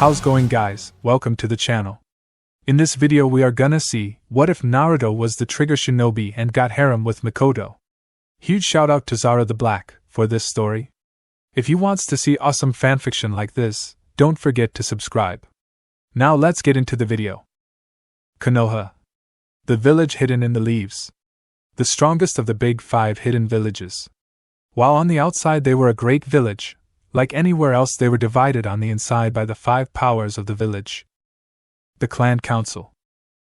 How's going, guys? Welcome to the channel. In this video we are gonna see, what if Naruto was the trigger shinobi and got harem with Mikoto? Huge shout out to Zara the Black for this story. If you wants to see awesome fanfiction like this, don't forget to subscribe. Now let's get into the video. Konoha. The village hidden in the leaves. The strongest of the big 5 hidden villages. While on the outside they were a great village, like anywhere else they were divided on the inside by the 5 powers of the village. The Clan Council.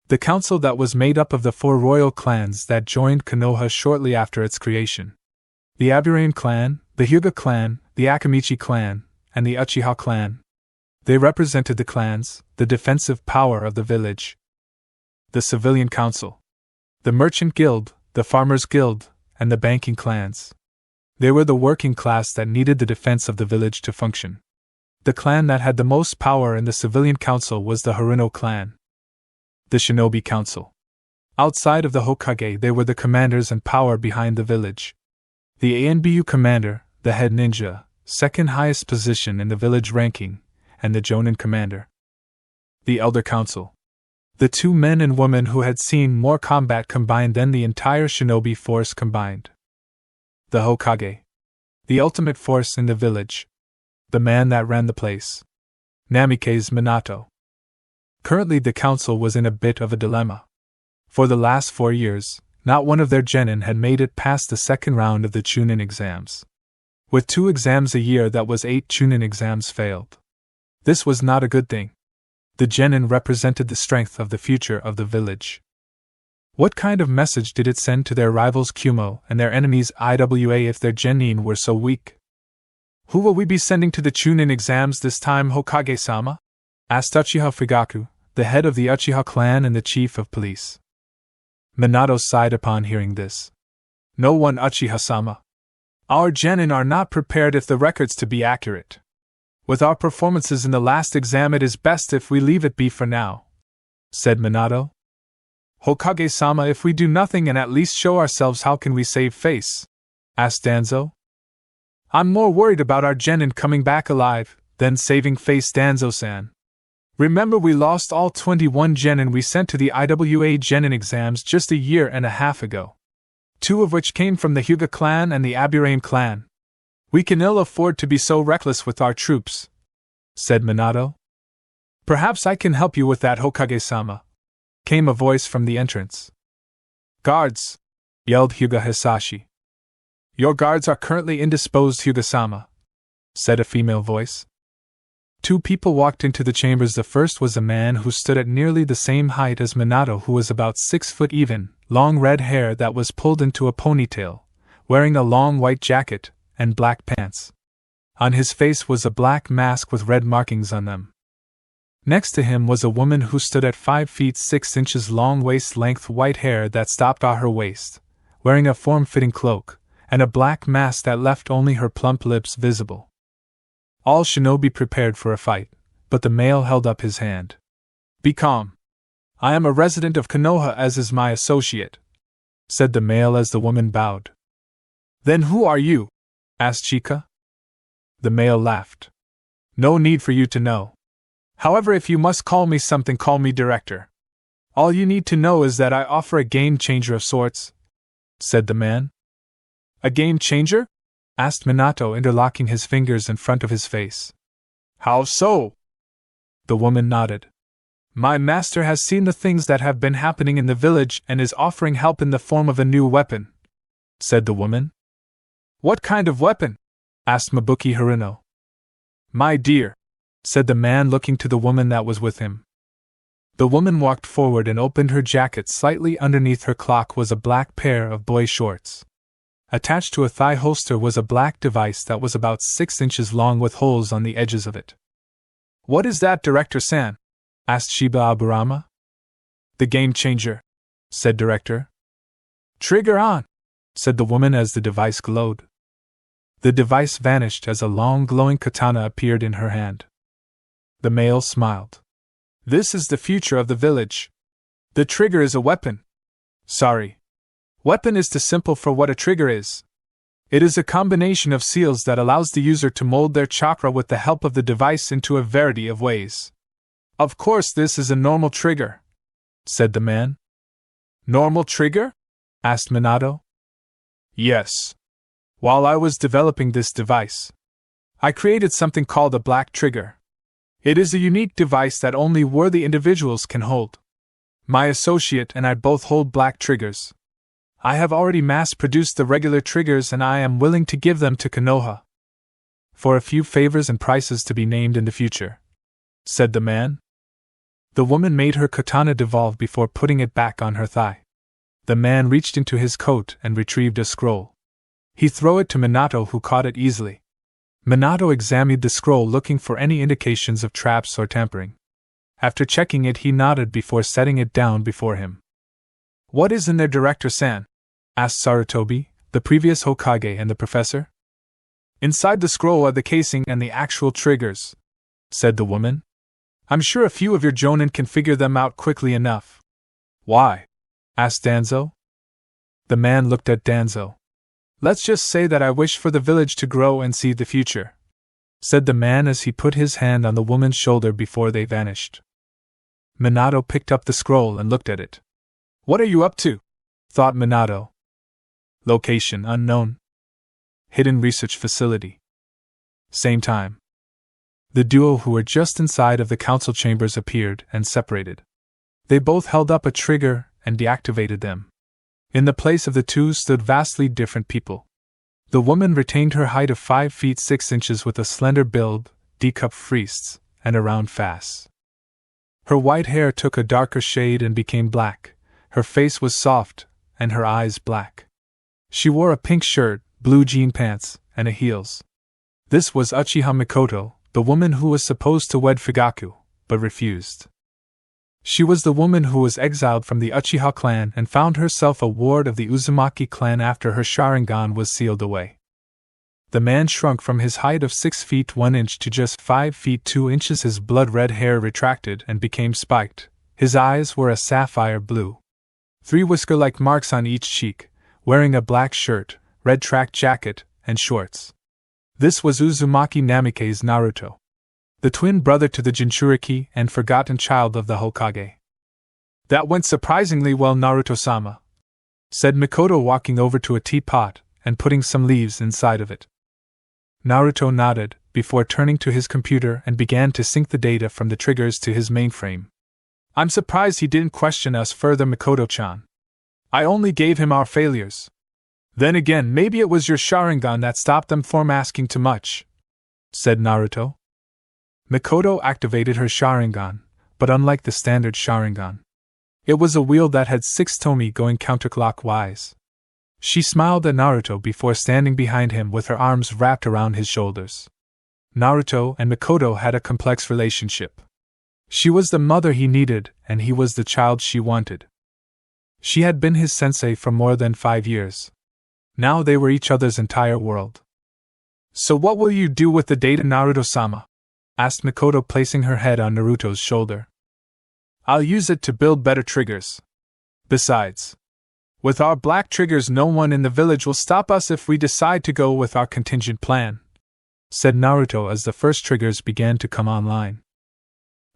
The council that was made up of the 4 royal clans that joined Konoha shortly after its creation. The Aburame clan, the Hyuga clan, the Akamichi clan, and the Uchiha clan. They represented the clans, the defensive power of the village. The Civilian Council. The Merchant Guild, the Farmers Guild, and the Banking clans. They were the working class that needed the defense of the village to function. The clan that had the most power in the Civilian Council was the Haruno clan. The Shinobi Council. Outside of the Hokage, they were the commanders and power behind the village. The ANBU commander, the head ninja, second highest position in the village ranking, and the Jonin commander. The Elder Council. The 2 men and women who had seen more combat combined than the entire shinobi force combined. The Hokage. The ultimate force in the village. The man that ran the place. Namikaze Minato. Currently the council was in a bit of a dilemma. For the last 4 years, not one of their genin had made it past the second round of the Chunin exams. With 2 exams a year, that was 8 Chunin exams failed. This was not a good thing. The genin represented the strength of the future of the village. What kind of message did it send to their rivals Kumo and their enemies Iwa if their genin were so weak? Who will we be sending to the Chunin exams this time, Hokage-sama? Asked Uchiha Fugaku, the head of the Uchiha clan and the chief of police. Minato sighed upon hearing this. No one, Uchiha-sama. Our genin are not prepared if the records to be accurate. With our performances in the last exam, it is best if we leave it be for now, said Minato. Hokage-sama, if we do nothing and at least show ourselves, how can we save face? Asked Danzo. I'm more worried about our genin coming back alive than saving face, Danzo-san. Remember, we lost all 21 genin we sent to the Iwa genin exams just a year and a half ago. 2 of which came from the Hyuga clan and the Aburame clan. We can ill afford to be so reckless with our troops, said Minato. Perhaps I can help you with that, Hokage-sama, came a voice from the entrance. Guards! Yelled Hyuga Hisashi. Your guards are currently indisposed, Hyuga-sama, said a female voice. 2 people walked into the chambers. The first was a man who stood at nearly the same height as Minato, who was about 6 foot even, long red hair that was pulled into a ponytail, wearing a long white jacket and black pants. On his face was a black mask with red markings on them. Next to him was a woman who stood at 5 feet 6 inches long, waist-length white hair that stopped at her waist, wearing a form-fitting cloak, and a black mask that left only her plump lips visible. All shinobi prepared for a fight, but the male held up his hand. Be calm. I am a resident of Konoha, as is my associate, said the male as the woman bowed. Then who are you? Asked Chika. The male laughed. No need for you to know. However, if you must call me something, call me director. All you need to know is that I offer a game changer of sorts, said the man. A game changer? Asked Minato, interlocking his fingers in front of his face. How so? The woman nodded. My master has seen the things that have been happening in the village and is offering help in the form of a new weapon, said the woman. What kind of weapon? Asked Mabuki Haruno. My dear, said the man, looking to the woman that was with him. The woman walked forward and opened her jacket. Slightly underneath her cloak was a black pair of boy shorts. Attached to a thigh holster was a black device that was about 6 inches long with holes on the edges of it. What is that, Director-san? Asked Shiba Aburama. The game changer, said Director. Trigger on, said the woman as the device glowed. The device vanished as a long glowing katana appeared in her hand. The male smiled. This is the future of the village. The trigger is a weapon. Sorry. Weapon is too simple for what a trigger is, It is a combination of seals that allows the user to mold their chakra with the help of the device into a variety of ways. Of course, this is a normal trigger, said the man. Normal trigger? Asked Minato. Yes. While I was developing this device, I created something called a black trigger. It is a unique device that only worthy individuals can hold. My associate and I both hold black triggers. I have already mass-produced the regular triggers and I am willing to give them to Konoha. For a few favors and prices to be named in the future, said the man. The woman made her katana devolve before putting it back on her thigh. The man reached into his coat and retrieved a scroll. He threw it to Minato, who caught it easily. Minato examined the scroll looking for any indications of traps or tampering. After checking it, he nodded before setting it down before him. What is in there, Director-san? Asked Sarutobi, the previous Hokage and the professor. Inside the scroll are the casing and the actual triggers, said the woman. I'm sure a few of your jonin can figure them out quickly enough. Why? Asked Danzo. The man looked at Danzo. Let's just say that I wish for the village to grow and see the future, said the man as he put his hand on the woman's shoulder before they vanished. Minato picked up the scroll and looked at it. What are you up to? Thought Minato. Location unknown. Hidden research facility. Same time. The duo who were just inside of the council chambers appeared and separated. They both held up a trigger and deactivated them. In the place of the two stood vastly different people. The woman retained her height of 5 feet 6 inches with a slender build, D-cup wrists, and a round face. Her white hair took a darker shade and became black, her face was soft, and her eyes black. She wore a pink shirt, blue jean pants, and a heels. This was Uchiha Mikoto, the woman who was supposed to wed Fugaku, but refused. She was the woman who was exiled from the Uchiha clan and found herself a ward of the Uzumaki clan after her Sharingan was sealed away. The man shrunk from his height of 6 feet 1 inch to just 5 feet 2 inches. His blood-red hair retracted and became spiked. His eyes were a sapphire blue. 3 whisker-like marks on each cheek, wearing a black shirt, red track jacket, and shorts. This was Uzumaki Namikaze Naruto, the twin brother to the Jinchuriki and forgotten child of the Hokage. That went surprisingly well, Naruto-sama, said Mikoto, walking over to a teapot and putting some leaves inside of it. Naruto nodded, before turning to his computer and began to sync the data from the triggers to his mainframe. I'm surprised he didn't question us further, Mikoto-chan. I only gave him our failures. Then again, maybe it was your Sharingan that stopped them from asking too much, said Naruto. Mikoto activated her Sharingan, but unlike the standard Sharingan, it was a wheel that had 6 tomi going counterclockwise. She smiled at Naruto before standing behind him with her arms wrapped around his shoulders. Naruto and Mikoto had a complex relationship. She was the mother he needed, and he was the child she wanted. She had been his sensei for more than 5 years. Now they were each other's entire world. So what will you do with the data, Naruto-sama? Asked Mikoto, placing her head on Naruto's shoulder. I'll use it to build better triggers. Besides, with our black triggers, no one in the village will stop us if we decide to go with our contingent plan, said Naruto as the first triggers began to come online.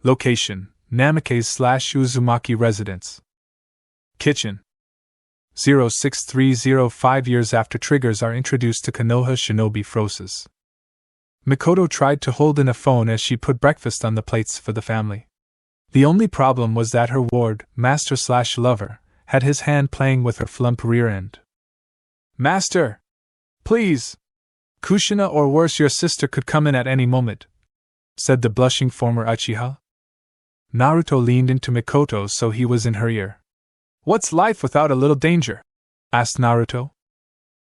Location: Namikaze/Uzumaki residence. Kitchen. 06305 years after triggers are introduced to Konoha shinobi forces. Mikoto tried to hold in a phone as she put breakfast on the plates for the family. The only problem was that her ward, master/lover, had his hand playing with her plump rear end. Master! Please! Kushina, or worse, your sister could come in at any moment, said the blushing former Uchiha. Naruto leaned into Mikoto so he was in her ear. What's life without a little danger? Asked Naruto.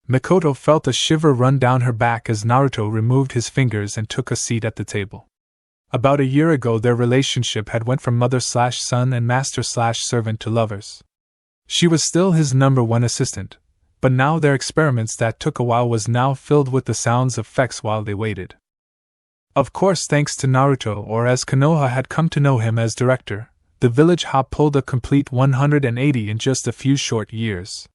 Mikoto felt a shiver run down her back as Naruto removed his fingers and took a seat at the table. About a year ago their relationship had went from mother/son and master/servant to lovers. She was still his #1 assistant, but now their experiments that took a while was now filled with the sounds of effects while they waited. Of course, thanks to Naruto, or as Konoha had come to know him as director, the village hop pulled a complete 180 in just a few short years.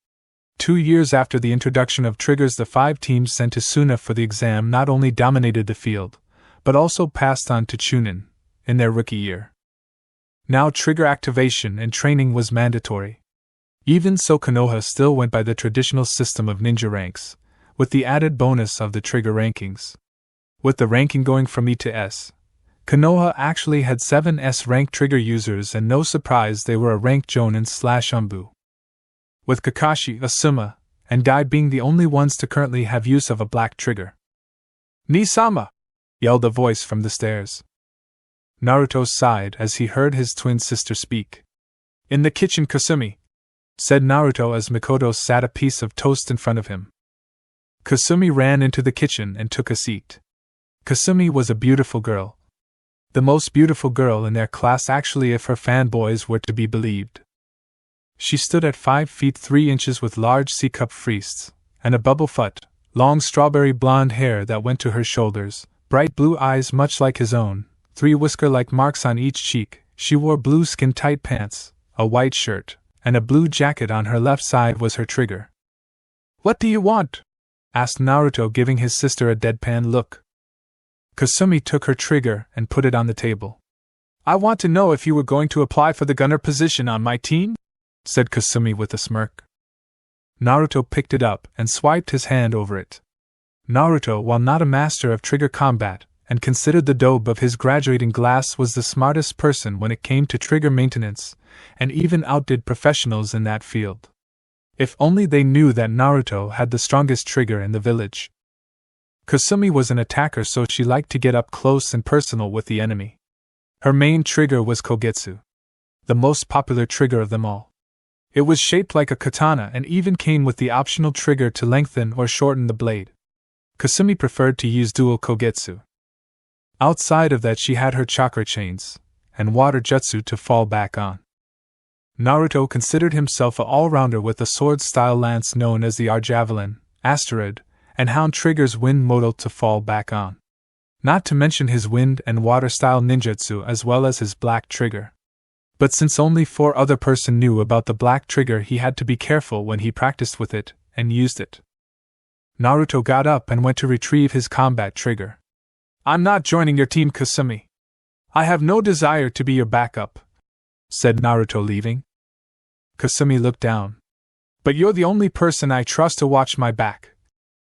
2 years after the introduction of triggers, the 5 teams sent to Suna for the exam not only dominated the field, but also passed on to Chunin in their rookie year. Now trigger activation and training was mandatory. Even so, Konoha still went by the traditional system of ninja ranks, with the added bonus of the trigger rankings. With the ranking going from E to S, Konoha actually had 7 S-rank trigger users, and no surprise they were a ranked Jonin/Umbu. With Kakashi, Asuma, and Guy being the only ones to currently have use of a black trigger. "Ni-sama!" yelled a voice from the stairs. Naruto sighed as he heard his twin sister speak. "In the kitchen, Kasumi," said Naruto as Mikoto sat a piece of toast in front of him. Kasumi ran into the kitchen and took a seat. Kasumi was a beautiful girl. The most beautiful girl in their class, actually, if her fanboys were to be believed. She stood at 5 feet 3 inches with large C-cup wrists, and a bubble foot, long strawberry blonde hair that went to her shoulders, bright blue eyes much like his own, 3 whisker-like marks on each cheek. She wore blue skin-tight pants, a white shirt, and a blue jacket. On her left side was her trigger. "What do you want?" asked Naruto, giving his sister a deadpan look. Kasumi took her trigger and put it on the table. "I want to know if you were going to apply for the gunner position on my team?" said Kasumi with a smirk. Naruto picked it up and swiped his hand over it. Naruto, while not a master of trigger combat, and considered the dobe of his graduating class, was the smartest person when it came to trigger maintenance, and even outdid professionals in that field. If only they knew that Naruto had the strongest trigger in the village. Kasumi was an attacker, so she liked to get up close and personal with the enemy. Her main trigger was Kogetsu, the most popular trigger of them all. It was shaped like a katana and even came with the optional trigger to lengthen or shorten the blade. Kasumi preferred to use dual Kogetsu. Outside of that, she had her chakra chains and water jutsu to fall back on. Naruto considered himself an all-rounder with a sword-style lance known as the R-Javelin, Asteroid, and Hound triggers wind modal to fall back on. Not to mention his wind and water-style ninjutsu as well as his black trigger. But since only 4 other person knew about the black trigger, he had to be careful when he practiced with it and used it. Naruto got up and went to retrieve his combat trigger. "I'm not joining your team, Kasumi. I have no desire to be your backup," said Naruto, leaving. Kasumi looked down. "But you're the only person I trust to watch my back,"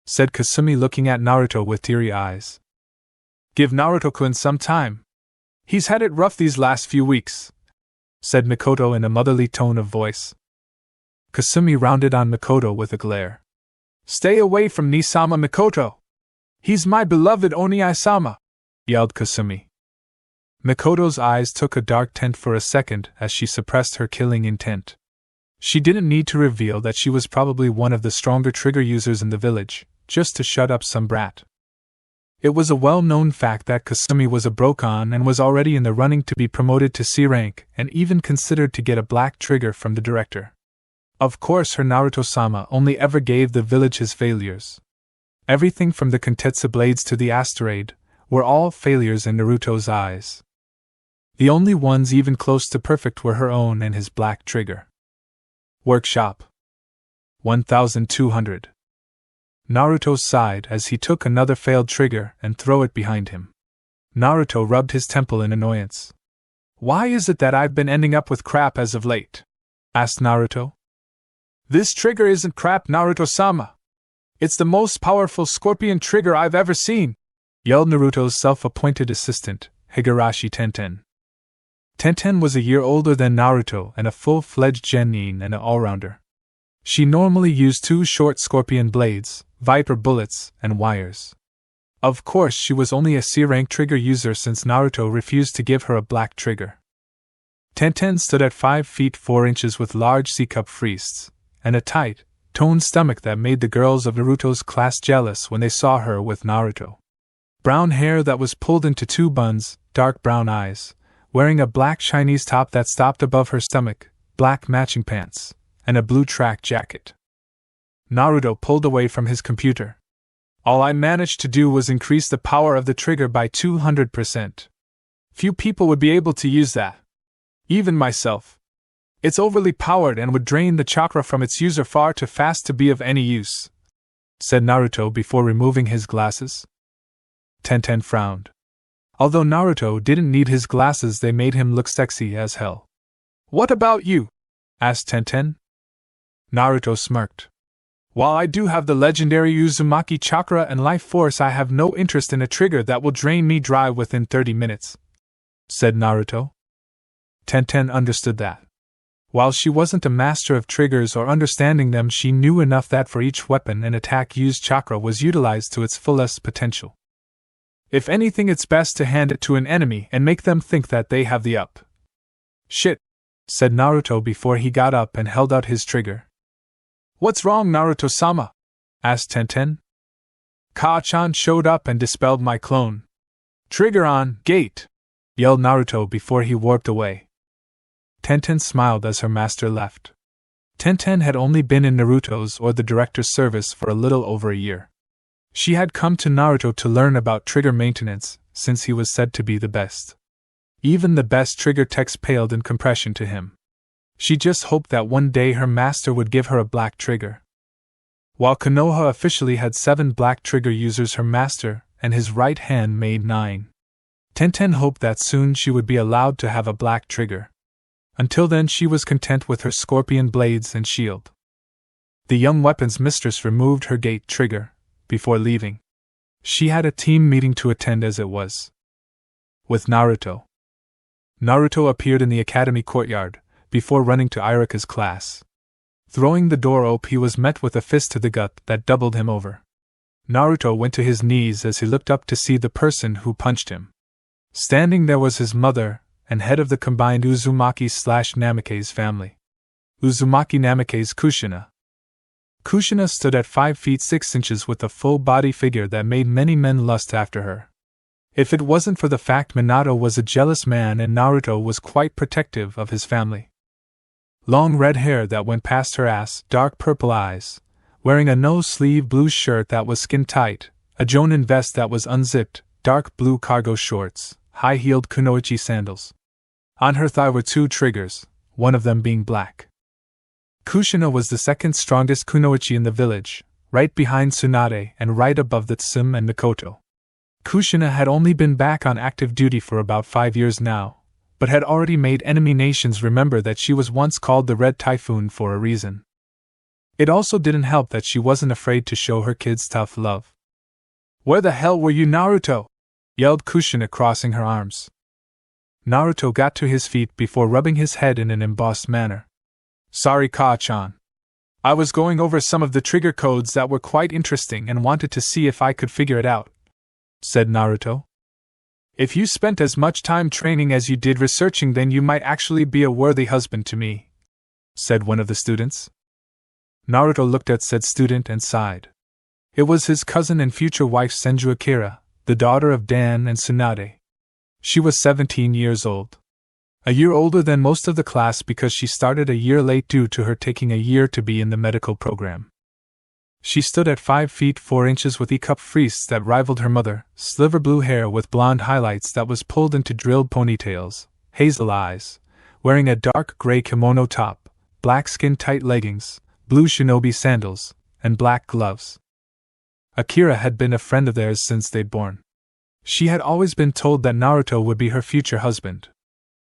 said Kasumi, looking at Naruto with teary eyes. "Give Naruto-kun some time. He's had it rough these last few weeks," said Mikoto in a motherly tone of voice. Kasumi rounded on Mikoto with a glare. "Stay away from Ni-sama, Mikoto! He's my beloved Oni-sama!" yelled Kasumi. Mikoto's eyes took a dark tint for a second as she suppressed her killing intent. She didn't need to reveal that she was probably one of the stronger trigger users in the village, just to shut up some brat. It was a well-known fact that Kasumi was a Brokon and was already in the running to be promoted to C rank, and even considered to get a black trigger from the director. Of course, her Naruto-sama only ever gave the village his failures. Everything from the Kentetsu blades to the asteroid were all failures in Naruto's eyes. The only ones even close to perfect were her own and his black trigger. Workshop 1200. Naruto sighed as he took another failed trigger and threw it behind him. Naruto rubbed his temple in annoyance. "Why is it that I've been ending up with crap as of late?" asked Naruto. "This trigger isn't crap, Naruto-sama. It's the most powerful scorpion trigger I've ever seen," yelled Naruto's self-appointed assistant, Higurashi Tenten. Tenten was a year older than Naruto and a full-fledged genin and an all-rounder. She normally used 2 short scorpion blades, viper bullets, and wires. Of course, she was only a C-rank trigger user since Naruto refused to give her a black trigger. Tenten stood at 5 feet 4 inches with large C-cup wrists, and a tight, toned stomach that made the girls of Naruto's class jealous when they saw her with Naruto. Brown hair that was pulled into 2 buns, dark brown eyes, wearing a black Chinese top that stopped above her stomach, black matching pants, and a blue track jacket. Naruto pulled away from his computer. "All I managed to do was increase the power of the trigger by 200%. Few people would be able to use that. Even myself. It's overly powered and would drain the chakra from its user far too fast to be of any use, said Naruto before removing his glasses. Tenten frowned. Although Naruto didn't need his glasses, they made him look sexy as hell. What about you? Asked Tenten. Naruto smirked. While I do have the legendary Uzumaki chakra and life force, I have no interest in a trigger that will drain me dry within 30 minutes, said Naruto. Tenten understood that. While she wasn't a master of triggers or understanding them, she knew enough that for each weapon and attack used, chakra was utilized to its fullest potential. If anything, it's best to hand it to an enemy and make them think that they have the up. Shit, said Naruto before he got up and held out his trigger. What's wrong, Naruto-sama? Asked Tenten. Ka-chan showed up and dispelled my clone. Trigger on, gate! Yelled Naruto before he warped away. Tenten smiled as her master left. Tenten had only been in Naruto's or the director's service for a little over a year. She had come to Naruto to learn about trigger maintenance, since he was said to be the best. Even the best trigger techs paled in comparison to him. She just hoped that one day her master would give her a black trigger. While Konoha officially had 7 black trigger users, her master and his right hand made 9. Tenten hoped that soon she would be allowed to have a black trigger. Until then, she was content with her scorpion blades and shield. The young weapons mistress removed her gate trigger before leaving. She had a team meeting to attend as it was. With Naruto. Naruto appeared in the academy courtyard before running to Irika's class. Throwing the door open, he was met with a fist to the gut that doubled him over. Naruto went to his knees as he looked up to see the person who punched him. Standing there was his mother, and head of the combined Uzumaki/Namikaze family. Uzumaki Namikaze Kushina. Kushina stood at 5 feet 6 inches with a full-body figure that made many men lust after her. If it wasn't for the fact Minato was a jealous man and Naruto was quite protective of his family. Long red hair that went past her ass, dark purple eyes, wearing a no-sleeve blue shirt that was skin-tight, a jonin vest that was unzipped, dark blue cargo shorts, high-heeled kunoichi sandals. On her thigh were 2 triggers, one of them being black. Kushina was the second strongest kunoichi in the village, right behind Tsunade and right above the Tsum and Mikoto. Kushina had only been back on active duty for about 5 years now, but had already made enemy nations remember that she was once called the Red Typhoon for a reason. It also didn't help that she wasn't afraid to show her kids tough love. "Where the hell were you, Naruto?" yelled Kushina, crossing her arms. Naruto got to his feet before rubbing his head in an embossed manner. "Sorry, Ka-chan. I was going over some of the trigger codes that were quite interesting and wanted to see if I could figure it out," said Naruto. "If you spent as much time training as you did researching, then you might actually be a worthy husband to me," said one of the students. Naruto looked at said student and sighed. It was his cousin and future wife Senju Akira, the daughter of Dan and Tsunade. She was 17 years old. A year older than most of the class because she started a year late due to her taking a year to be in the medical program. She stood at 5 feet 4 inches with e-cup frieze that rivaled her mother, sliver blue hair with blonde highlights that was pulled into drilled ponytails, hazel eyes, wearing a dark gray kimono top, black skin-tight leggings, blue shinobi sandals, and black gloves. Akira had been a friend of theirs since they'd born. She had always been told that Naruto would be her future husband.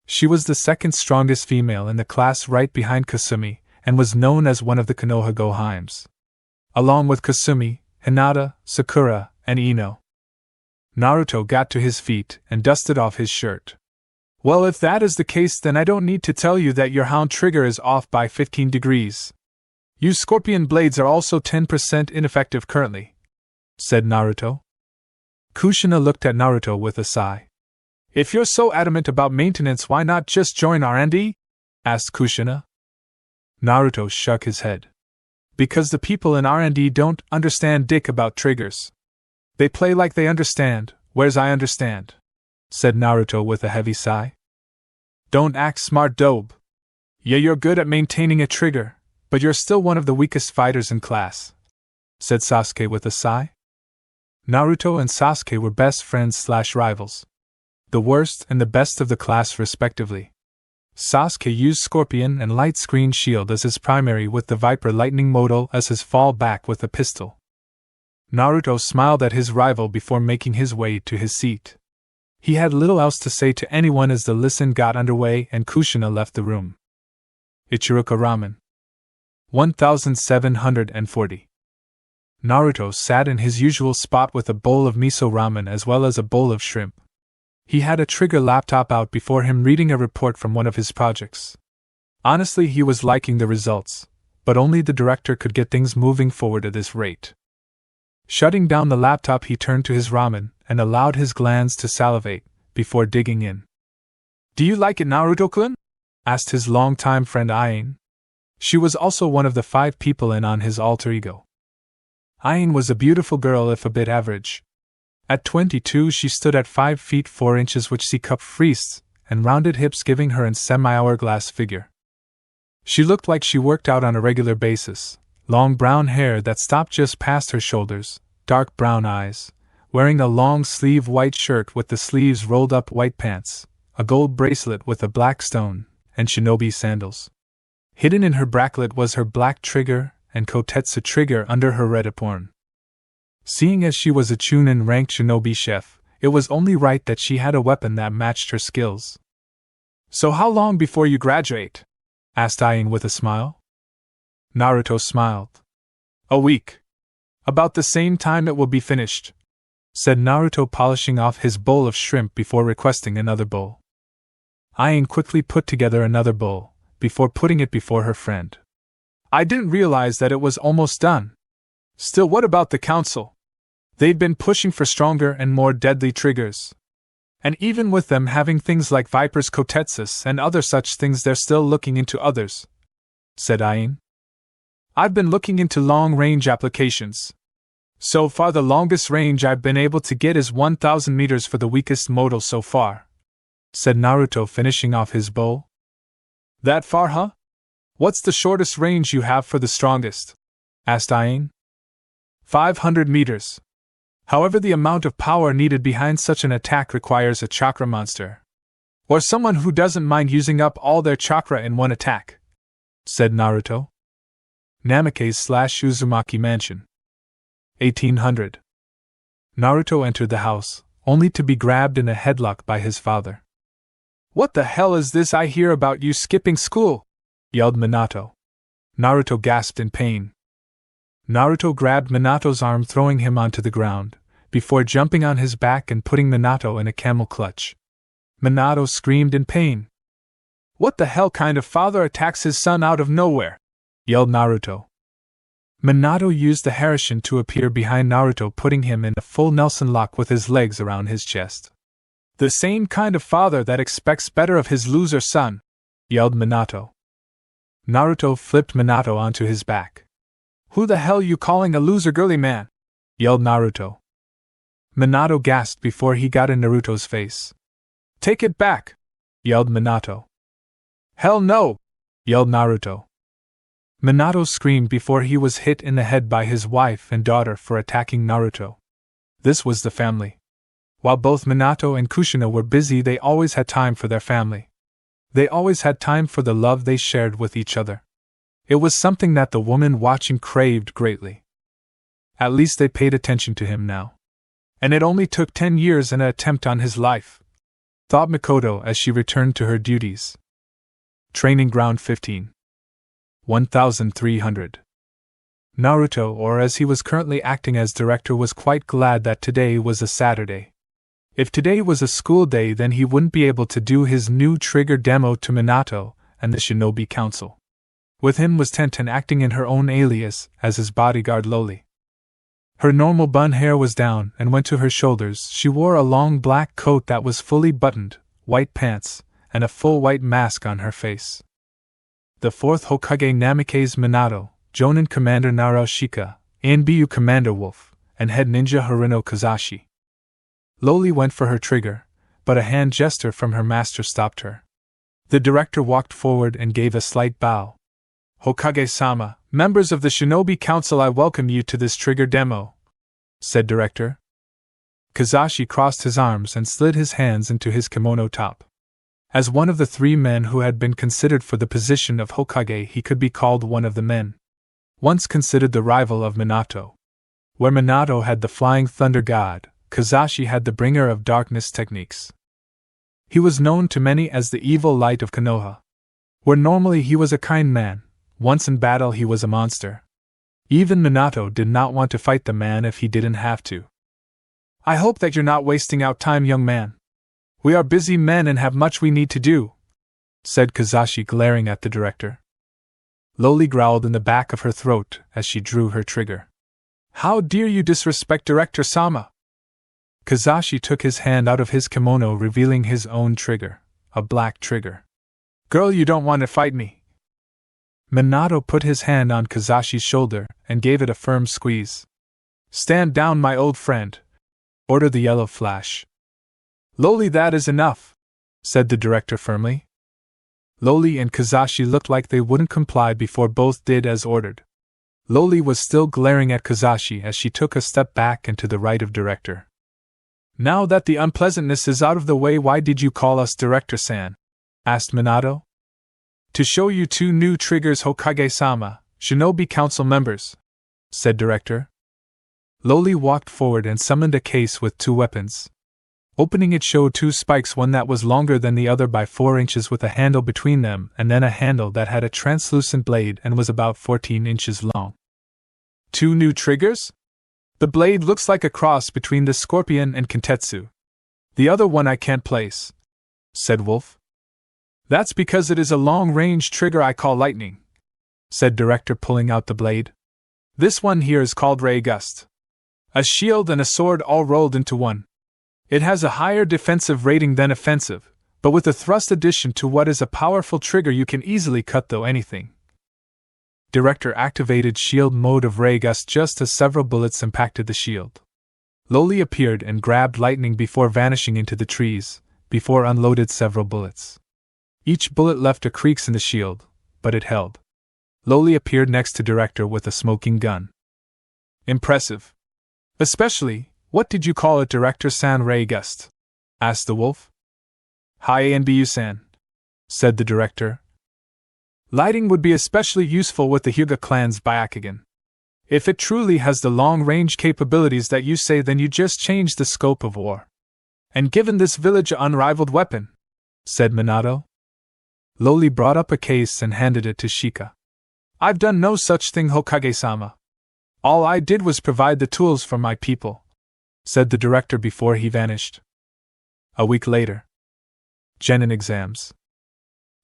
She was the second strongest female in the class right behind Kasumi, and was known as one of the Konoha Goheims. Along with Kasumi, Hinata, Sakura, and Ino. Naruto got to his feet and dusted off his shirt. "Well, if that is the case, then I don't need to tell you that your hound trigger is off by 15 degrees. Your scorpion blades are also 10% ineffective currently," said Naruto. Kushina looked at Naruto with a sigh. "If you're so adamant about maintenance, why not just join R&D?" asked Kushina. Naruto shook his head. "Because the people in R&D don't understand dick about triggers. They play like they understand, whereas I understand," said Naruto with a heavy sigh. "Don't act smart, dope. Yeah, you're good at maintaining a trigger, but you're still one of the weakest fighters in class," said Sasuke with a sigh. Naruto and Sasuke were best friends/rivals. The worst and the best of the class respectively. Sasuke used Scorpion and Light Screen Shield as his primary with the Viper Lightning Modal as his fallback with a pistol. Naruto smiled at his rival before making his way to his seat. He had little else to say to anyone as the listen got underway and Kushina left the room. Ichiroka Ramen. 1740. Naruto sat in his usual spot with a bowl of miso ramen as well as a bowl of shrimp. He had a Trigger laptop out before him reading a report from one of his projects. Honestly, he was liking the results, but only the director could get things moving forward at this rate. Shutting down the laptop, he turned to his ramen and allowed his glands to salivate before digging in. "Do you like it, Naruto-kun?" asked his longtime friend Ain. She was also one of the 5 people in on his alter ego. Ain was a beautiful girl if a bit average. At 22 she stood at 5 feet 4 inches with C-cup wrists and rounded hips, giving her a semi-hourglass figure. She looked like she worked out on a regular basis, long brown hair that stopped just past her shoulders, dark brown eyes, wearing a long-sleeve white shirt with the sleeves rolled up, white pants, a gold bracelet with a black stone, and shinobi sandals. Hidden in her bracelet was her black trigger and kotetsu trigger under her red apron. Seeing as she was a Chunin-ranked shinobi chef, it was only right that she had a weapon that matched her skills. "So how long before you graduate?" asked Ain with a smile. Naruto smiled. "A week. About the same time it will be finished," said Naruto, polishing off his bowl of shrimp before requesting another bowl. Ain quickly put together another bowl, before putting it before her friend. "I didn't realize that it was almost done. Still, what about the council? They've been pushing for stronger and more deadly triggers. And even with them having things like Viper's Kotetsus and other such things, they're still looking into others," said Ain. "I've been looking into long-range applications. So far the longest range I've been able to get is 1,000 meters for the weakest modal so far," said Naruto, finishing off his bowl. "That far, huh? What's the shortest range you have for the strongest?" asked Ain. 500 meters. However, the amount of power needed behind such an attack requires a chakra monster. Or someone who doesn't mind using up all their chakra in one attack," said Naruto. Namikaze/Uzumaki Mansion. 1800. Naruto entered the house, only to be grabbed in a headlock by his father. "What the hell is this I hear about you skipping school?" yelled Minato. Naruto gasped in pain. Naruto grabbed Minato's arm, throwing him onto the ground, before jumping on his back and putting Minato in a camel clutch. Minato screamed in pain. "What the hell kind of father attacks his son out of nowhere?" yelled Naruto. Minato used the Harashin to appear behind Naruto, putting him in a full Nelson lock with his legs around his chest. "The same kind of father that expects better of his loser son," yelled Minato. Naruto flipped Minato onto his back. "Who the hell you calling a loser, girly man?" yelled Naruto. Minato gasped before he got in Naruto's face. "Take it back!" yelled Minato. "Hell no!" yelled Naruto. Minato screamed before he was hit in the head by his wife and daughter for attacking Naruto. This was the family. While both Minato and Kushina were busy, they always had time for their family. They always had time for the love they shared with each other. It was something that the woman watching craved greatly. At least they paid attention to him now. And it only took 10 years and an attempt on his life, thought Mikoto as she returned to her duties. Training Ground 15. 1300. Naruto, or as he was currently acting as director, was quite glad that today was a Saturday. If today was a school day, then he wouldn't be able to do his new trigger demo to Minato and the Shinobi Council. With him was Tenten, acting in her own alias as his bodyguard Loli. Her normal bun hair was down and went to her shoulders. She wore a long black coat that was fully buttoned, white pants, and a full white mask on her face. The 4th Hokage Namikaze Minato, Jonin Commander Narushika, Anbu Commander Wolf, and Head Ninja Harino Kazashi. Loli went for her trigger, but a hand gesture from her master stopped her. The director walked forward and gave a slight bow. "Hokage-sama, members of the Shinobi Council, I welcome you to this trigger demo," said director. Kazashi crossed his arms and slid his hands into his kimono top. As one of the 3 men who had been considered for the position of Hokage, he could be called one of the men. Once considered the rival of Minato. Where Minato had the flying thunder god, Kazashi had the bringer of darkness techniques. He was known to many as the evil light of Konoha. Where normally he was a kind man, once in battle he was a monster. Even Minato did not want to fight the man if he didn't have to. "I hope that you're not wasting out time, young man. We are busy men and have much we need to do," said Kazashi, glaring at the director. Loli growled in the back of her throat as she drew her trigger. "How dare you disrespect Director Sama?" Kazashi took his hand out of his kimono, revealing his own trigger, a black trigger. "Girl, you don't want to fight me." Minato put his hand on Kazashi's shoulder and gave it a firm squeeze. "Stand down, my old friend," ordered the yellow flash. "Loli, that is enough," said the director firmly. Loli and Kazashi looked like they wouldn't comply before both did as ordered. Loli was still glaring at Kazashi as she took a step back and to the right of director. "Now that the unpleasantness is out of the way, why did you call us Director-san?" asked Minato. "To show you 2 new triggers, Hokage-sama, Shinobi Council members," said director. Loli walked forward and summoned a case with 2 weapons. Opening it showed 2 spikes, one that was longer than the other by 4 inches with a handle between them, and then a handle that had a translucent blade and was about 14 inches long. "2 new triggers? The blade looks like a cross between the scorpion and Kentetsu. The other one I can't place," said Wolf. "That's because it is a long-range trigger I call lightning," said director, pulling out the blade. "This one here is called Ray Gust. A shield and a sword all rolled into one. It has a higher defensive rating than offensive, but with a thrust addition to what is a powerful trigger you can easily cut through anything." Director activated shield mode of Ray Gust just as several bullets impacted the shield. Loli appeared and grabbed lightning before vanishing into the trees, before unloaded several bullets. Each bullet left a creaks in the shield, but it held. Loli appeared next to director with a smoking gun. "Impressive. Especially, what did you call it, Director-san? Ray Gust?" asked the wolf. "Hi Anbu-san," said the director. "Lighting would be especially useful with the Hyuga clan's Byakugan. If it truly has the long-range capabilities that you say, then you just changed the scope of war. And given this village an unrivaled weapon," said Minato. Loli brought up a case and handed it to Shika. "I've done no such thing, Hokage-sama. All I did was provide the tools for my people," said the director before he vanished. A week later. Genin exams.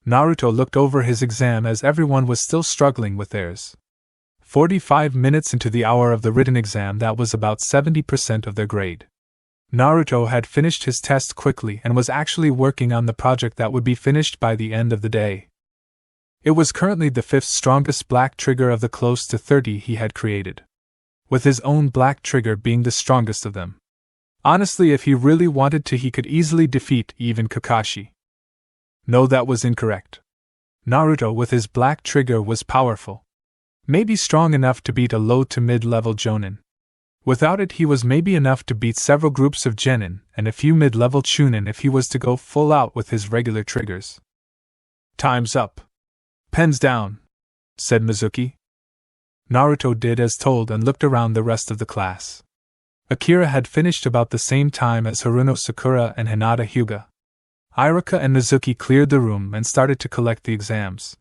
Naruto looked over his exam as everyone was still struggling with theirs. 45 minutes into the hour of the written exam, that was about 70% of their grade. Naruto had finished his test quickly and was actually working on the project that would be finished by the end of the day. It was currently the 5th strongest black trigger of the close to 30 he had created, with his own black trigger being the strongest of them. Honestly, if he really wanted to, he could easily defeat even Kakashi. No, that was incorrect. Naruto with his black trigger was powerful. Maybe strong enough to beat a low to mid-level Jonin. Without it, he was maybe enough to beat several groups of Genin and a few mid-level Chunin if he was to go full out with his regular triggers. "Time's up. Pens down," said Mizuki. Naruto did as told and looked around the rest of the class. Akira had finished about the same time as Haruno Sakura and Hinata Hyuga. Iruka and Mizuki cleared the room and started to collect the exams.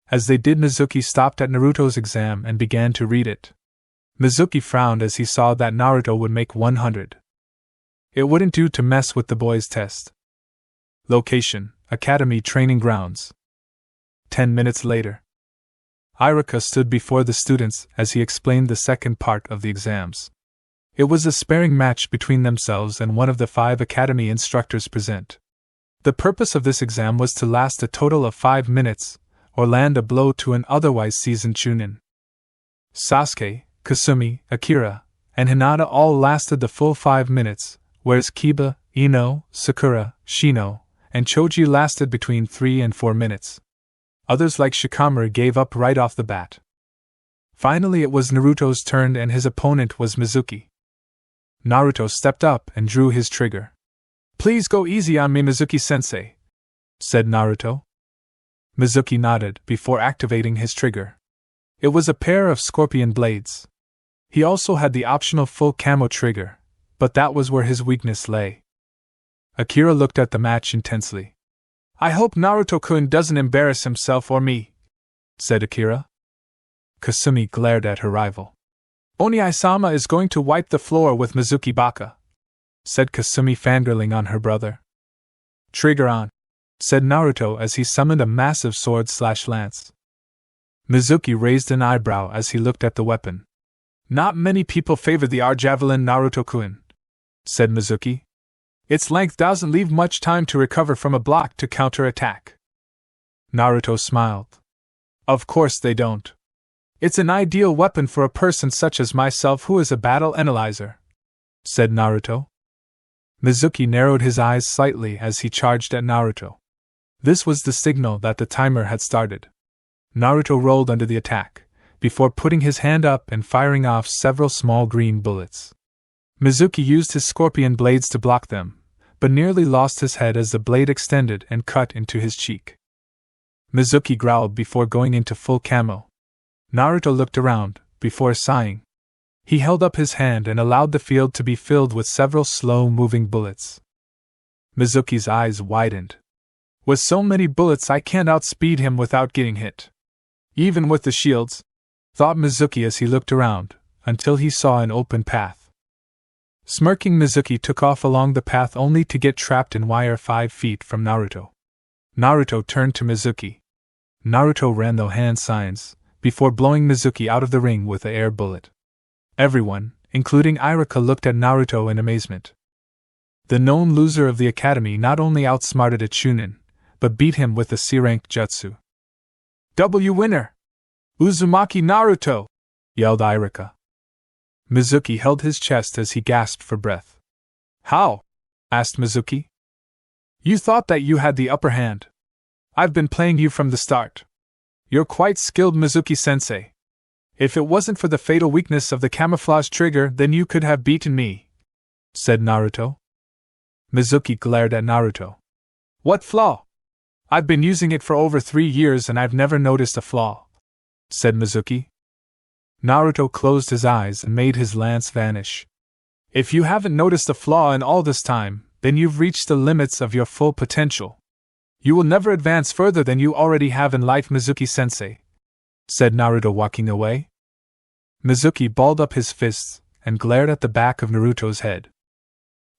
As they did, Mizuki stopped at Naruto's exam and began to read it. Mizuki frowned as he saw that Naruto would make 100. It wouldn't do to mess with the boy's test. Location: Academy Training Grounds. 10 minutes later. Iruka stood before the students as he explained the second part of the exams. It was a sparring match between themselves and one of the 5 academy instructors present. The purpose of this exam was to last a total of 5 minutes, or land a blow to an otherwise seasoned Chunin. Sasuke, Kasumi, Akira, and Hinata all lasted the full 5 minutes, whereas Kiba, Ino, Sakura, Shino, and Choji lasted between 3 and 4 minutes. Others like Shikamaru gave up right off the bat. Finally, it was Naruto's turn and his opponent was Mizuki. Naruto stepped up and drew his trigger. "Please go easy on me, Mizuki-sensei," said Naruto. Mizuki nodded before activating his trigger. It was a pair of scorpion blades. He also had the optional full camo trigger, but that was where his weakness lay. Akira looked at the match intensely. I hope Naruto-kun doesn't embarrass himself or me, said Akira. Kasumi glared at her rival. Oni-sama is going to wipe the floor with Mizuki Baka, said Kasumi fangirling on her brother. Trigger on, said Naruto as he summoned a massive sword/lance. Mizuki raised an eyebrow as he looked at the weapon. Not many people favor the R-Javelin, Naruto-kun, said Mizuki. Its length doesn't leave much time to recover from a block to counterattack. Naruto smiled. Of course they don't. It's an ideal weapon for a person such as myself who is a battle analyzer, said Naruto. Mizuki narrowed his eyes slightly as he charged at Naruto. This was the signal that the timer had started. Naruto rolled under the attack, before putting his hand up and firing off several small green bullets. Mizuki used his scorpion blades to block them, but nearly lost his head as the blade extended and cut into his cheek. Mizuki growled before going into full camo. Naruto looked around, before sighing. He held up his hand and allowed the field to be filled with several slow-moving bullets. Mizuki's eyes widened. With so many bullets I can't outspeed him without getting hit. Even with the shields, thought Mizuki as he looked around, until he saw an open path. Smirking, Mizuki took off along the path only to get trapped in wire 5 feet from Naruto. Naruto turned to Mizuki. Naruto ran the hand signs, before blowing Mizuki out of the ring with an air bullet. Everyone, including Irika, looked at Naruto in amazement. The known loser of the academy not only outsmarted a Chunin, but beat him with a C-rank jutsu. W winner! Uzumaki Naruto! Yelled Irika. Mizuki held his chest as he gasped for breath. How? Asked Mizuki. You thought that you had the upper hand. I've been playing you from the start. You're quite skilled, Mizuki-sensei. If it wasn't for the fatal weakness of the camouflage trigger, then you could have beaten me, said Naruto. Mizuki glared at Naruto. What flaw? I've been using it for over 3 years and I've never noticed a flaw, said Mizuki. Naruto closed his eyes and made his lance vanish. If you haven't noticed a flaw in all this time, then you've reached the limits of your full potential. You will never advance further than you already have in life, Mizuki-sensei, said Naruto, walking away. Mizuki balled up his fists and glared at the back of Naruto's head.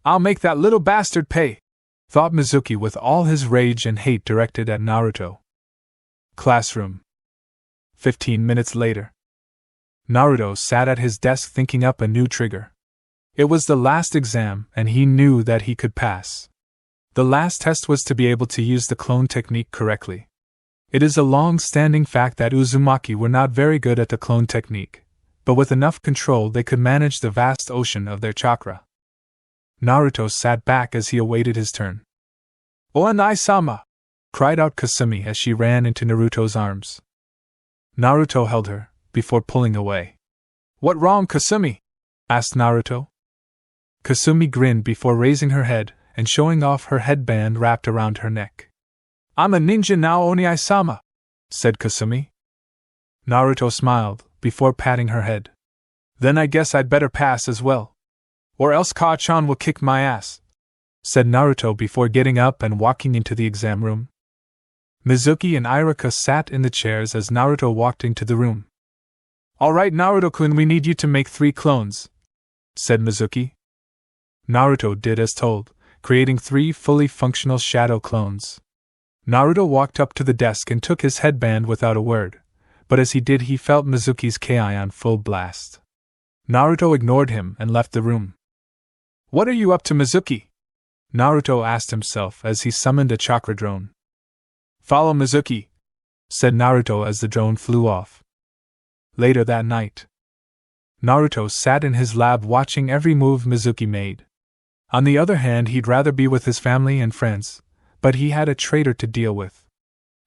I'll make that little bastard pay, thought Mizuki with all his rage and hate directed at Naruto. Classroom. 15 minutes later. Naruto sat at his desk thinking up a new trigger. It was the last exam and he knew that he could pass. The last test was to be able to use the clone technique correctly. It is a long-standing fact that Uzumaki were not very good at the clone technique, but with enough control they could manage the vast ocean of their chakra. Naruto sat back as he awaited his turn. "Onai-sama!" cried out Kasumi as she ran into Naruto's arms. Naruto held her, before pulling away. "What wrong, Kasumi?" asked Naruto. Kasumi grinned before raising her head and showing off her headband wrapped around her neck. "I'm a ninja now, Onai-sama," said Kasumi. Naruto smiled, before patting her head. "Then I guess I'd better pass as well. Or else Ka-chan will kick my ass," said Naruto before getting up and walking into the exam room. Mizuki and Irika sat in the chairs as Naruto walked into the room. "Alright, Naruto-kun, we need you to make 3 clones," said Mizuki. Naruto did as told, creating 3 fully functional shadow clones. Naruto walked up to the desk and took his headband without a word, but as he did he felt Mizuki's ki on full blast. Naruto ignored him and left the room. "What are you up to, Mizuki?" Naruto asked himself as he summoned a chakra drone. "Follow Mizuki," said Naruto as the drone flew off. Later that night, Naruto sat in his lab watching every move Mizuki made. On the other hand, he'd rather be with his family and friends, but he had a traitor to deal with.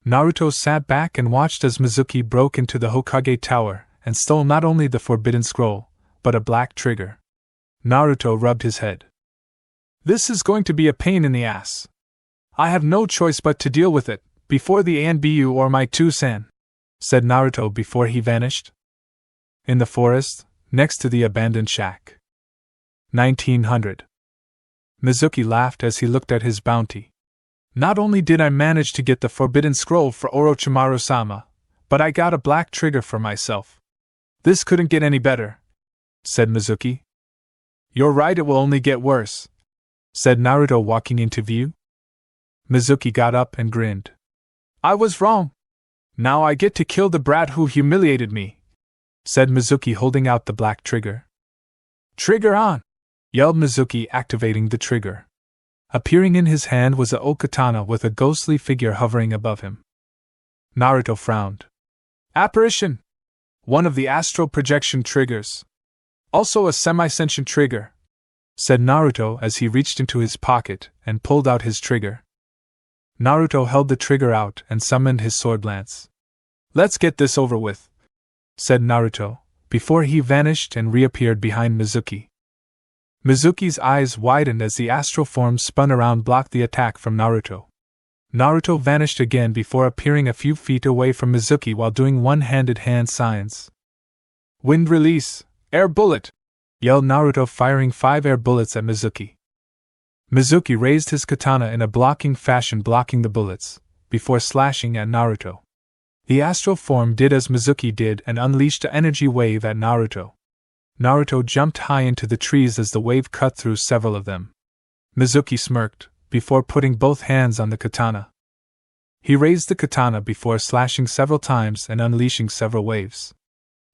Naruto sat back and watched as Mizuki broke into the Hokage Tower and stole not only the Forbidden Scroll, but a black trigger. Naruto rubbed his head. "This is going to be a pain in the ass," I have no choice but to deal with it, before the ANBU or my 2-san, said Naruto before he vanished. In the forest, next to the abandoned shack. 1900. Mizuki laughed as he looked at his bounty. Not only did I manage to get the forbidden scroll for Orochimaru-sama, but I got a black trigger for myself. This couldn't get any better, said Mizuki. You're right, it will only get worse, said Naruto walking into view. Mizuki got up and grinned. I was wrong. Now I get to kill the brat who humiliated me, said Mizuki holding out the black trigger. Trigger on! Yelled Mizuki, activating the trigger. Appearing in his hand was a okatana with a ghostly figure hovering above him. Naruto frowned. Apparition! One of the astral projection triggers. Also a semi-sentient trigger, said Naruto as he reached into his pocket and pulled out his trigger. Naruto held the trigger out and summoned his sword lance. Let's get this over with, said Naruto, before he vanished and reappeared behind Mizuki. Mizuki's eyes widened as the astral form spun around, blocked the attack from Naruto. Naruto vanished again before appearing a few feet away from Mizuki while doing one-handed hand signs. Wind release! Air bullet! Yelled Naruto, firing 5 air bullets at Mizuki. Mizuki raised his katana in a blocking fashion, blocking the bullets, before slashing at Naruto. The astral form did as Mizuki did and unleashed an energy wave at Naruto. Naruto jumped high into the trees as the wave cut through several of them. Mizuki smirked, before putting both hands on the katana. He raised the katana before slashing several times and unleashing several waves.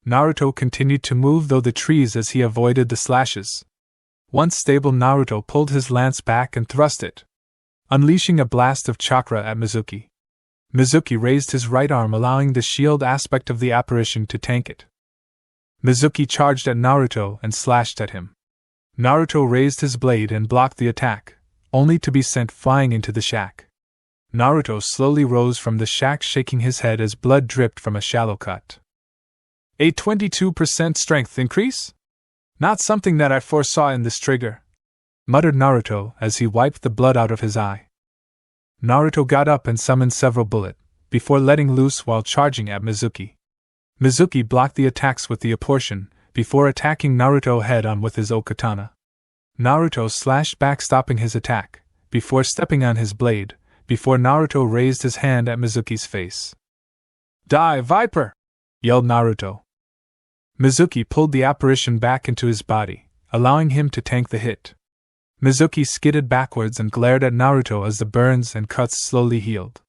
Naruto continued to move through the trees as he avoided the slashes. Once stable, Naruto pulled his lance back and thrust it, unleashing a blast of chakra at Mizuki. Mizuki raised his right arm, allowing the shield aspect of the apparition to tank it. Mizuki charged at Naruto and slashed at him. Naruto raised his blade and blocked the attack, only to be sent flying into the shack. Naruto slowly rose from the shack, shaking his head as blood dripped from a shallow cut. A 22% strength increase? Not something that I foresaw in this trigger, muttered Naruto as he wiped the blood out of his eye. Naruto got up and summoned several bullets, before letting loose while charging at Mizuki. Mizuki blocked the attacks with the apportion, before attacking Naruto head-on with his okatana. Naruto slashed back, stopping his attack, before stepping on his blade, before Naruto raised his hand at Mizuki's face. Die, Viper! Yelled Naruto. Mizuki pulled the apparition back into his body, allowing him to tank the hit. Mizuki skidded backwards and glared at Naruto as the burns and cuts slowly healed.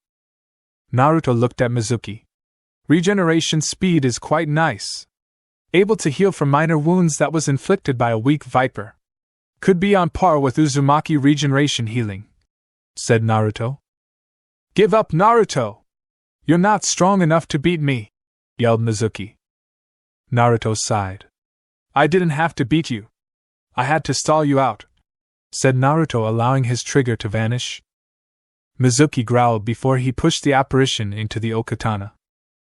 Naruto looked at Mizuki. Regeneration speed is quite nice. Able to heal from minor wounds that was inflicted by a weak viper. Could be on par with Uzumaki regeneration healing, said Naruto. Give up, Naruto! You're not strong enough to beat me, yelled Mizuki. Naruto sighed. I didn't have to beat you. I had to stall you out, said Naruto, allowing his trigger to vanish. Mizuki growled before he pushed the apparition into the okatana.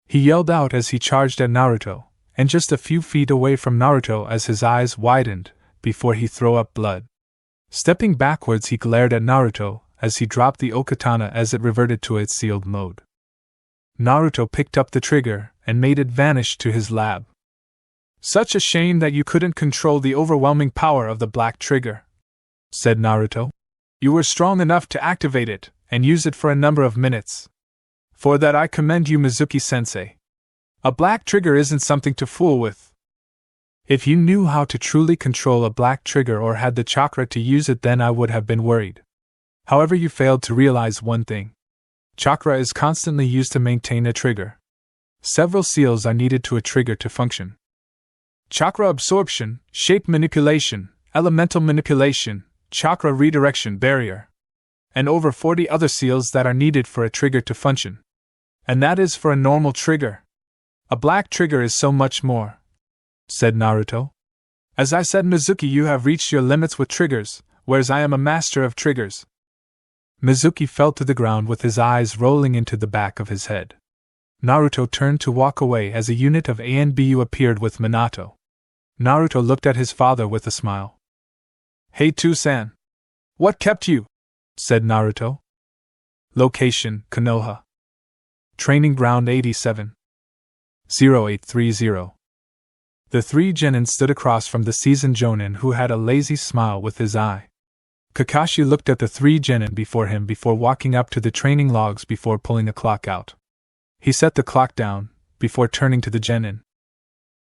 He yelled out as he charged at Naruto, and just a few feet away from Naruto as his eyes widened, before he threw up blood. Stepping backwards, he glared at Naruto as he dropped the okatana as it reverted to its sealed mode. Naruto picked up the trigger and made it vanish to his lab. Such a shame that you couldn't control the overwhelming power of the black trigger, said Naruto. You were strong enough to activate it and use it for a number of minutes. For that I commend you, Mizuki-sensei. A black trigger isn't something to fool with. If you knew how to truly control a black trigger or had the chakra to use it, then I would have been worried. However, you failed to realize one thing. Chakra is constantly used to maintain a trigger. Several seals are needed to a trigger to function. Chakra absorption, shape manipulation, elemental manipulation, chakra redirection, barrier, and over 40 other seals that are needed for a trigger to function. And that is for a normal trigger. A black trigger is so much more, said Naruto. As I said, Mizuki, you have reached your limits with triggers, whereas I am a master of triggers. Mizuki fell to the ground with his eyes rolling into the back of his head. Naruto turned to walk away as a unit of ANBU appeared with Minato. Naruto looked at his father with a smile. Hey, 2-san. What kept you? Said Naruto. Location, Konoha. Training Ground 87. 0830. The three genin stood across from the seasoned jonin who had a lazy smile with his eye. Kakashi looked at the three genin before him before walking up to the training logs before pulling the clock out. He set the clock down, before turning to the genin.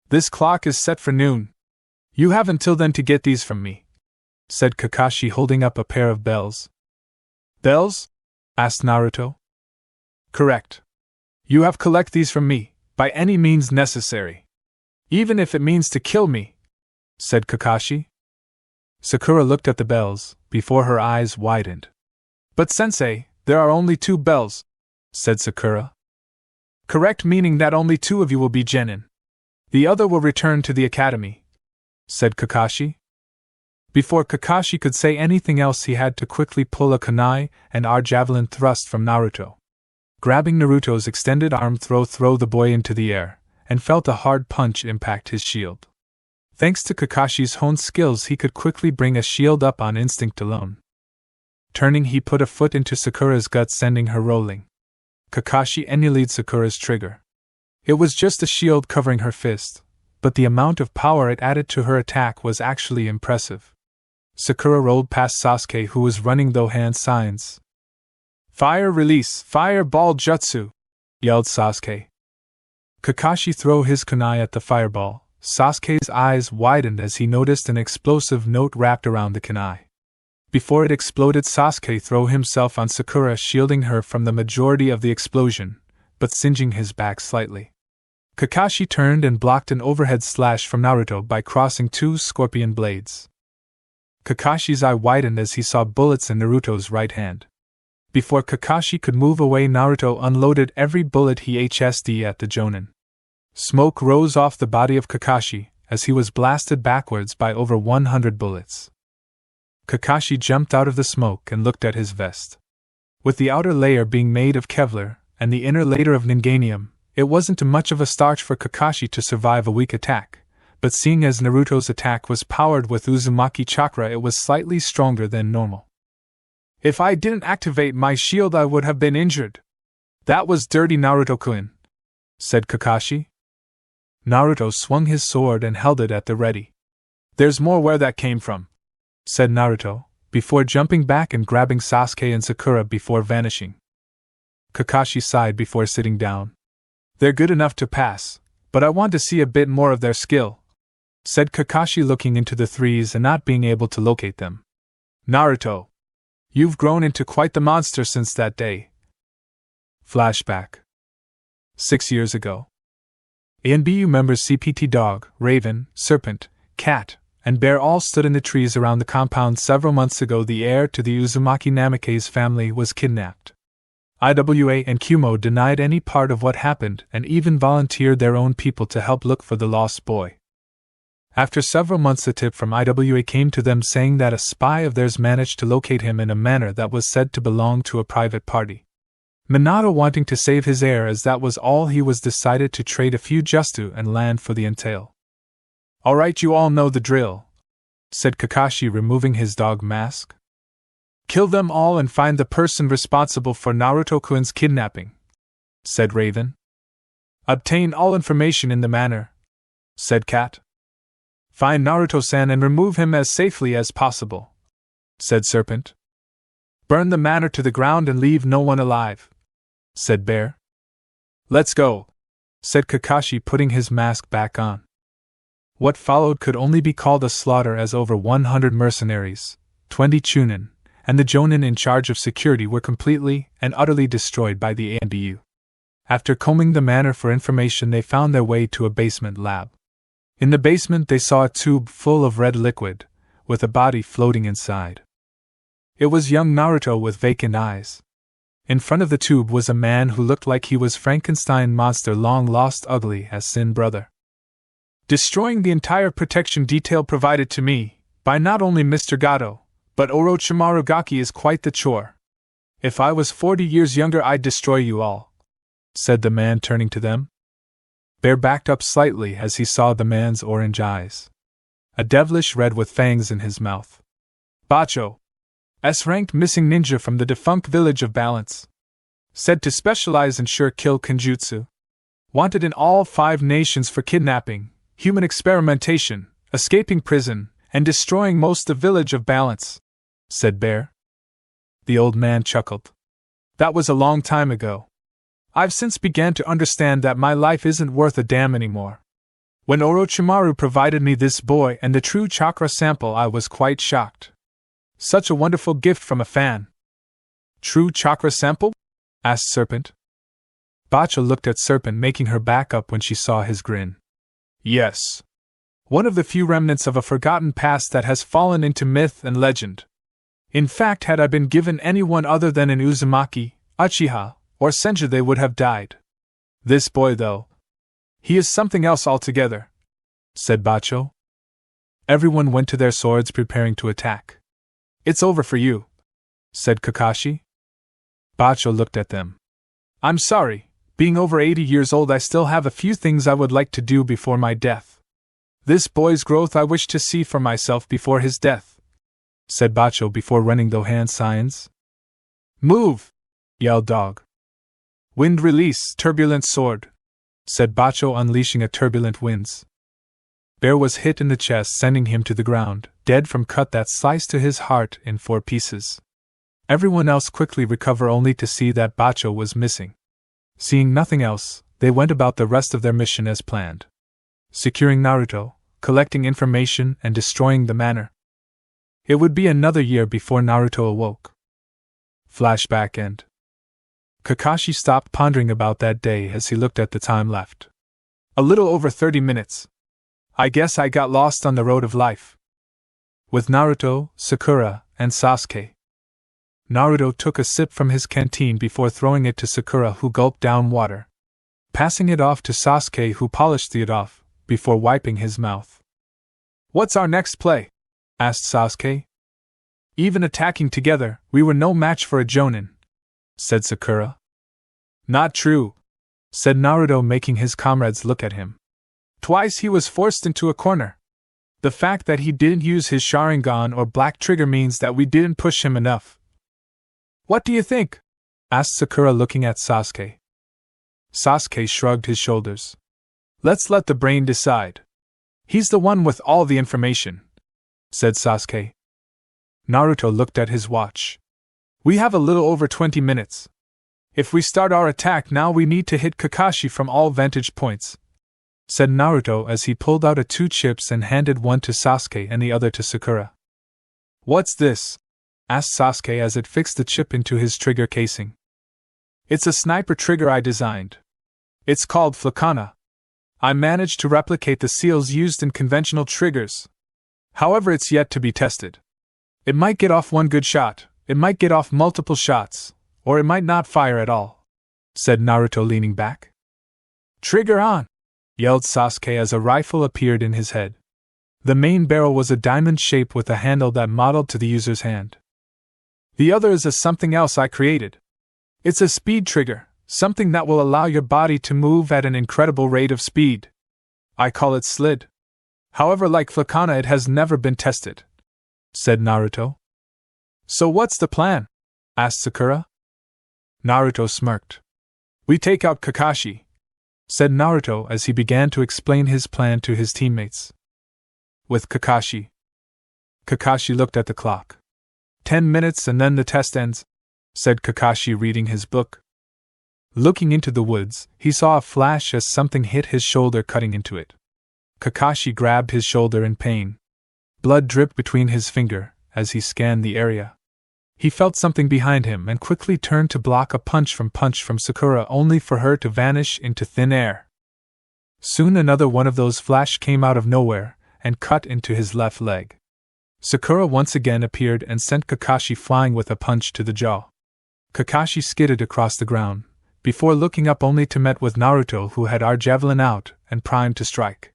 This clock is set for noon. You have until then to get these from me, said Kakashi holding up a pair of bells. Bells? Asked Naruto. Correct. You have collect these from me, by any means necessary. Even if it means to kill me, said Kakashi. Sakura looked at the bells, before her eyes widened. But sensei, there are only 2 bells, said Sakura. Correct, meaning that only 2 of you will be genin. The other will return to the academy, said Kakashi. Before Kakashi could say anything else, he had to quickly pull a kunai and javelin thrust from Naruto. Grabbing Naruto's extended arm, throw the boy into the air, and felt a hard punch impact his shield. Thanks to Kakashi's honed skills, he could quickly bring a shield up on instinct alone. Turning, he put a foot into Sakura's gut, sending her rolling. Kakashi annulled Sakura's trigger. It was just a shield covering her fist, but the amount of power it added to her attack was actually impressive. Sakura rolled past Sasuke, who was running through hand signs. Fire release, fireball jutsu, yelled Sasuke. Kakashi threw his kunai at the fireball. Sasuke's eyes widened as he noticed an explosive note wrapped around the kunai. Before it exploded, Sasuke threw himself on Sakura, shielding her from the majority of the explosion, but singeing his back slightly. Kakashi turned and blocked an overhead slash from Naruto by crossing 2 scorpion blades. Kakashi's eye widened as he saw bullets in Naruto's right hand. Before Kakashi could move away, Naruto unloaded every bullet he HSD at the jonin. Smoke rose off the body of Kakashi as he was blasted backwards by over 100 bullets. Kakashi jumped out of the smoke and looked at his vest. With the outer layer being made of Kevlar and the inner layer of Ninganium, it wasn't much of a starch for Kakashi to survive a weak attack, but seeing as Naruto's attack was powered with Uzumaki chakra, it was slightly stronger than normal. If I didn't activate my shield, I would have been injured. That was dirty, Naruto-kun, said Kakashi. Naruto swung his sword and held it at the ready. There's more where that came from, said Naruto, before jumping back and grabbing Sasuke and Sakura before vanishing. Kakashi sighed before sitting down. They're good enough to pass, but I want to see a bit more of their skill, said Kakashi, looking into the threes and not being able to locate them. Naruto, you've grown into quite the monster since that day. Flashback. 6 years ago. ANBU members CPT Dog, Raven, Serpent, Cat, and Bear all stood in the trees around the compound. Several months ago, the heir to the Uzumaki Namikaze family was kidnapped. IWA and Kumo denied any part of what happened and even volunteered their own people to help look for the lost boy. After several months, a tip from IWA came to them saying that a spy of theirs managed to locate him in a manor that was said to belong to a private party. Minato, wanting to save his heir as that was all he was, decided to trade a few justu and land for the entail. Alright, you all know the drill, said Kakashi, removing his dog mask. Kill them all and find the person responsible for Naruto-kun's kidnapping, said Raven. Obtain all information in the manor, said Cat. Find Naruto-san and remove him as safely as possible, said Serpent. Burn the manor to the ground and leave no one alive, said Bear. Let's go, said Kakashi, putting his mask back on. What followed could only be called a slaughter, as over 100 mercenaries, 20 chunin, and the jonin in charge of security were completely and utterly destroyed by the ANBU. After combing the manor for information, they found their way to a basement lab. In the basement, they saw a tube full of red liquid, with a body floating inside. It was young Naruto with vacant eyes. In front of the tube was a man who looked like he was Frankenstein monster long lost, ugly as sin brother. Destroying the entire protection detail provided to me by not only Mr. Gato, but Orochimaru Gaki is quite the chore. If I was 40 years younger, I'd destroy you all, said the man, turning to them. Bear backed up slightly as he saw the man's orange eyes. A devilish red with fangs in his mouth. Bacho, S-ranked missing ninja from the defunct village of Balance, Said to specialize in sure-kill kenjutsu. Wanted in all 5 nations for kidnapping, human experimentation, escaping prison, and destroying most the village of Balance, said Bear. The old man chuckled. That was a long time ago. I've since began to understand that my life isn't worth a damn anymore. When Orochimaru provided me this boy and the true chakra sample, I was quite shocked. Such a wonderful gift from a fan. True chakra sample? Asked Serpent. Bacha looked at Serpent, making her back up when she saw his grin. Yes. One of the few remnants of a forgotten past that has fallen into myth and legend. In fact, had I been given anyone other than an Uzumaki, Uchiha, or Senju, they would have died. This boy, though, he is something else altogether, said Bacho. Everyone went to their swords preparing to attack. It's over for you, said Kakashi. Bacho looked at them. I'm sorry, being over 80 years old I still have a few things I would like to do before my death. This boy's growth I wish to see for myself before his death, said Bacho before running the hand signs. Move! Yelled Dog. Wind release, turbulent sword, said Bacho, unleashing a turbulent winds. Bear was hit in the chest, sending him to the ground, dead from cut that sliced to his heart in 4 pieces. Everyone else quickly recovered only to see that Bacho was missing. Seeing nothing else, they went about the rest of their mission as planned. Securing Naruto, collecting information, and destroying the manor. It would be another year before Naruto awoke. Flashback end. Kakashi stopped pondering about that day as he looked at the time left. A little over 30 minutes. I guess I got lost on the road of life. With Naruto, Sakura, and Sasuke. Naruto took a sip from his canteen before throwing it to Sakura, who gulped down water. Passing it off to Sasuke, who polished it off, before wiping his mouth. What's our next play? Asked Sasuke. Even attacking together, we were no match for a Jonin, said Sakura. Not true, said Naruto, making his comrades look at him. Twice he was forced into a corner. The fact that he didn't use his Sharingan or Black Trigger means that we didn't push him enough. What do you think? Asked Sakura, looking at Sasuke. Sasuke shrugged his shoulders. Let's let the brain decide. He's the one with all the information, said Sasuke. Naruto looked at his watch. We have a little over 20 minutes. If we start our attack now, we need to hit Kakashi from all vantage points, said Naruto as he pulled out 2 chips and handed one to Sasuke and the other to Sakura. What's this? Asked Sasuke as it fixed the chip into his trigger casing. It's a sniper trigger I designed. It's called Flakana. I managed to replicate the seals used in conventional triggers. However, it's yet to be tested. It might get off one good shot, it might get off multiple shots, or it might not fire at all, said Naruto, leaning back. Trigger on! Yelled Sasuke as a rifle appeared in his head. The main barrel was a diamond shape with a handle that modeled to the user's hand. The other is a something else I created. It's a speed trigger, something that will allow your body to move at an incredible rate of speed. I call it slid. However, like Flakana, it has never been tested, said Naruto. So what's the plan? Asked Sakura. Naruto smirked. We take out Kakashi, said Naruto as he began to explain his plan to his teammates. With Kakashi. Kakashi looked at the clock. 10 minutes and then the test ends, said Kakashi, reading his book. Looking into the woods, he saw a flash as something hit his shoulder, cutting into it. Kakashi grabbed his shoulder in pain. Blood dripped between his finger as he scanned the area. He felt something behind him and quickly turned to block a punch from Sakura, only for her to vanish into thin air. Soon another one of those flash came out of nowhere and cut into his left leg. Sakura once again appeared and sent Kakashi flying with a punch to the jaw. Kakashi skidded across the ground, before looking up only to meet with Naruto, who had our javelin out and primed to strike.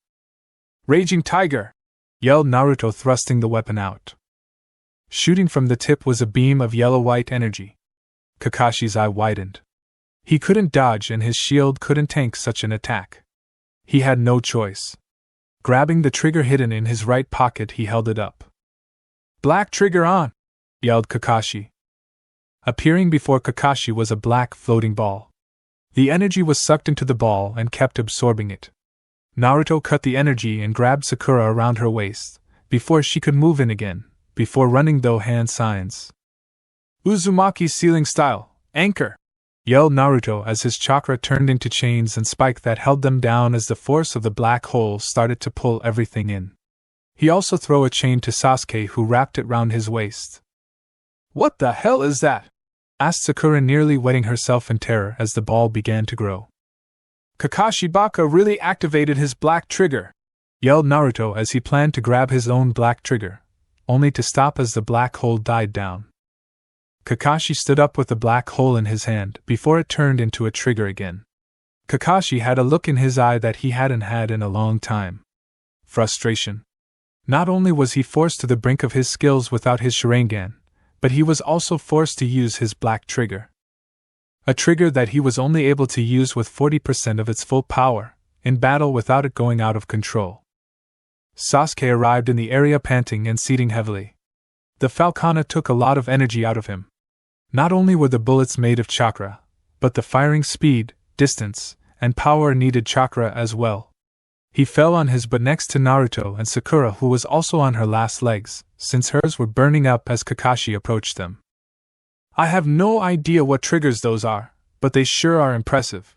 Raging Tiger! Yelled Naruto, thrusting the weapon out. Shooting from the tip was a beam of yellow-white energy. Kakashi's eye widened. He couldn't dodge and his shield couldn't tank such an attack. He had no choice. Grabbing the trigger hidden in his right pocket, he held it up. Black Trigger on! Yelled Kakashi. Appearing before Kakashi was a black floating ball. The energy was sucked into the ball and kept absorbing it. Naruto cut the energy and grabbed Sakura around her waist, before she could move in again, before running though hand signs. Uzumaki sealing style, anchor! Yelled Naruto as his chakra turned into chains and spikes that held them down as the force of the black hole started to pull everything in. He also threw a chain to Sasuke, who wrapped it round his waist. What the hell is that? Asked Sakura, nearly wetting herself in terror as the ball began to grow. Kakashi Baka really activated his black trigger, yelled Naruto as he planned to grab his own black trigger, only to stop as the black hole died down. Kakashi stood up with the black hole in his hand before it turned into a trigger again. Kakashi had a look in his eye that he hadn't had in a long time. Frustration. Not only was he forced to the brink of his skills without his Sharingan, but he was also forced to use his black trigger. A trigger that he was only able to use with 40% of its full power, in battle without it going out of control. Sasuke arrived in the area panting and seething heavily. The Falcona took a lot of energy out of him. Not only were the bullets made of chakra, but the firing speed, distance, and power needed chakra as well. He fell on his butt next to Naruto and Sakura, who was also on her last legs, since hers were burning up as Kakashi approached them. I have no idea what triggers those are, but they sure are impressive.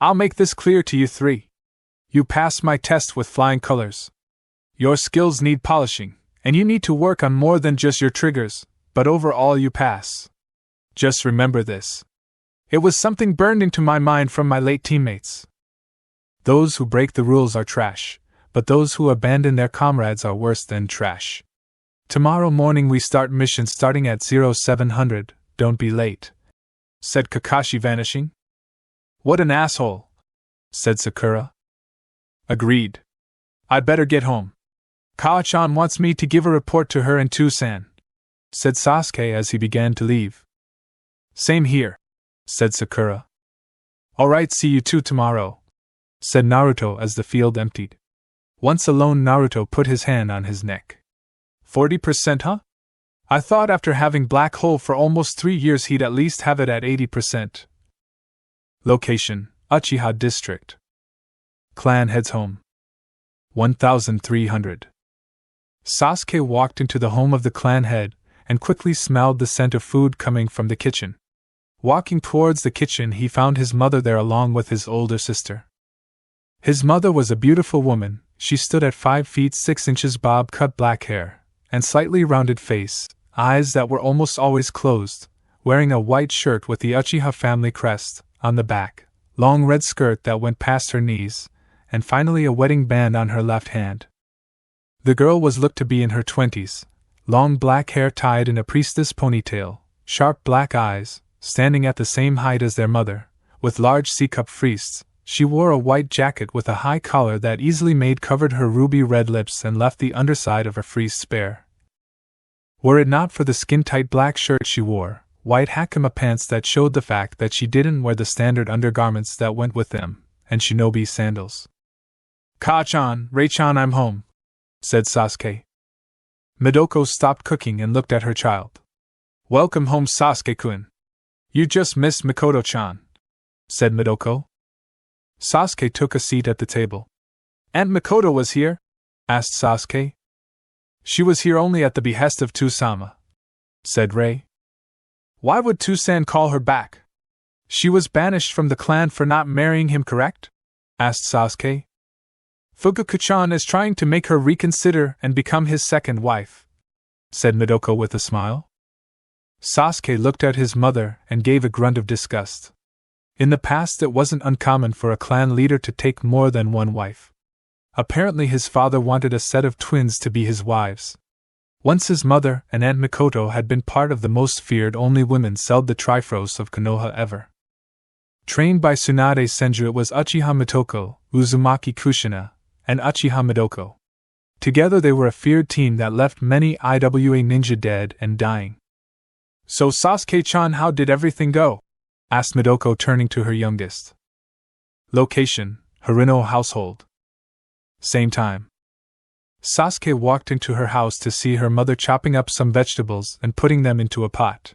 I'll make this clear to you three. You passed my test with flying colors. Your skills need polishing, and you need to work on more than just your triggers, but overall you pass. Just remember this. It was something burned into my mind from my late teammates. Those who break the rules are trash, but those who abandon their comrades are worse than trash. Tomorrow morning we start mission starting at 0700, don't be late, said Kakashi, vanishing. What an asshole, said Sakura. Agreed. I'd better get home. Kawa-chan wants me to give a report to her in Tucson, said Sasuke as he began to leave. Same here, said Sakura. Alright, see you two tomorrow, said Naruto as the field emptied. Once alone, Naruto put his hand on his neck. 40%, huh? I thought after having Black Hole for almost 3 years he'd at least have it at 80%. Location, Uchiha District. Clan heads home. 1300. Sasuke walked into the home of the clan head and quickly smelled the scent of food coming from the kitchen. Walking towards the kitchen, he found his mother there along with his older sister. His mother was a beautiful woman. She stood at 5 feet 6 inches, bob-cut black hair, and slightly rounded face, eyes that were almost always closed, wearing a white shirt with the Uchiha family crest on the back, long red skirt that went past her knees, and finally a wedding band on her left hand. The girl was looked to be in her 20s, long black hair tied in a priestess ponytail, sharp black eyes, standing at the same height as their mother, with large C-cup friests. She wore a white jacket with a high collar that easily made covered her ruby red lips and left the underside of her frieze bare. Were it not for the skin-tight black shirt she wore, white hakama pants that showed the fact that she didn't wear the standard undergarments that went with them, and shinobi sandals. Ka-chan, Rei-chan, I'm home, said Sasuke. Midoko stopped cooking and looked at her child. Welcome home, Sasuke-kun. You just missed Mikoto-chan, said Midoko. Sasuke took a seat at the table. Aunt Mikoto was here? Asked Sasuke. She was here only at the behest of Tusama, said Rei. Why would Tusan call her back? She was banished from the clan for not marrying him, correct? Asked Sasuke. Fugaku-chan is trying to make her reconsider and become his second wife, said Midoko with a smile. Sasuke looked at his mother and gave a grunt of disgust. In the past, it wasn't uncommon for a clan leader to take more than one wife. Apparently his father wanted a set of twins to be his wives. Once his mother and Aunt Mikoto had been part of the most feared only women selled the Triforce of Konoha ever. Trained by Tsunade Senju, it was Uchiha Mitoko, Uzumaki Kushina, and Uchiha Midoko. Together they were a feared team that left many IWA ninja dead and dying. So Sasuke-chan, how did everything go? Asked Midoko, turning to her youngest. Location, Harino household. Same time. Sasuke walked into her house to see her mother chopping up some vegetables and putting them into a pot.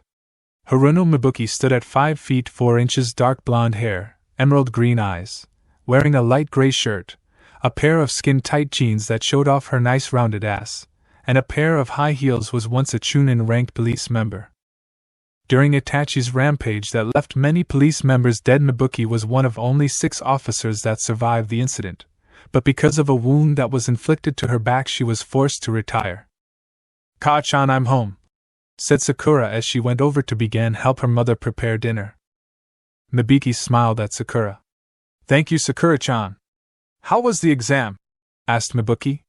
Haruno Mibuki stood at 5 feet 4 inches, dark blonde hair, emerald green eyes, wearing a light gray shirt, a pair of skin-tight jeans that showed off her nice rounded ass, and a pair of high heels. Was once a Chunin-ranked police member. During Itachi's rampage that left many police members dead, Mibuki was one of only 6 officers that survived the incident, but because of a wound that was inflicted to her back she was forced to retire. "Ka-chan, I'm home," said Sakura as she went over to begin help her mother prepare dinner. Mibuki smiled at Sakura. "Thank you, Sakura-chan." "How was the exam?" asked Mibuki.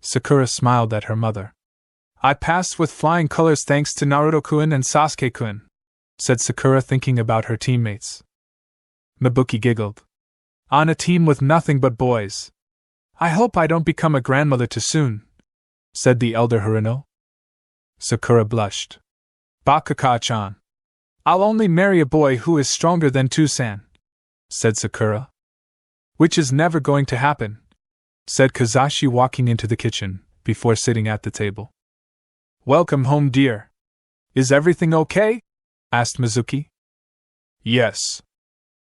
Sakura smiled at her mother. "I passed with flying colors thanks to Naruto-kun and Sasuke-kun," said Sakura, thinking about her teammates. Mibuki giggled. "On a team with nothing but boys. I hope I don't become a grandmother too soon," said the elder Haruno. Sakura blushed. "Baka-chan. I'll only marry a boy who is stronger than Tusan," said Sakura. "Which is never going to happen," said Kazashi, walking into the kitchen, before sitting at the table. "Welcome home, dear. Is everything okay?" asked Mizuki. "Yes.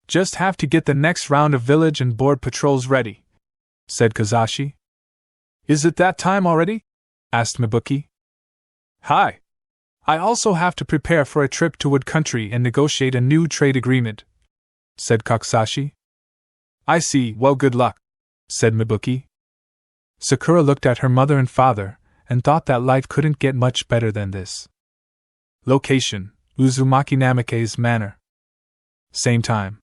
Just have to get the next round of village and board patrols ready," said Kazashi. "Is it that time already?" asked Mibuki. "Hi. I also have to prepare for a trip to Wood Country and negotiate a new trade agreement," said Kakusashi. "I see, well, good luck," said Mibuki. Sakura looked at her mother and father, and thought that life couldn't get much better than this. Location: Uzumaki Namikaze Manor. Same time.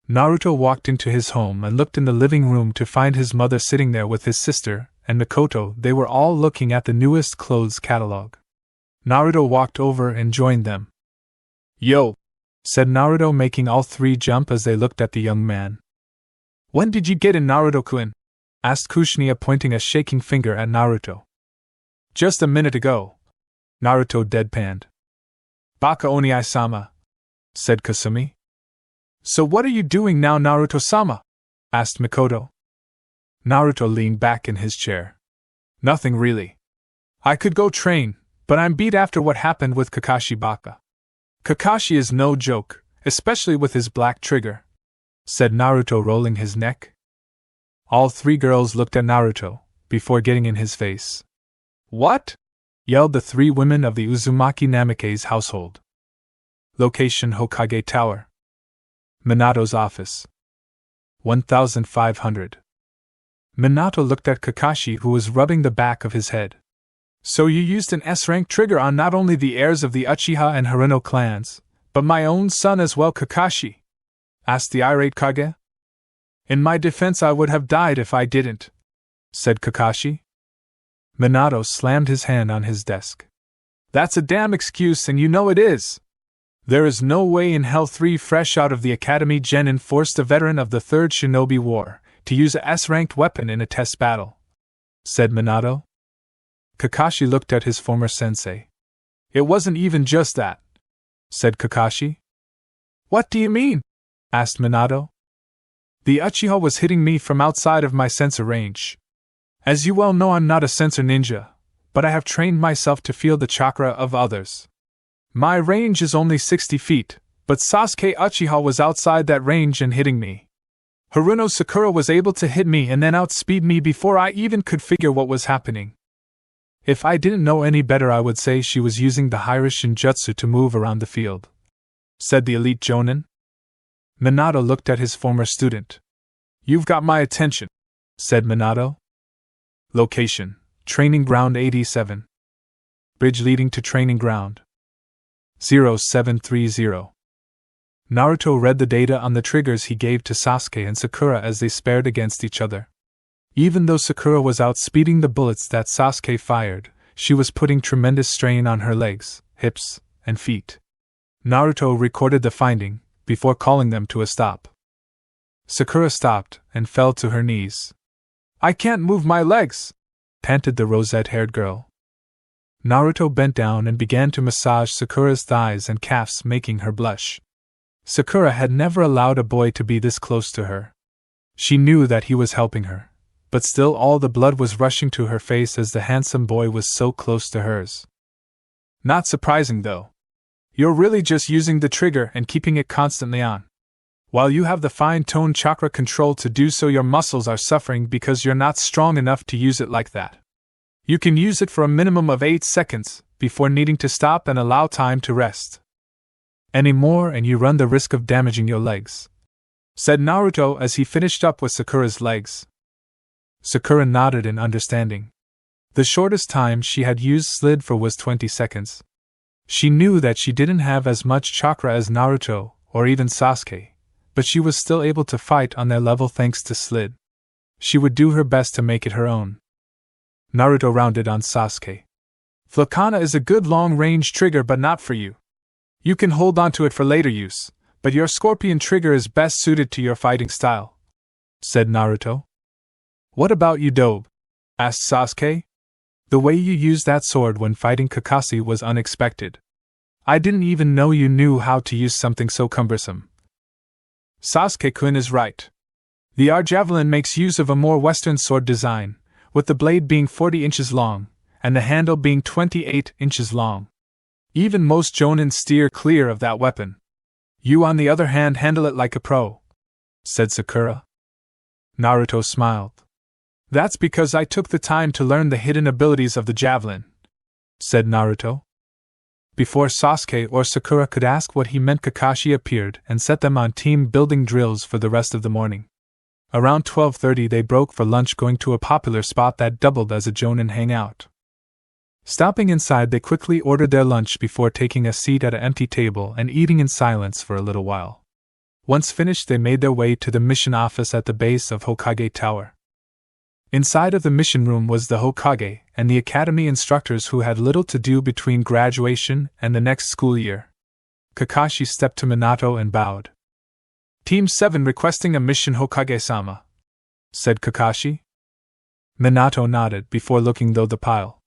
Naruto walked into his home and looked in the living room to find his mother sitting there with his sister and Mikoto. They were all looking at the newest clothes catalog. Naruto walked over and joined them. "Yo!" said Naruto, making all 3 jump as they looked at the young man. "When did you get in, Naruto-kun?" asked Kushina, pointing a shaking finger at Naruto. "Just a minute ago," Naruto deadpanned. "Baka Oniai-sama," said Kasumi. "So what are you doing now, Naruto-sama?" asked Mikoto. Naruto leaned back in his chair. "Nothing really. I could go train, but I'm beat after what happened with Kakashi Baka. Kakashi is no joke, especially with his black trigger," said Naruto, rolling his neck. All 3 girls looked at Naruto, before getting in his face. "What?" yelled the 3 women of the Uzumaki Namikaze household. Location: Hokage Tower. Minato's office. 1500. Minato looked at Kakashi, who was rubbing the back of his head. "So you used an S-rank trigger on not only the heirs of the Uchiha and Haruno clans, but my own son as well, Kakashi?" asked the irate Kage. "In my defense, I would have died if I didn't," said Kakashi. Minato slammed his hand on his desk. "That's a damn excuse, and you know it is. There is no way in hell 3 fresh out of the academy Genin forced a veteran of the 3rd Shinobi War to use a S-ranked weapon in a test battle," said Minato. Kakashi looked at his former sensei. "It wasn't even just that," said Kakashi. "What do you mean?" asked Minato. "The Uchiha was hitting me from outside of my sensor range. As you well know, I'm not a sensor ninja, but I have trained myself to feel the chakra of others. My range is only 60 feet, but Sasuke Uchiha was outside that range and hitting me. Haruno Sakura was able to hit me and then outspeed me before I even could figure what was happening. If I didn't know any better, I would say she was using the Hiraishin Jutsu to move around the field," said the elite Jonin. Minato looked at his former student. "You've got my attention," said Minato. Location: Training Ground 87. Bridge leading to Training Ground. 0730. Naruto read the data on the triggers he gave to Sasuke and Sakura as they spared against each other. Even though Sakura was outspeeding the bullets that Sasuke fired, she was putting tremendous strain on her legs, hips, and feet. Naruto recorded the finding, before calling them to a stop. Sakura stopped and fell to her knees. "I can't move my legs," panted the rosette-haired girl. Naruto bent down and began to massage Sakura's thighs and calves, making her blush. Sakura had never allowed a boy to be this close to her. She knew that he was helping her, but still all the blood was rushing to her face as the handsome boy was so close to hers. Not surprising, though. You're really just using the trigger and keeping it constantly on. While you have the fine-toned chakra control to do so, your muscles are suffering because you're not strong enough to use it like that. You can use it for a minimum of 8 seconds before needing to stop and allow time to rest. Any more and you run the risk of damaging your legs," said Naruto as he finished up with Sakura's legs. Sakura nodded in understanding. The shortest time she had used slid for was 20 seconds. She knew that she didn't have as much chakra as Naruto, or even Sasuke, but she was still able to fight on their level thanks to slid. She would do her best to make it her own. Naruto rounded on Sasuke. "Flakana is a good long-range trigger, but not for you. You can hold onto it for later use, but your scorpion trigger is best suited to your fighting style," said Naruto. "What about you, Dobe?" asked Sasuke. "The way you used that sword when fighting Kakashi was unexpected. I didn't even know you knew how to use something so cumbersome." Sasuke-kun is right. The R-Javelin makes use of a more Western sword design, with the blade being 40 inches long, and the handle being 28 inches long. Even most jonin steer clear of that weapon. You, on the other hand, handle it like a pro," said Sakura. Naruto smiled. "That's because I took the time to learn the hidden abilities of the javelin," said Naruto. Before Sasuke or Sakura could ask what he meant, Kakashi appeared and set them on team-building drills for the rest of the morning. Around 12:30 they broke for lunch, going to a popular spot that doubled as a jonin hangout. Stopping inside, they quickly ordered their lunch before taking a seat at an empty table and eating in silence for a little while. Once finished, they made their way to the mission office at the base of Hokage Tower. Inside of the mission room was the Hokage and the academy instructors who had little to do between graduation and the next school year. Kakashi stepped to Minato and bowed. "Team 7 requesting a mission, Hokage-sama," said Kakashi. Minato nodded before looking through the pile.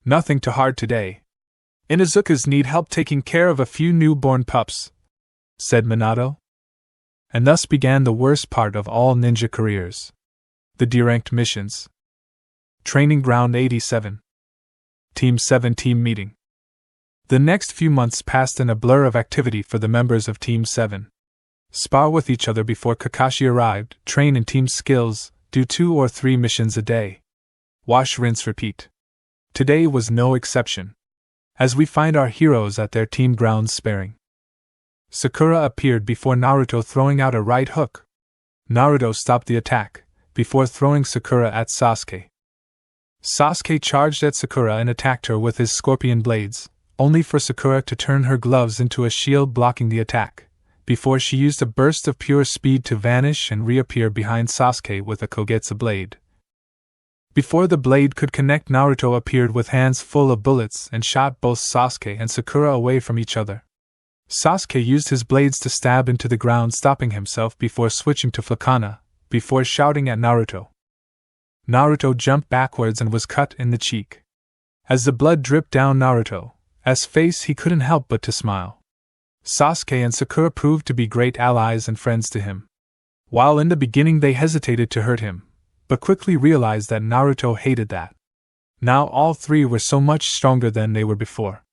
"Nothing too hard today. Inuzukas need help taking care of a few newborn pups," said Minato. And thus began the worst part of all ninja careers. The deranked missions. Training Ground 87. Team 7 team meeting. The next few months passed in a blur of activity for the members of Team 7. Spar with each other before Kakashi arrived, train in team skills, do 2 or 3 missions a day. Wash, rinse, repeat. Today was no exception, as we find our heroes at their team grounds sparring. Sakura appeared before Naruto, throwing out a right hook. Naruto stopped the attack, before throwing Sakura at Sasuke. Sasuke charged at Sakura and attacked her with his scorpion blades, only for Sakura to turn her gloves into a shield blocking the attack, before she used a burst of pure speed to vanish and reappear behind Sasuke with a Kogetsu blade. Before the blade could connect, Naruto appeared with hands full of bullets and shot both Sasuke and Sakura away from each other. Sasuke used his blades to stab into the ground, stopping himself before switching to Flakana, before shouting at Naruto. Naruto jumped backwards and was cut in the cheek. As the blood dripped down Naruto's face, he couldn't help but to smile. Sasuke and Sakura proved to be great allies and friends to him. While in the beginning they hesitated to hurt him, but quickly realized that Naruto hated that. Now all three were so much stronger than they were before.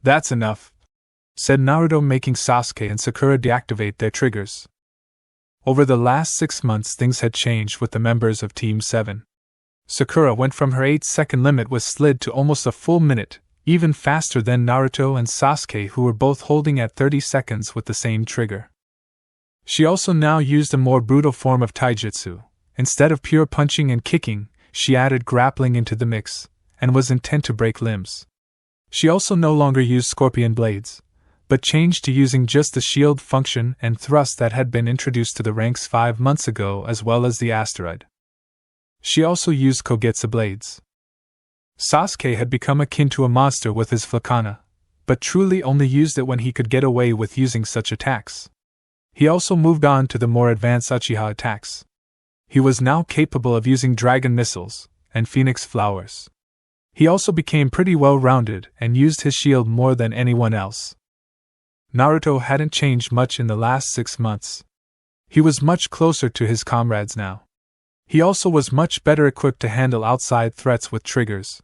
"That's enough," said Naruto, making Sasuke and Sakura deactivate their triggers. Over the last 6 months things had changed with the members of Team 7. Sakura went from her 8-second limit with slid to almost a full minute, even faster than Naruto and Sasuke, who were both holding at 30 seconds with the same trigger. She also now used a more brutal form of taijutsu. Instead of pure punching and kicking, she added grappling into the mix, and was intent to break limbs. She also no longer used scorpion blades, but changed to using just the shield function and thrust that had been introduced to the ranks 5 months ago, as well as the asteroid. She also used Kogetsu blades. Sasuke had become akin to a monster with his Flakana, but truly only used it when he could get away with using such attacks. He also moved on to the more advanced Uchiha attacks. He was now capable of using dragon missiles and phoenix flowers. He also became pretty well-rounded and used his shield more than anyone else. Naruto hadn't changed much in the last 6 months. He was much closer to his comrades now. He also was much better equipped to handle outside threats with triggers.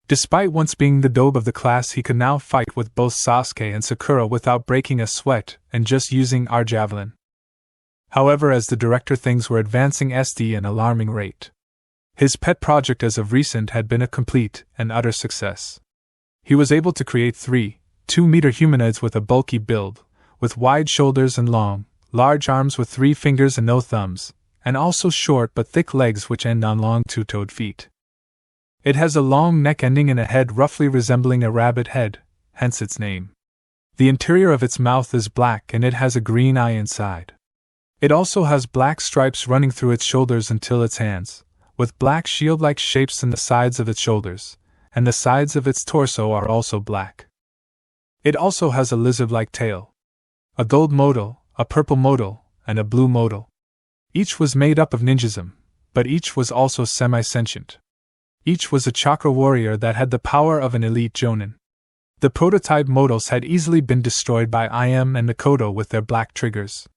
Despite once being the dobe of the class, he could now fight with both Sasuke and Sakura without breaking a sweat and just using our javelin. However, as the director, things were advancing at an alarming rate. His pet project as of recent had been a complete and utter success. He was able to create 3 2-meter humanoids with a bulky build, with wide shoulders and large arms with 3 fingers and no thumbs, and also short but thick legs which end on long 2-toed feet. It has a long neck ending in a head roughly resembling a rabbit head, hence its name. The interior of its mouth is black and it has a green eye inside. It also has black stripes running through its shoulders until its hands, with black shield-like shapes in the sides of its shoulders, and the sides of its torso are also black. It also has a lizard-like tail. A gold modal, a purple modal, and a blue modal. Each was made up of ninjism, but each was also semi-sentient. Each was a chakra warrior that had the power of an elite jonin. The prototype modals had easily been destroyed by Im and Mikoto with their black triggers.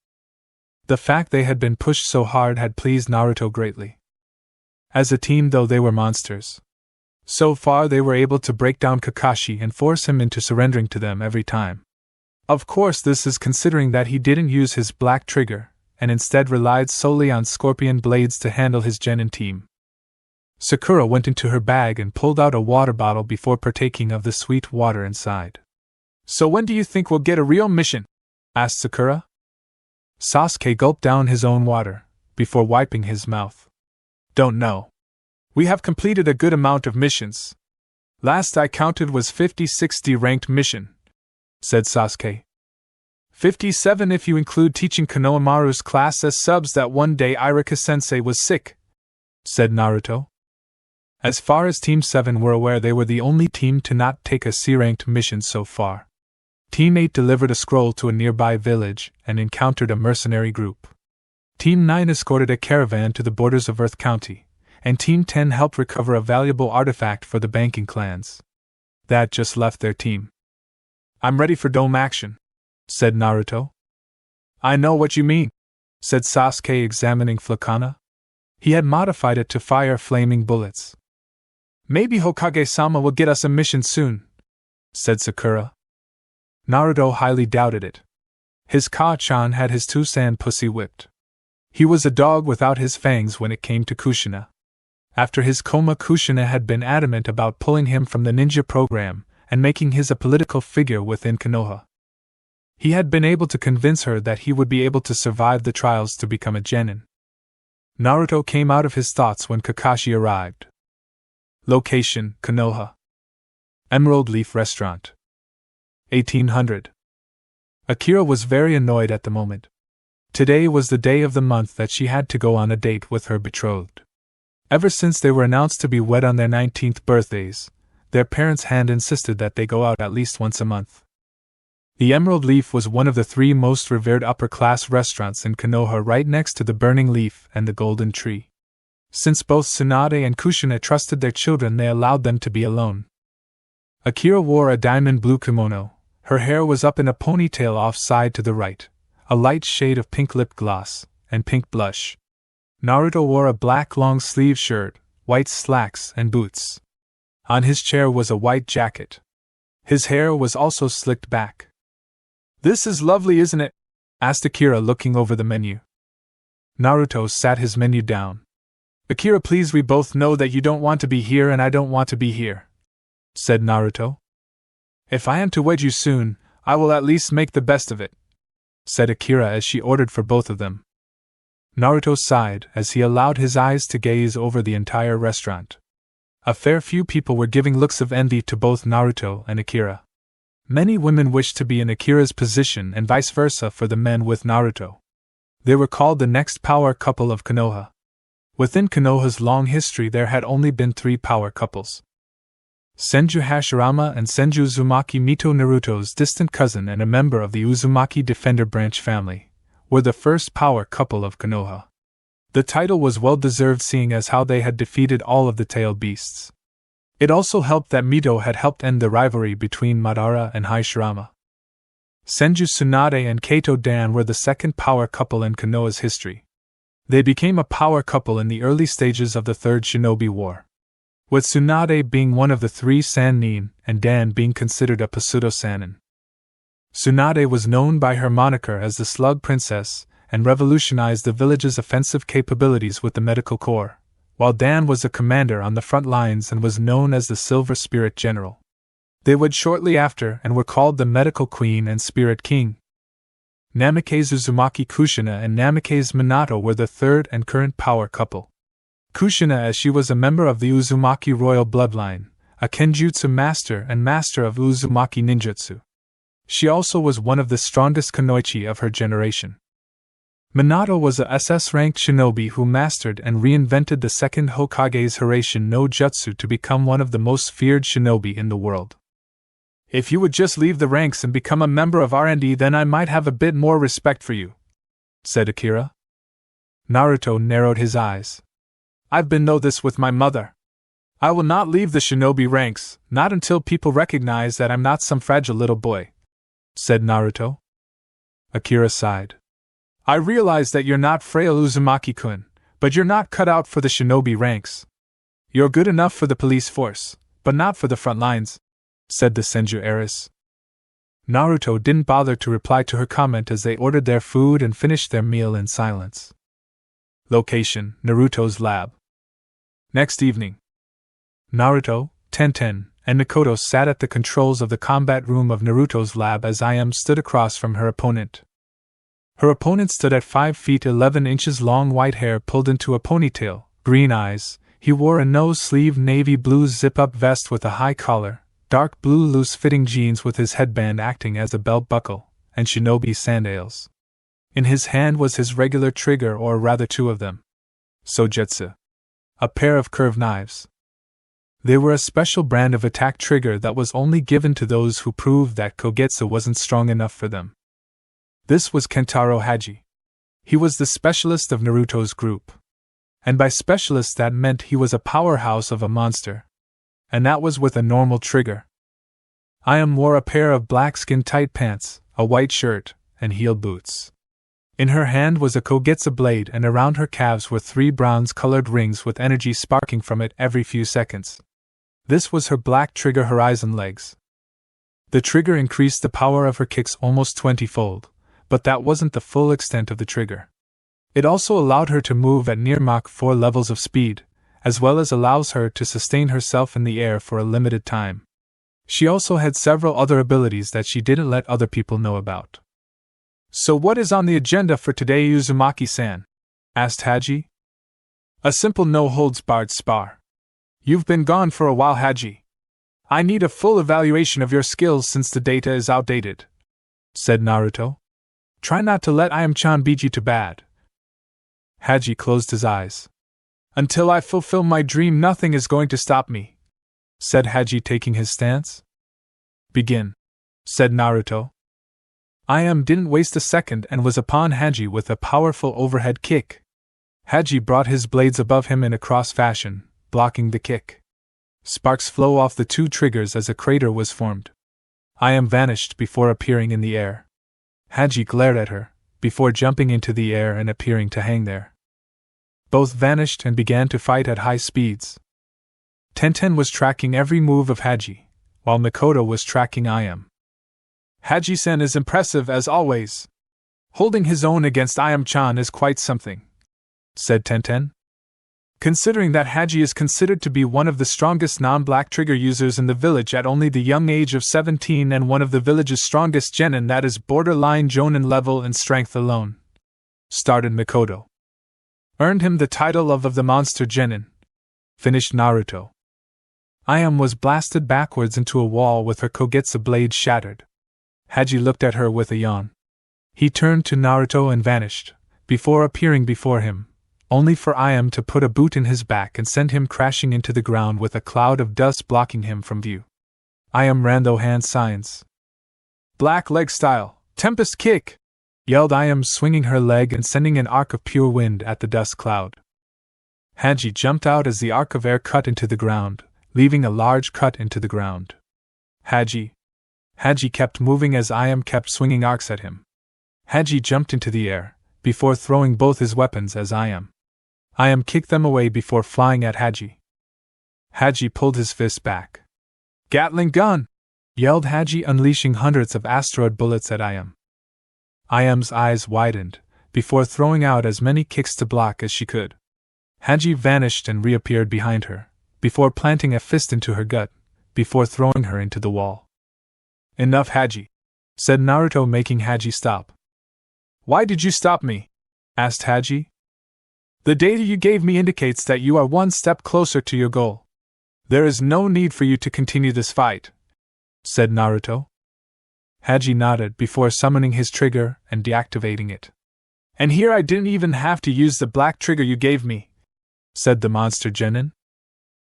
The fact they had been pushed so hard had pleased Naruto greatly. As a team, though, they were monsters. So far they were able to break down Kakashi and force him into surrendering to them every time. Of course, this is considering that he didn't use his black trigger, and instead relied solely on scorpion blades to handle his genin team. Sakura went into her bag and pulled out a water bottle before partaking of the sweet water inside. "So when do you think we'll get a real mission?" asked Sakura. Sasuke gulped down his own water, before wiping his mouth. "Don't know. We have completed a good amount of missions. Last I counted was 50-60 ranked mission," said Sasuke. 57 if you include teaching Konohamaru's class as subs that one day Irika-sensei was sick," said Naruto. As far as Team 7 were aware, they were the only team to not take a C-ranked mission so far. Team 8 delivered a scroll to a nearby village and encountered a mercenary group. Team 9 escorted a caravan to the borders of Earth County, and Team 10 helped recover a valuable artifact for the banking clans. That just left their team. "I'm ready for dome action," said Naruto. "I know what you mean," said Sasuke, examining Flakana. He had modified it to fire flaming bullets. "Maybe Hokage-sama will get us a mission soon," said Sakura. Naruto highly doubted it. His Ka-chan had his Tusan pussy whipped. He was a dog without his fangs when it came to Kushina. After his coma, Kushina had been adamant about pulling him from the ninja program and making his a political figure within Konoha. He had been able to convince her that he would be able to survive the trials to become a genin. Naruto came out of his thoughts when Kakashi arrived. Location: Konoha. Emerald Leaf Restaurant. 1800. Akira was very annoyed at the moment. Today was the day of the month that she had to go on a date with her betrothed. Ever since they were announced to be wed on their 19th birthdays, their parents had insisted that they go out at least once a month. The Emerald Leaf was one of the 3 most revered upper-class restaurants in Konoha, right next to the Burning Leaf and the Golden Tree. Since both Tsunade and Kushina trusted their children, they allowed them to be alone. Akira wore a diamond blue kimono. Her hair was up in a ponytail off-side to the right, a light shade of pink lip gloss, and pink blush. Naruto wore a black long-sleeve shirt, white slacks, and boots. On his chair was a white jacket. His hair was also slicked back. "This is lovely, isn't it?" asked Akira, looking over the menu. Naruto sat his menu down. "Akira, please, we both know that you don't want to be here and I don't want to be here," said Naruto. "If I am to wed you soon, I will at least make the best of it," said Akira as she ordered for both of them. Naruto sighed as he allowed his eyes to gaze over the entire restaurant. A fair few people were giving looks of envy to both Naruto and Akira. Many women wished to be in Akira's position and vice versa for the men with Naruto. They were called the next power couple of Konoha. Within Konoha's long history, there had only been 3 power couples. Senju Hashirama and Senju Uzumaki, Mito, Naruto's distant cousin and a member of the Uzumaki Defender branch family, were the first power couple of Konoha. The title was well deserved, seeing as how they had defeated all of the tailed beasts. It also helped that Mito had helped end the rivalry between Madara and Hashirama. Senju Tsunade and Kaito Dan were the second power couple in Konoha's history. They became a power couple in the early stages of the Third Shinobi War. with Tsunade being one of the 3 Sannin and Dan being considered a pseudo-Sannin. Tsunade was known by her moniker as the Slug Princess and revolutionized the village's offensive capabilities with the medical corps, while Dan was a commander on the front lines and was known as the Silver Spirit General. They would shortly after and were called the Medical Queen and Spirit King. Namikaze Uzumaki Kushina and Namikaze Minato were the third and current power couple. Kushina, as she was a member of the Uzumaki royal bloodline, a Kenjutsu master and master of Uzumaki ninjutsu. She also was one of the strongest kunoichi of her generation. Minato was a SS-ranked shinobi who mastered and reinvented the second Hokage's Hiraishin no Jutsu to become one of the most feared shinobi in the world. If you would just leave the ranks and become a member of R&D, then I might have a bit more respect for you, said Akira. Naruto narrowed his eyes. I've been know this with my mother. I will not leave the shinobi ranks, not until people recognize that I'm not some fragile little boy, said Naruto. Akira sighed. I realize that you're not frail Uzumaki-kun, but you're not cut out for the shinobi ranks. You're good enough for the police force, but not for the front lines, said the Senju heiress. Naruto didn't bother to reply to her comment as they ordered their food and finished their meal in silence. Location: Naruto's lab. Next evening, Naruto, Tenten, and Mikoto sat at the controls of the combat room of Naruto's lab as Ayame stood across from her opponent. Her opponent stood at 5 feet 11 inches long, white hair pulled into a ponytail, green eyes. He wore a no-sleeve navy blue zip-up vest with a high collar, dark blue loose-fitting jeans with his headband acting as a belt buckle, and shinobi sandals. In his hand was his regular trigger, or rather 2 of them. Sogetsu. A pair of curved knives. They were a special brand of attack trigger that was only given to those who proved that Kogetsu wasn't strong enough for them. This was Kentaro Haji. He was the specialist of Naruto's group. And by specialist that meant he was a powerhouse of a monster. And that was with a normal trigger. Ayame wore a pair of black skin tight pants, a white shirt, and heel boots. In her hand was a Kogetsu blade, and around her calves were 3 bronze-colored rings with energy sparking from it every few seconds. This was her black trigger horizon legs. The trigger increased the power of her kicks almost 20-fold, but that wasn't the full extent of the trigger. It also allowed her to move at near Mach 4 levels of speed, as well as allows her to sustain herself in the air for a limited time. She also had several other abilities that she didn't let other people know about. So what is on the agenda for today, Uzumaki-san? Asked Haji. A simple no-holds-barred spar. You've been gone for a while, Haji. I need a full evaluation of your skills since the data is outdated, said Naruto. Try not to let Ayame-chan beat you to bad. Haji closed his eyes. Until I fulfill my dream, nothing is going to stop me, said Haji, taking his stance. Begin, said Naruto. Ayame didn't waste a second and was upon Haji with a powerful overhead kick. Haji brought his blades above him in a cross fashion, blocking the kick. Sparks flew off the 2 triggers as a crater was formed. Ayame vanished before appearing in the air. Haji glared at her, before jumping into the air and appearing to hang there. Both vanished and began to fight at high speeds. Tenten was tracking every move of Haji, while Mikoto was tracking Ayame. Haji-san is impressive as always. Holding his own against Ayame-chan is quite something, said Tenten. Considering that Haji is considered to be one of the strongest non-black trigger users in the village at only the young age of 17 and one of the village's strongest genin, that is borderline jonin level in strength alone, started Mikoto. Earned him the title of the monster genin, finished Naruto. Ayame was blasted backwards into a wall with her Kogetsu blade shattered. Haji looked at her with a yawn. He turned to Naruto and vanished, before appearing before him, only for Ayame to put a boot in his back and send him crashing into the ground with a cloud of dust blocking him from view. Ayame ran through hand signs. Black leg style, tempest kick! Yelled Ayame, swinging her leg and sending an arc of pure wind at the dust cloud. Haji jumped out as the arc of air cut into the ground, leaving a large cut into the ground. Haji kept moving as Ayame kept swinging arcs at him. Haji jumped into the air, before throwing both his weapons as Ayame kicked them away before flying at Haji. Haji pulled his fist back. Gatling gun! Yelled Haji, unleashing hundreds of asteroid bullets at Ayam. Ayam's eyes widened, before throwing out as many kicks to block as she could. Haji vanished and reappeared behind her, before planting a fist into her gut, before throwing her into the wall. Enough, Haji, said Naruto, making Haji stop. Why did you stop me? Asked Haji. The data you gave me indicates that you are one step closer to your goal. There is no need for you to continue this fight, said Naruto. Haji nodded before summoning his trigger and deactivating it. And here I didn't even have to use the black trigger you gave me, said the monster Genin.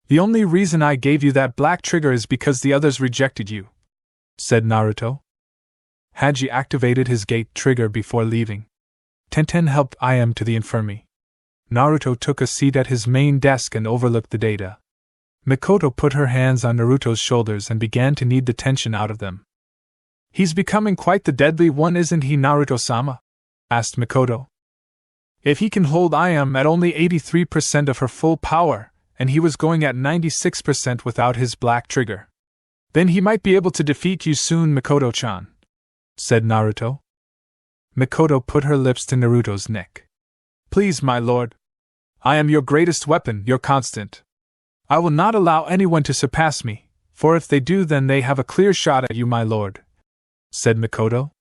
The only reason I gave you that black trigger is because the others rejected you, said Naruto. Haji activated his gate trigger before leaving. Tenten helped Ayam to the infirmary. Naruto took a seat at his main desk and overlooked the data. Mikoto put her hands on Naruto's shoulders and began to knead the tension out of them. He's becoming quite the deadly one, isn't he, Naruto-sama? Asked Mikoto. If he can hold Ayam at only 83% of her full power, and he was going at 96% without his black trigger, then he might be able to defeat you soon, Mikoto-chan, said Naruto. Mikoto put her lips to Naruto's neck. Please, my lord. I am your greatest weapon, your constant. I will not allow anyone to surpass me, for if they do, then they have a clear shot at you, my lord, said Mikoto.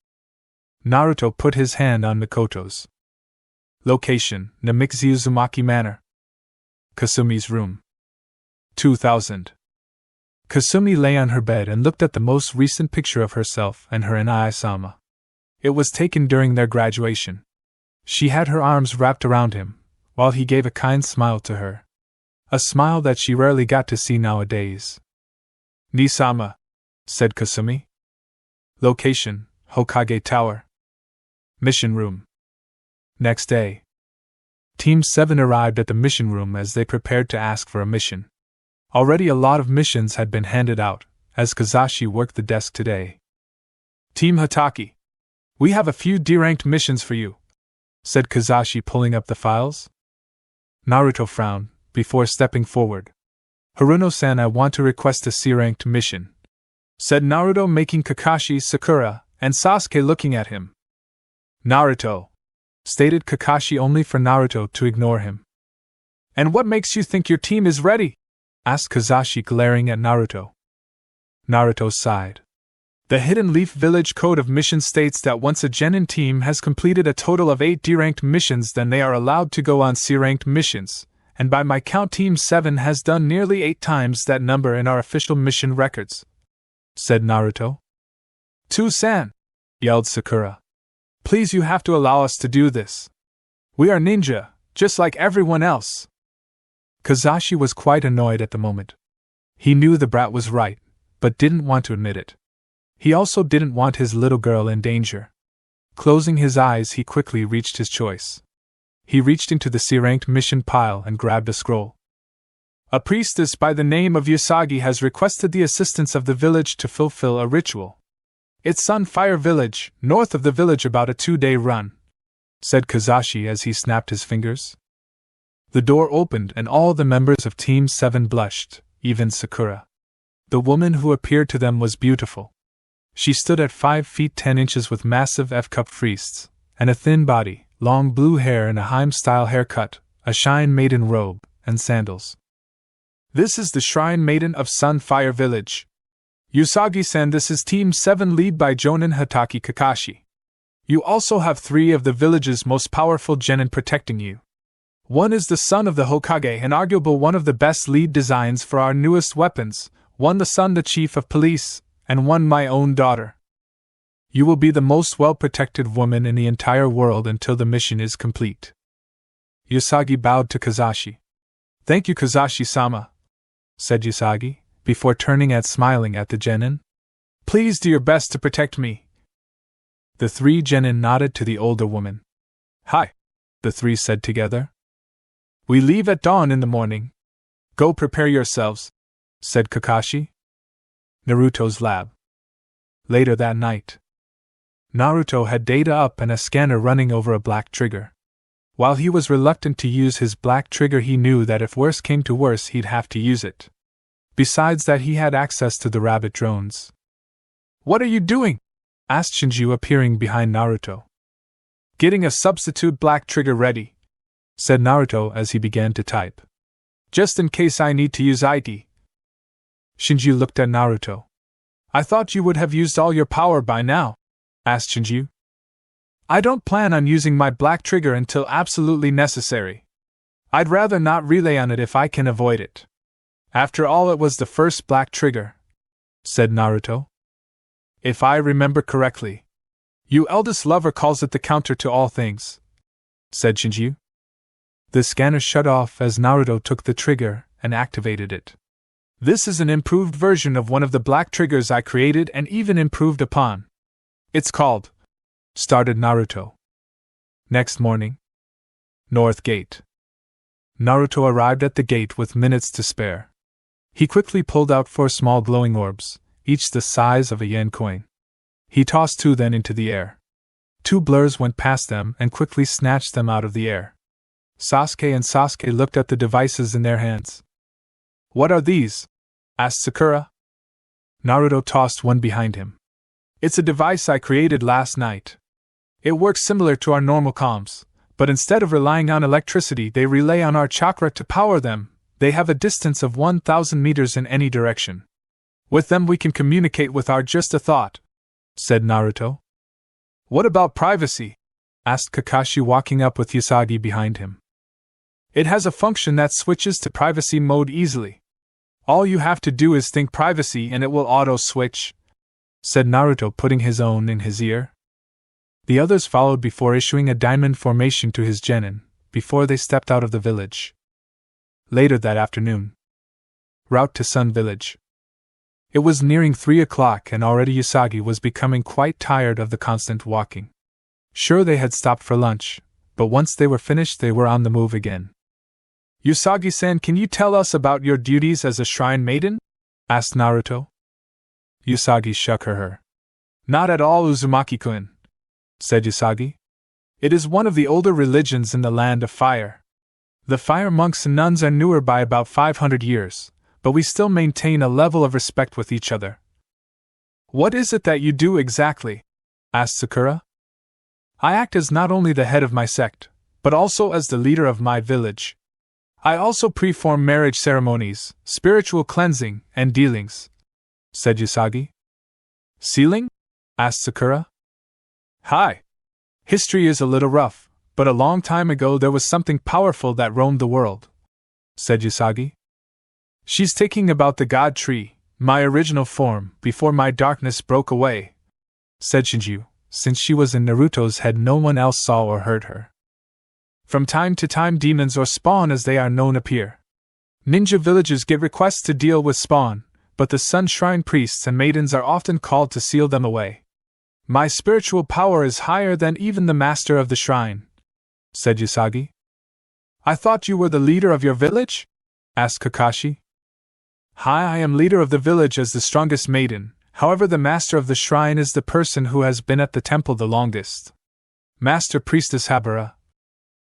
Naruto put his hand on Mikoto's. Location: Namikaze Uzumaki Manor. Kasumi's room. 2000. Kasumi lay on her bed and looked at the most recent picture of herself and her and Ai-sama. It was taken during their graduation. She had her arms wrapped around him, while he gave a kind smile to her. A smile that she rarely got to see nowadays. Ni-sama, said Kasumi. Location: Hokage Tower. Mission room. Next day. Team 7 arrived at the mission room as they prepared to ask for a mission. Already a lot of missions had been handed out, as Kazashi worked the desk today. Team Hataki, we have a few D-ranked missions for you, said Kazashi, pulling up the files. Naruto frowned, before stepping forward. Haruno-san, I want to request a C-ranked mission, said Naruto, making Kakashi, Sakura, and Sasuke looking at him. Naruto, stated Kakashi, only for Naruto to ignore him. And what makes you think your team is ready? Asked Kazashi, glaring at Naruto. Naruto sighed. The Hidden Leaf Village Code of Missions states that once a Genin team has completed a total of 8 D-ranked missions, then they are allowed to go on C-ranked missions, and by my count Team 7 has done nearly 8 times that number in our official mission records, said Naruto. To-san, yelled Sakura. Please, you have to allow us to do this. We are ninja, just like everyone else. Kazashi was quite annoyed at the moment. He knew the brat was right, but didn't want to admit it. He also didn't want his little girl in danger. Closing his eyes, he quickly reached his choice. He reached into the C-ranked mission pile and grabbed a scroll. A priestess by the name of Usagi has requested the assistance of the village to fulfill a ritual. It's Sunfire Village, north of the village, about a 2-day run, said Kazashi as he snapped his fingers. The door opened and all the members of Team 7 blushed, even Sakura. The woman who appeared to them was beautiful. She stood at 5 feet 10 inches with massive F-cup wrists, and a thin body, long blue hair and a Harem-style haircut, a Shrine Maiden robe, and sandals. This is the Shrine Maiden of Sunfire Village. Usagi-san, this is Team 7 lead by Jonin Hataki Kakashi. You also have 3 of the village's most powerful genin protecting you. One is the son of the Hokage and arguably one of the best lead designs for our newest weapons, one the son the chief of police, and one my own daughter. You will be the most well-protected woman in the entire world until the mission is complete. Usagi bowed to Kazashi. Thank you, Kazashi-sama, said Usagi, before turning and smiling at the genin. Please do your best to protect me. The 3 genin nodded to the older woman. Hi, the 3 said together. We leave at dawn in the morning. Go prepare yourselves, said Kakashi. Naruto's lab. Later that night. Naruto had data up and a scanner running over a black trigger. While he was reluctant to use his black trigger, he knew that if worse came to worse, he'd have to use it. Besides that, he had access to the rabbit drones. "What are you doing?" asked Shinju, appearing behind Naruto. "Getting a substitute black trigger ready," said Naruto as he began to type. "Just in case I need to use IT." Shinju looked at Naruto. "I thought you would have used all your power by now," asked Shinju. "I don't plan on using my black trigger until absolutely necessary. I'd rather not rely on it if I can avoid it. After all, it was the first black trigger," said Naruto. "If I remember correctly, your eldest lover calls it the counter to all things," said Shinju. The scanner shut off as Naruto took the trigger and activated it. "This is an improved version of one of the black triggers I created and even improved upon. It's called," started Naruto. Next morning. North Gate. Naruto arrived at the gate with minutes to spare. He quickly pulled out 4 small glowing orbs, each the size of a yen coin. He tossed 2 then into the air. 2 blurs went past them and quickly snatched them out of the air. Sasuke looked at the devices in their hands. "What are these?" asked Sakura. Naruto tossed one behind him. "It's a device I created last night. It works similar to our normal comms, but instead of relying on electricity, they rely on our chakra to power them. They have a distance of 1,000 meters in any direction. With them we can communicate with our just a thought," said Naruto. "What about privacy?" asked Kakashi, walking up with Usagi behind him. "It has a function that switches to privacy mode easily. All you have to do is think privacy and it will auto-switch," said Naruto, putting his own in his ear. The others followed before issuing a diamond formation to his genin, before they stepped out of the village. Later that afternoon. Route to Sun Village. It was nearing 3 o'clock and already Usagi was becoming quite tired of the constant walking. Sure, they had stopped for lunch, but once they were finished they were on the move again. "Usagi-san, can you tell us about your duties as a shrine maiden?" asked Naruto. Usagi shook her. "Not at all, Uzumaki-kun," said Usagi. "It is one of the older religions in the Land of Fire. The fire monks and nuns are newer by about 500 years, but we still maintain a level of respect with each other." "What is it that you do exactly?" asked Sakura. "I act as not only the head of my sect, but also as the leader of my village. I also perform marriage ceremonies, spiritual cleansing, and dealings," said Usagi. "Sealing?" asked Sakura. "Hi. History is a little rough, but a long time ago there was something powerful that roamed the world," said Usagi. "She's taking about the God Tree, my original form, before my darkness broke away," said Shinju. Since she was in Naruto's head, no one else saw or heard her. "From time to time demons or spawn as they are known appear. Ninja villages get requests to deal with spawn, but the Sun Shrine priests and maidens are often called to seal them away. My spiritual power is higher than even the master of the shrine," said Usagi. "I thought you were the leader of your village?" asked Kakashi. "Hi, I am leader of the village as the strongest maiden, however the master of the shrine is the person who has been at the temple the longest. Master Priestess Habara,"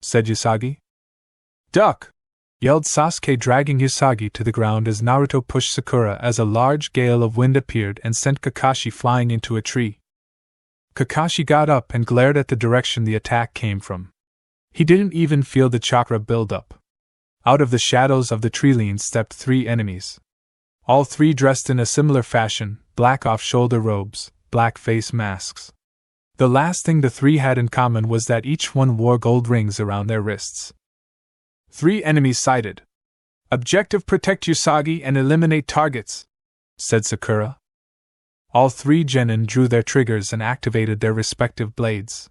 said Usagi. "Duck!" yelled Sasuke, dragging Usagi to the ground as Naruto pushed Sakura as a large gale of wind appeared and sent Kakashi flying into a tree. Kakashi got up and glared at the direction the attack came from. He didn't even feel the chakra build up. Out of the shadows of the tree stepped 3 enemies. All 3 dressed in a similar fashion, black off-shoulder robes, black face masks. The last thing the 3 had in common was that each one wore gold rings around their wrists. 3 enemies sighted. "Objective: protect Usagi and eliminate targets," said Sakura. All 3 genin drew their triggers and activated their respective blades.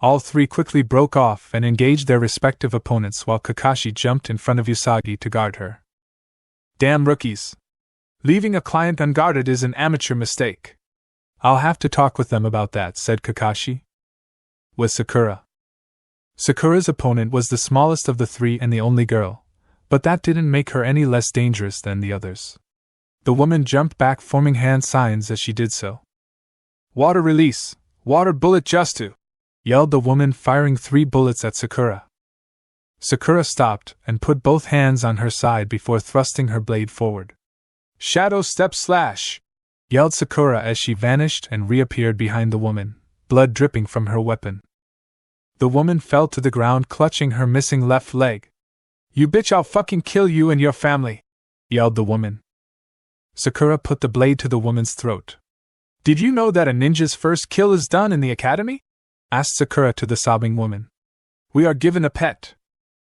All 3 quickly broke off and engaged their respective opponents while Kakashi jumped in front of Usagi to guard her. "Damn rookies! Leaving a client unguarded is an amateur mistake. I'll have to talk with them about that," said Kakashi. With Sakura. Sakura's opponent was the smallest of the 3 and the only girl, but that didn't make her any less dangerous than the others. The woman jumped back, forming hand signs as she did so. "Water release! Water bullet justu!" yelled the woman, firing 3 bullets at Sakura. Sakura stopped and put both hands on her side before thrusting her blade forward. Shadow step slash! Yelled Sakura as she vanished and reappeared behind the woman, blood dripping from her weapon. The woman fell to the ground clutching her missing left leg. You bitch, I'll fucking kill you and your family! Yelled the woman. Sakura put the blade to the woman's throat. Did you know that a ninja's first kill is done in the academy? Asked Sakura to the sobbing woman. We are given a pet.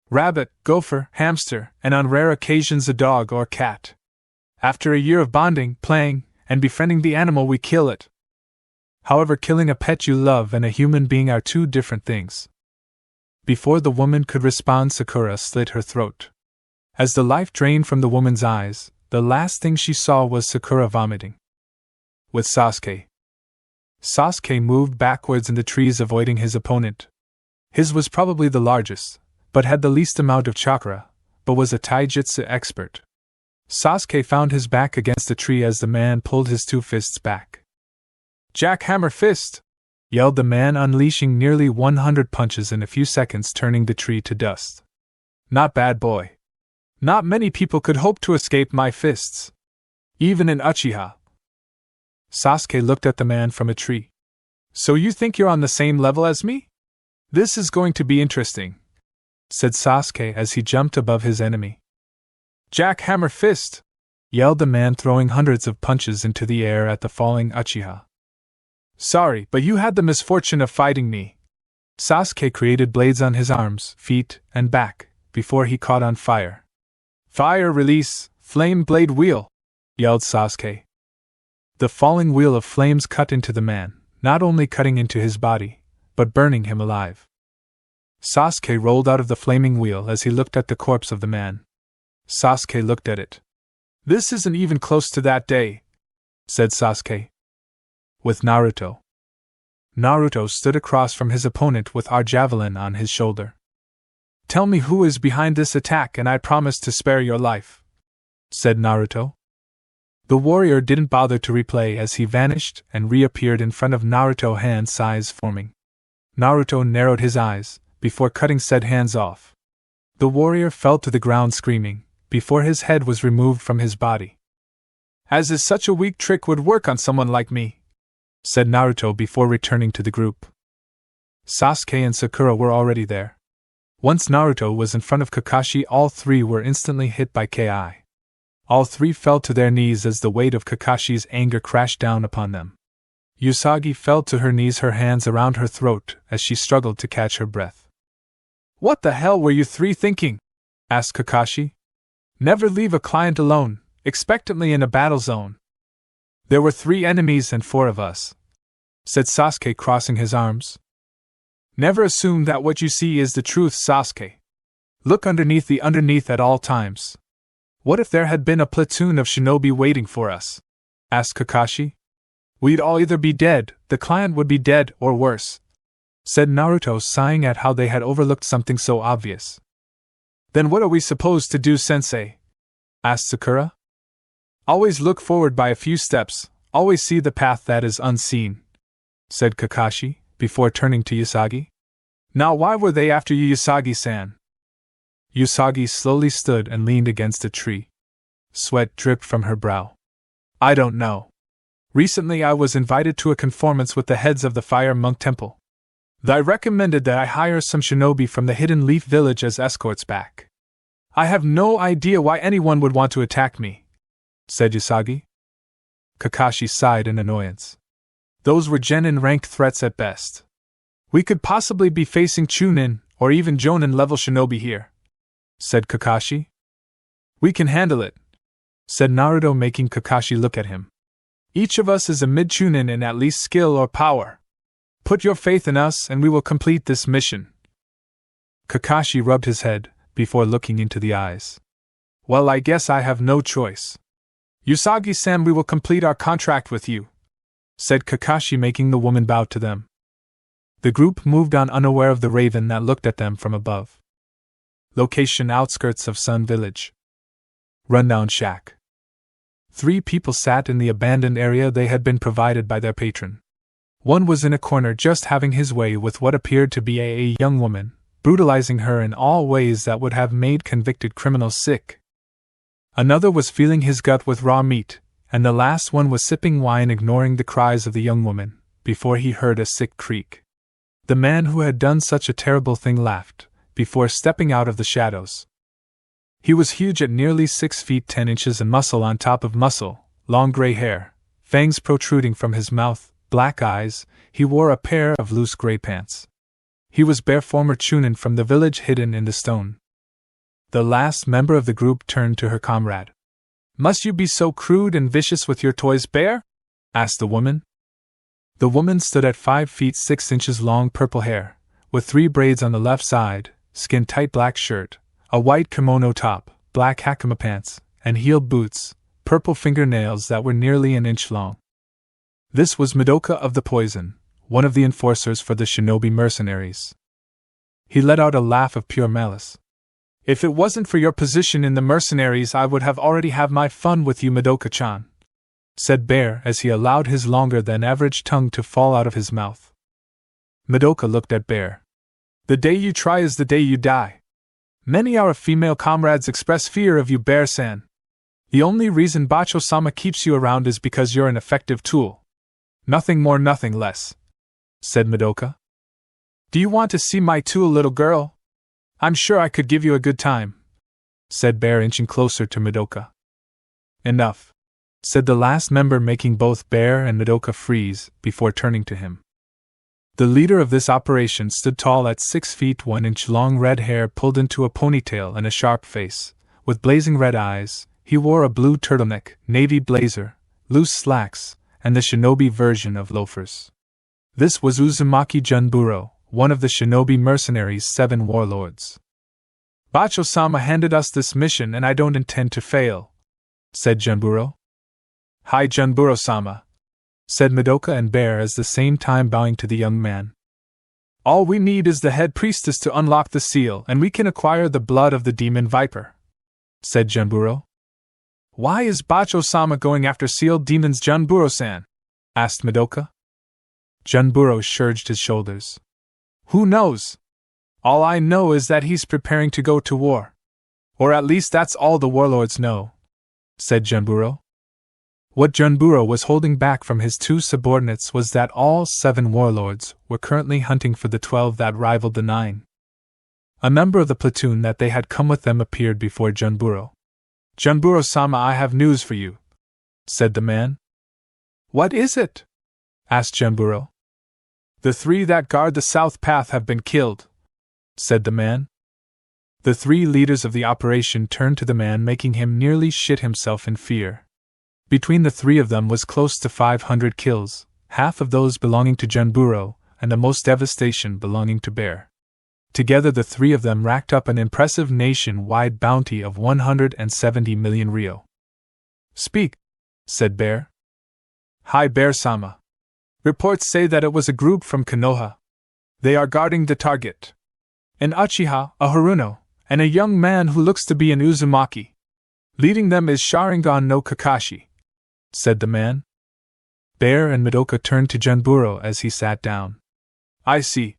Rabbit, gopher, hamster, and on rare occasions a dog or cat. After a year of bonding, playing, and befriending the animal, we kill it. However, killing a pet you love and a human being are two different things. Before the woman could respond, Sakura slit her throat. As the life drained from the woman's eyes, the last thing she saw was Sakura vomiting. With Sasuke. Sasuke moved backwards in the trees, avoiding his opponent. His was probably the largest, but had the least amount of chakra, but was a taijutsu expert. Sasuke found his back against a tree as the man pulled his two fists back. Jackhammer fist! Yelled the man, unleashing nearly 100 punches in a few seconds, turning the tree to dust. Not bad, boy. Not many people could hope to escape my fists. Even an Uchiha. Sasuke looked at the man from a tree. So you think you're on the same level as me? This is going to be interesting, said Sasuke as he jumped above his enemy. Jackhammer fist! Yelled the man, throwing hundreds of punches into the air at the falling Uchiha. Sorry, but you had the misfortune of fighting me. Sasuke created blades on his arms, feet, and back, before he caught on fire. Fire release, flame blade wheel! Yelled Sasuke. The falling wheel of flames cut into the man, not only cutting into his body, but burning him alive. Sasuke rolled out of the flaming wheel as he looked at the corpse of the man. Sasuke looked at it. This isn't even close to that day, said Sasuke. With Naruto. Naruto stood across from his opponent with our javelin on his shoulder. Tell me who is behind this attack and I promise to spare your life, said Naruto. The warrior didn't bother to replay as he vanished and reappeared in front of Naruto, hand size forming. Naruto narrowed his eyes, before cutting said hands off. The warrior fell to the ground screaming, before his head was removed from his body. As is such a weak trick would work on someone like me, said Naruto before returning to the group. Sasuke and Sakura were already there. Once Naruto was in front of Kakashi, all three were instantly hit by Ki. All three fell to their knees as the weight of Kakashi's anger crashed down upon them. Usagi fell to her knees, her hands around her throat as she struggled to catch her breath. What the hell were you three thinking? Asked Kakashi. Never leave a client alone, expectantly in a battle zone. There were 3 enemies and 4 of us, said Sasuke, crossing his arms. Never assume that what you see is the truth, Sasuke. Look underneath at all times. What if there had been a platoon of shinobi waiting for us? Asked Kakashi. We'd all either be dead, the client would be dead, or worse, said Naruto, sighing at how they had overlooked something so obvious. Then what are we supposed to do, sensei? Asked Sakura. Always look forward by a few steps, always see the path that is unseen, said Kakashi, before turning to Usagi. Now why were they after you, Usagi-san? Usagi slowly stood and leaned against a tree. Sweat dripped from her brow. I don't know. Recently I was invited to a conference with the heads of the Fire Monk Temple. They recommended that I hire some shinobi from the Hidden Leaf Village as escorts back. I have no idea why anyone would want to attack me, said Usagi. Kakashi sighed in annoyance. Those were Genin rank threats at best. We could possibly be facing Chunin, or even Jonin level shinobi here, said Kakashi. We can handle it, said Naruto, making Kakashi look at him. Each of us is a mid-Chunin in at least skill or power. Put your faith in us and we will complete this mission. Kakashi rubbed his head, before looking into the eyes. Well, I guess I have no choice. Usagi-san, we will complete our contract with you, said Kakashi, making the woman bow to them. The group moved on, unaware of the raven that looked at them from above. Location: outskirts of Sun Village. Rundown shack. 3 people sat in the abandoned area they had been provided by their patron. One was in a corner just having his way with what appeared to be a young woman, brutalizing her in all ways that would have made convicted criminals sick. Another was feeling his gut with raw meat, and the last one was sipping wine, ignoring the cries of the young woman, before he heard a sick creak. The man who had done such a terrible thing laughed, before stepping out of the shadows. He was huge at nearly 6 feet 10 inches and muscle on top of muscle, long gray hair, fangs protruding from his mouth, black eyes. He wore a pair of loose gray pants. He was Bear, former Chunin from the village hidden in the stone. The last member of the group turned to her comrade. "Must you be so crude and vicious with your toys, Bear?" asked the woman. The woman stood at 5 feet 6 inches long purple hair, with 3 braids on the left side, skin-tight black shirt, a white kimono top, black hakama pants, and heeled boots, purple fingernails that were nearly an inch long. This was Madoka of the Poison, one of the enforcers for the shinobi mercenaries. He let out a laugh of pure malice. "If it wasn't for your position in the mercenaries, I would have already had my fun with you, Madoka-chan," said Bear as he allowed his longer than average tongue to fall out of his mouth. Madoka looked at Bear. "The day you try is the day you die. Many our female comrades express fear of you, Bear-san. The only reason Bacho-sama keeps you around is because you're an effective tool. Nothing more, nothing less," said Madoka. "Do you want to see my tool, little girl? I'm sure I could give you a good time," said Bear, inching closer to Madoka. "Enough," said the last member, making both Bear and Madoka freeze before turning to him. The leader of this operation stood tall at 6 feet 1 inch long, red hair pulled into a ponytail and a sharp face, with blazing red eyes. He wore a blue turtleneck, navy blazer, loose slacks, and the shinobi version of loafers. This was Uzumaki Junburo, one of the shinobi mercenaries' 7 warlords. "Bacho-sama handed us this mission and I don't intend to fail," said Junburo. "Hi, Junburo-sama," said Madoka and Bear at the same time bowing to the young man. "All we need is the head priestess to unlock the seal and we can acquire the blood of the demon viper," said Junburo. "Why is Bacho-sama going after sealed demons, Junburo-san?" asked Madoka. Junburo shrugged his shoulders. "Who knows? All I know is that he's preparing to go to war. Or at least that's all the warlords know," said Junburo. What Junburo was holding back from his 2 subordinates was that all 7 warlords were currently hunting for the 12 that rivaled the 9. A member of the platoon that they had come with them appeared before Junburo. "Junburo-sama, I have news for you," said the man. "What is it?" asked Junburo. "The 3 that guard the south path have been killed," said the man. The 3 leaders of the operation turned to the man, making him nearly shit himself in fear. Between the 3 of them was close to 500 kills, half of those belonging to Junburo, and the most devastation belonging to Bear. Together the 3 of them racked up an impressive nation-wide bounty of 170 million ryo. "Speak," said Bear. "Hi, Bear-sama. Reports say that it was a group from Konoha. They are guarding the target. An Uchiha, a Haruno, and a young man who looks to be an Uzumaki. Leading them is Sharingan no Kakashi," said the man. Bear and Madoka turned to Junburo as he sat down. "I see.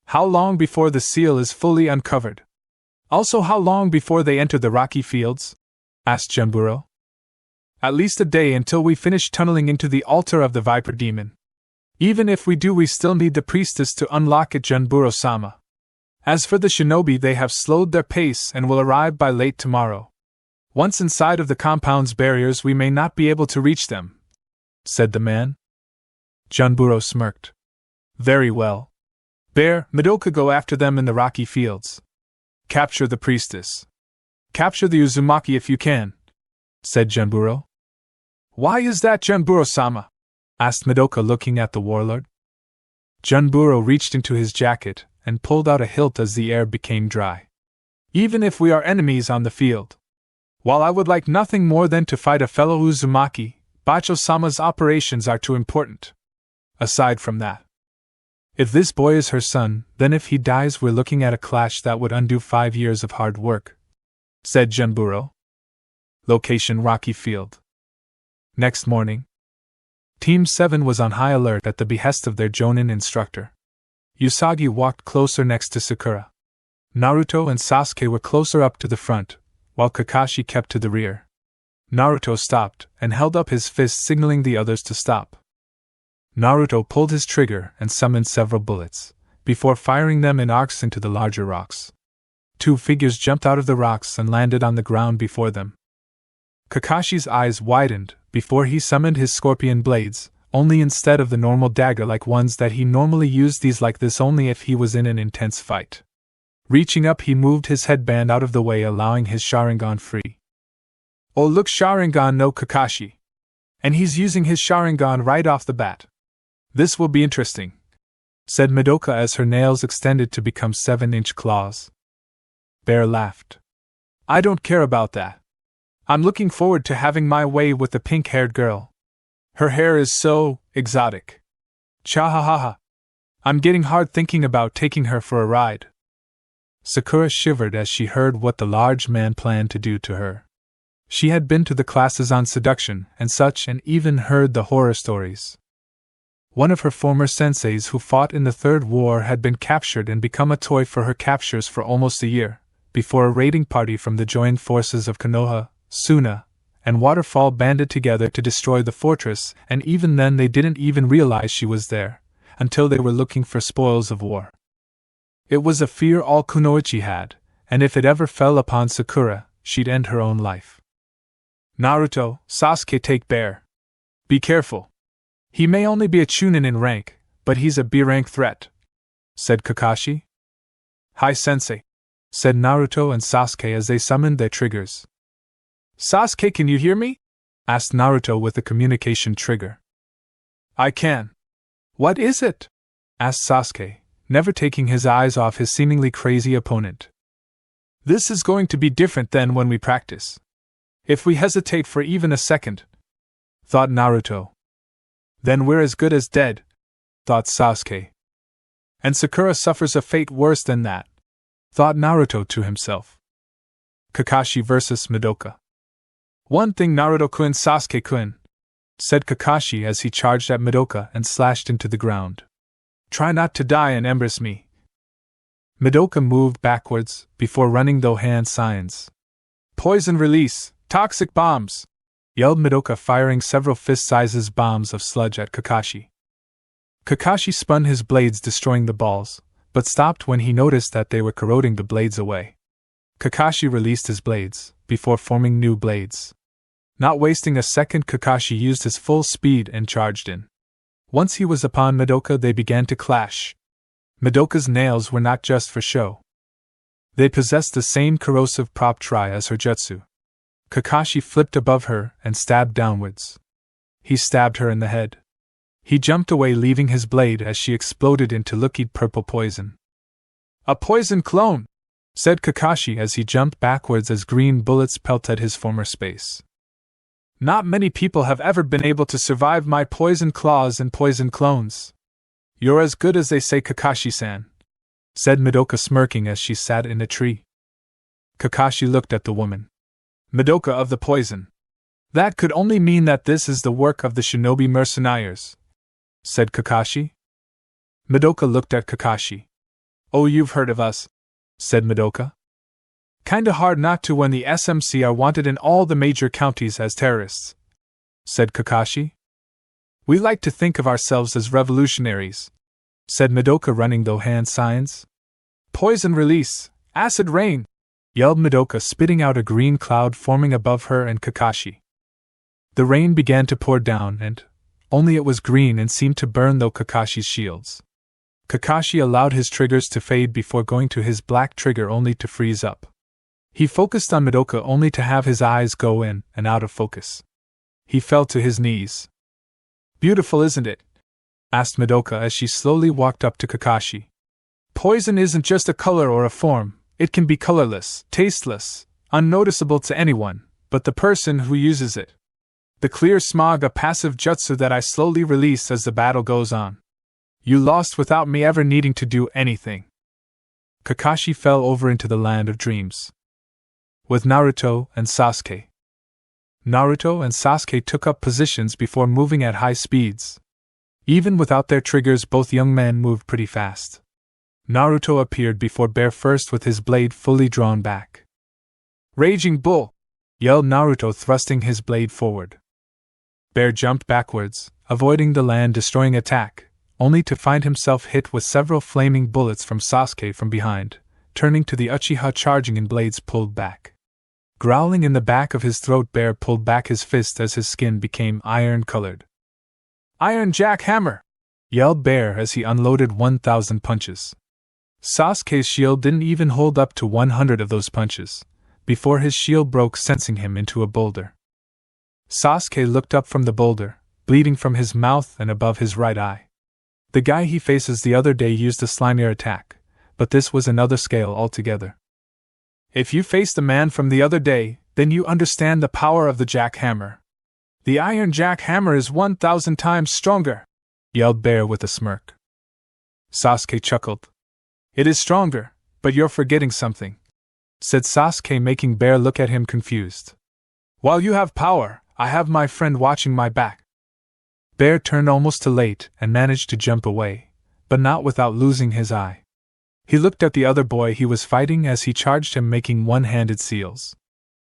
How long before the seal is fully uncovered? Also, how long before they enter the rocky fields?" asked Junburo. "At least a day until we finish tunneling into the altar of the Viper Demon. Even if we do, we still need the priestess to unlock it, Junburo-sama. As for the shinobi, they have slowed their pace and will arrive by late tomorrow. Once inside of the compound's barriers, we may not be able to reach them," said the man. Junburo smirked. "Very well. Bear, Madoka, go after them in the rocky fields. Capture the priestess. Capture the Uzumaki if you can," said Junburo. "Why is that, Junburo-sama?" asked Madoka, looking at the warlord. Junburo reached into his jacket and pulled out a hilt as the air became dry. "Even if we are enemies on the field, while I would like nothing more than to fight a fellow Uzumaki, Bacho-sama's operations are too important. Aside from that, if this boy is her son, then if he dies, we're looking at a clash that would undo 5 years of hard work," said Junburo. Location: Rocky Field. Next morning, Team 7 was on high alert at the behest of their Jonin instructor. Usagi walked closer next to Sakura. Naruto and Sasuke were closer up to the front, while Kakashi kept to the rear. Naruto stopped and held up his fist, signaling the others to stop. Naruto pulled his trigger and summoned several bullets, before firing them in arcs into the larger rocks. Two figures jumped out of the rocks and landed on the ground before them. Kakashi's eyes widened before he summoned his scorpion blades, only instead of the normal dagger-like ones that he normally used, these like this only if he was in an intense fight. Reaching up, he moved his headband out of the way, allowing his Sharingan free. Oh look, Sharingan no Kakashi! And he's using his Sharingan right off the bat. This will be interesting, said Madoka as her nails extended to become 7-inch claws. Bear laughed. I don't care about that. I'm looking forward to having my way with the pink-haired girl. Her hair is so exotic. Cha-ha-ha-ha. I'm getting hard thinking about taking her for a ride. Sakura shivered as she heard what the large man planned to do to her. She had been to the classes on seduction and such and even heard the horror stories. One of her former senseis who fought in the Third War had been captured and become a toy for her captures for almost a year, before a raiding party from the joined forces of Konoha, Suna, and Waterfall banded together to destroy the fortress, and even then they didn't even realize she was there, until they were looking for spoils of war. It was a fear all Kunoichi had, and if it ever fell upon Sakura, she'd end her own life. Naruto, Sasuke, take Bear. Be careful. He may only be a Chunin in rank, but he's a B-rank threat, said Kakashi. Hi sensei, said Naruto and Sasuke as they summoned their triggers. Sasuke, can you hear me? Asked Naruto with the communication trigger. I can. What is it? Asked Sasuke, never taking his eyes off his seemingly crazy opponent. This is going to be different than when we practice. If we hesitate for even a second, thought Naruto. Then we're as good as dead, thought Sasuke. And Sakura suffers a fate worse than that, thought Naruto to himself. Kakashi versus Madoka. One thing, Naruto-kun, Sasuke-kun, said Kakashi as he charged at Madoka and slashed into the ground. Try not to die and embrace me. Madoka moved backwards before running though hand signs. Poison release, toxic bombs, yelled Madoka, firing several fist-sized bombs of sludge at Kakashi. Kakashi spun his blades, destroying the balls, but stopped when he noticed that they were corroding the blades away. Kakashi released his blades, before forming new blades. Not wasting a second, Kakashi used his full speed and charged in. Once he was upon Madoka, they began to clash. Madoka's nails were not just for show. They possessed the same corrosive property as her jutsu. Kakashi flipped above her and stabbed downwards. He stabbed her in the head. He jumped away, leaving his blade as she exploded into liquid purple poison. A poison clone, said Kakashi as he jumped backwards as green bullets pelted his former space. Not many people have ever been able to survive my poison claws and poison clones. You're as good as they say, Kakashi-san, said Madoka, smirking as she sat in a tree. Kakashi looked at the woman. Madoka of the poison. That could only mean that this is the work of the shinobi mercenaries, said Kakashi. Madoka looked at Kakashi. Oh, you've heard of us, said Madoka. Kinda hard not to when the SMC are wanted in all the major counties as terrorists, said Kakashi. We like to think of ourselves as revolutionaries, said Madoka, running though hand signs. Poison release, acid rain, yelled Madoka, spitting out a green cloud forming above her and Kakashi. The rain began to pour down and, only it was green and seemed to burn though Kakashi's shields. Kakashi allowed his triggers to fade before going to his black trigger, only to freeze up. He focused on Madoka only to have his eyes go in and out of focus. He fell to his knees. Beautiful, isn't it? Asked Madoka as she slowly walked up to Kakashi. Poison isn't just a color or a form, it can be colorless, tasteless, unnoticeable to anyone, but the person who uses it. The clear smog, a passive jutsu that I slowly release as the battle goes on. You lost without me ever needing to do anything. Kakashi fell over into the land of dreams. With Naruto and Sasuke. Naruto and Sasuke took up positions before moving at high speeds. Even without their triggers, both young men moved pretty fast. Naruto appeared before Bear first with his blade fully drawn back. Raging Bull! yelled Naruto, thrusting his blade forward. Bear jumped backwards, avoiding the land-destroying attack, only to find himself hit with several flaming bullets from Sasuke from behind, turning to the Uchiha charging in blades pulled back. Growling in the back of his throat, Bear pulled back his fist as his skin became iron-colored. "Iron Jackhammer!" yelled Bear as he unloaded 1,000 punches. Sasuke's shield didn't even hold up to 100 of those punches, before his shield broke, sensing him into a boulder. Sasuke looked up from the boulder, bleeding from his mouth and above his right eye. The guy he faces the other day used a slimier attack, but this was another scale altogether. "If you faced the man from the other day, then you understand the power of the jackhammer. The Iron Jackhammer is 1,000 times stronger," yelled Bear with a smirk. Sasuke chuckled. "It is stronger, but you're forgetting something," said Sasuke, making Bear look at him confused. "While you have power, I have my friend watching my back." Bear turned almost too late and managed to jump away, but not without losing his eye. He looked at the other boy he was fighting as he charged him, making one-handed seals.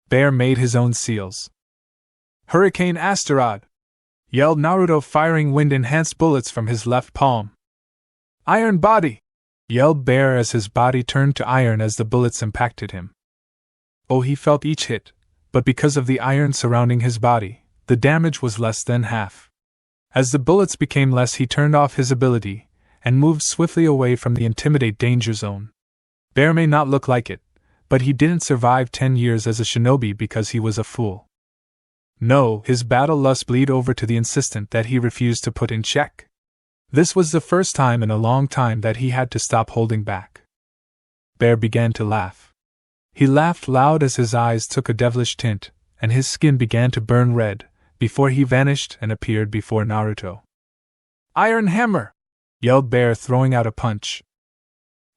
Bear made his own seals. "Hurricane Asteroid!" yelled Naruto, firing wind-enhanced bullets from his left palm. "Iron Body!" yelled Bear as his body turned to iron as the bullets impacted him. Oh, he felt each hit, but because of the iron surrounding his body, the damage was less than half. As the bullets became less, he turned off his ability and moved swiftly away from the Intimidate danger zone. Bear may not look like it, but he didn't survive 10 years as a shinobi because he was a fool. No, his battle lust bleed over to the insistent that he refused to put in check. This was the first time in a long time that he had to stop holding back. Bear began to laugh. He laughed loud as his eyes took a devilish tint, and his skin began to burn red, before he vanished and appeared before Naruto. "Iron Hammer!" yelled Bear, throwing out a punch.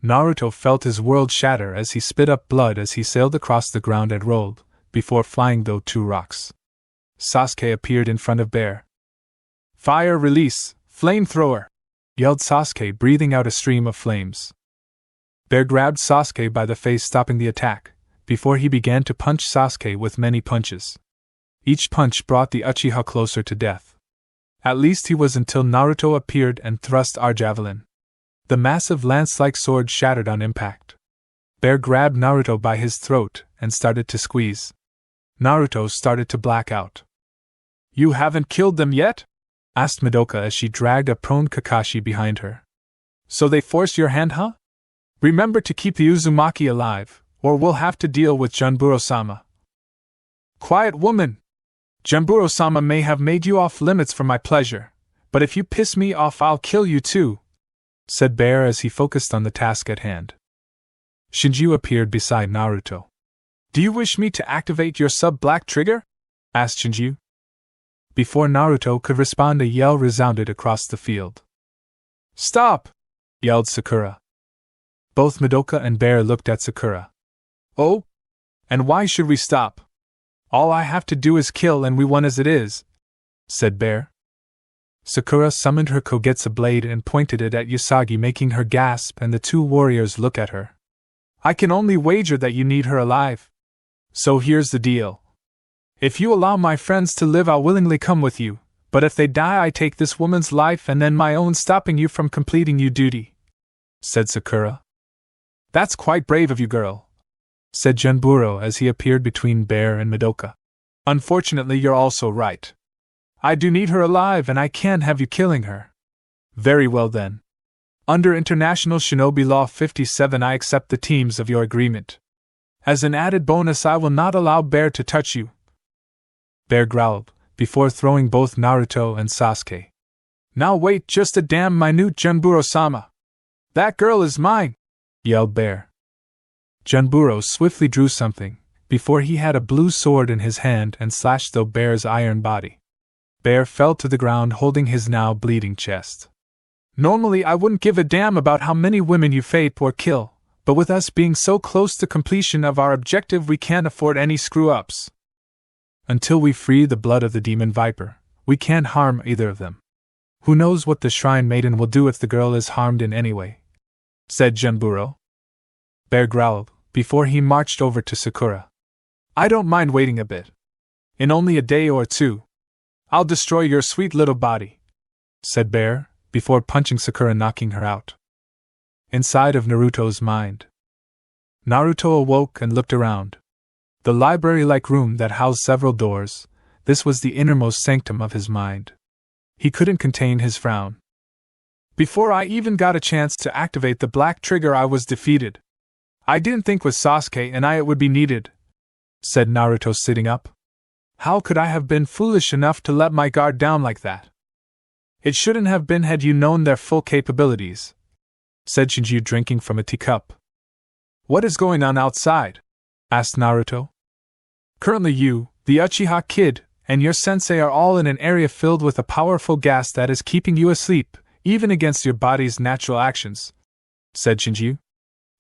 Naruto felt his world shatter as he spit up blood as he sailed across the ground and rolled, before flying through 2 rocks. Sasuke appeared in front of Bear. "Fire release, flamethrower!" yelled Sasuke, breathing out a stream of flames. Bear grabbed Sasuke by the face, stopping the attack, before he began to punch Sasuke with many punches. Each punch brought the Uchiha closer to death. At least he was, until Naruto appeared and thrust our javelin. The massive lance-like sword shattered on impact. Bear grabbed Naruto by his throat and started to squeeze. Naruto started to black out. "You haven't killed them yet?" asked Madoka as she dragged a prone Kakashi behind her. "So they forced your hand, huh? Remember to keep the Uzumaki alive, or we'll have to deal with Junburo-sama." "Quiet, woman! Junburo-sama may have made you off limits for my pleasure, but if you piss me off I'll kill you too," said Bear as he focused on the task at hand. Shinju appeared beside Naruto. "Do you wish me to activate your sub-black trigger?" asked Shinju. Before Naruto could respond, a yell resounded across the field. "Stop!" yelled Sakura. Both Madoka and Bear looked at Sakura. "Oh? And why should we stop? All I have to do is kill and we won as it is," said Bear. Sakura summoned her Kogetsu blade and pointed it at Usagi, making her gasp and the 2 warriors look at her. "I can only wager that you need her alive. So here's the deal. If you allow my friends to live, I'll willingly come with you, but if they die, I take this woman's life and then my own, stopping you from completing your duty," said Sakura. "That's quite brave of you, girl," said Junburo as he appeared between Bear and Madoka. "Unfortunately, you're also right. I do need her alive and I can't have you killing her." "Very well then. Under International Shinobi Law 57, I accept the terms of your agreement. As an added bonus, I will not allow Bear to touch you." Bear growled, before throwing both Naruto and Sasuke. "Now wait just a damn minute, Junburo-sama. That girl is mine!" yelled Bear. Junburo swiftly drew something, before he had a blue sword in his hand and slashed through Bear's iron body. Bear fell to the ground holding his now bleeding chest. "Normally I wouldn't give a damn about how many women you fate or kill, but with us being so close to completion of our objective, we can't afford any screw-ups. Until we free the blood of the demon viper, we can't harm either of them. Who knows what the shrine maiden will do if the girl is harmed in any way," said Junburo. Bear growled, before he marched over to Sakura. I don't mind waiting a bit. In only a day or two, I'll destroy your sweet little body, said Bear, before punching Sakura, knocking her out. Inside of Naruto's mind, Naruto awoke and looked around. The library-like room that housed several doors, this was the innermost sanctum of his mind. He couldn't contain his frown. Before I even got a chance to activate the black trigger, I was defeated. I didn't think with Sasuke and I it would be needed, said Naruto, sitting up. How could I have been foolish enough to let my guard down like that? It shouldn't have been had you known their full capabilities, said Shinji, drinking from a teacup. What is going on outside? Asked Naruto. Currently you, the Uchiha kid, and your sensei are all in an area filled with a powerful gas that is keeping you asleep, even against your body's natural actions, said Shinji.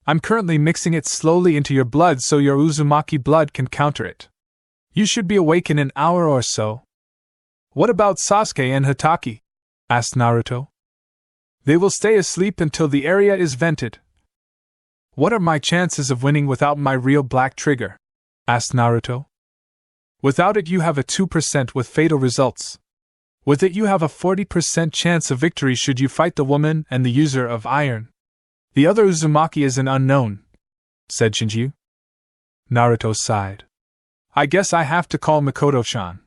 I'm currently mixing it slowly into your blood so your Uzumaki blood can counter it. You should be awake in an hour or so. What about Sasuke and Hatake? Asked Naruto. They will stay asleep until the area is vented. What are my chances of winning without my real black trigger? Asked Naruto. Without it you have a 2% with fatal results. With it you have a 40% chance of victory should you fight the woman and the user of iron. The other Uzumaki is an unknown, said Shinji. Naruto sighed. I guess I have to call Mikoto-chan,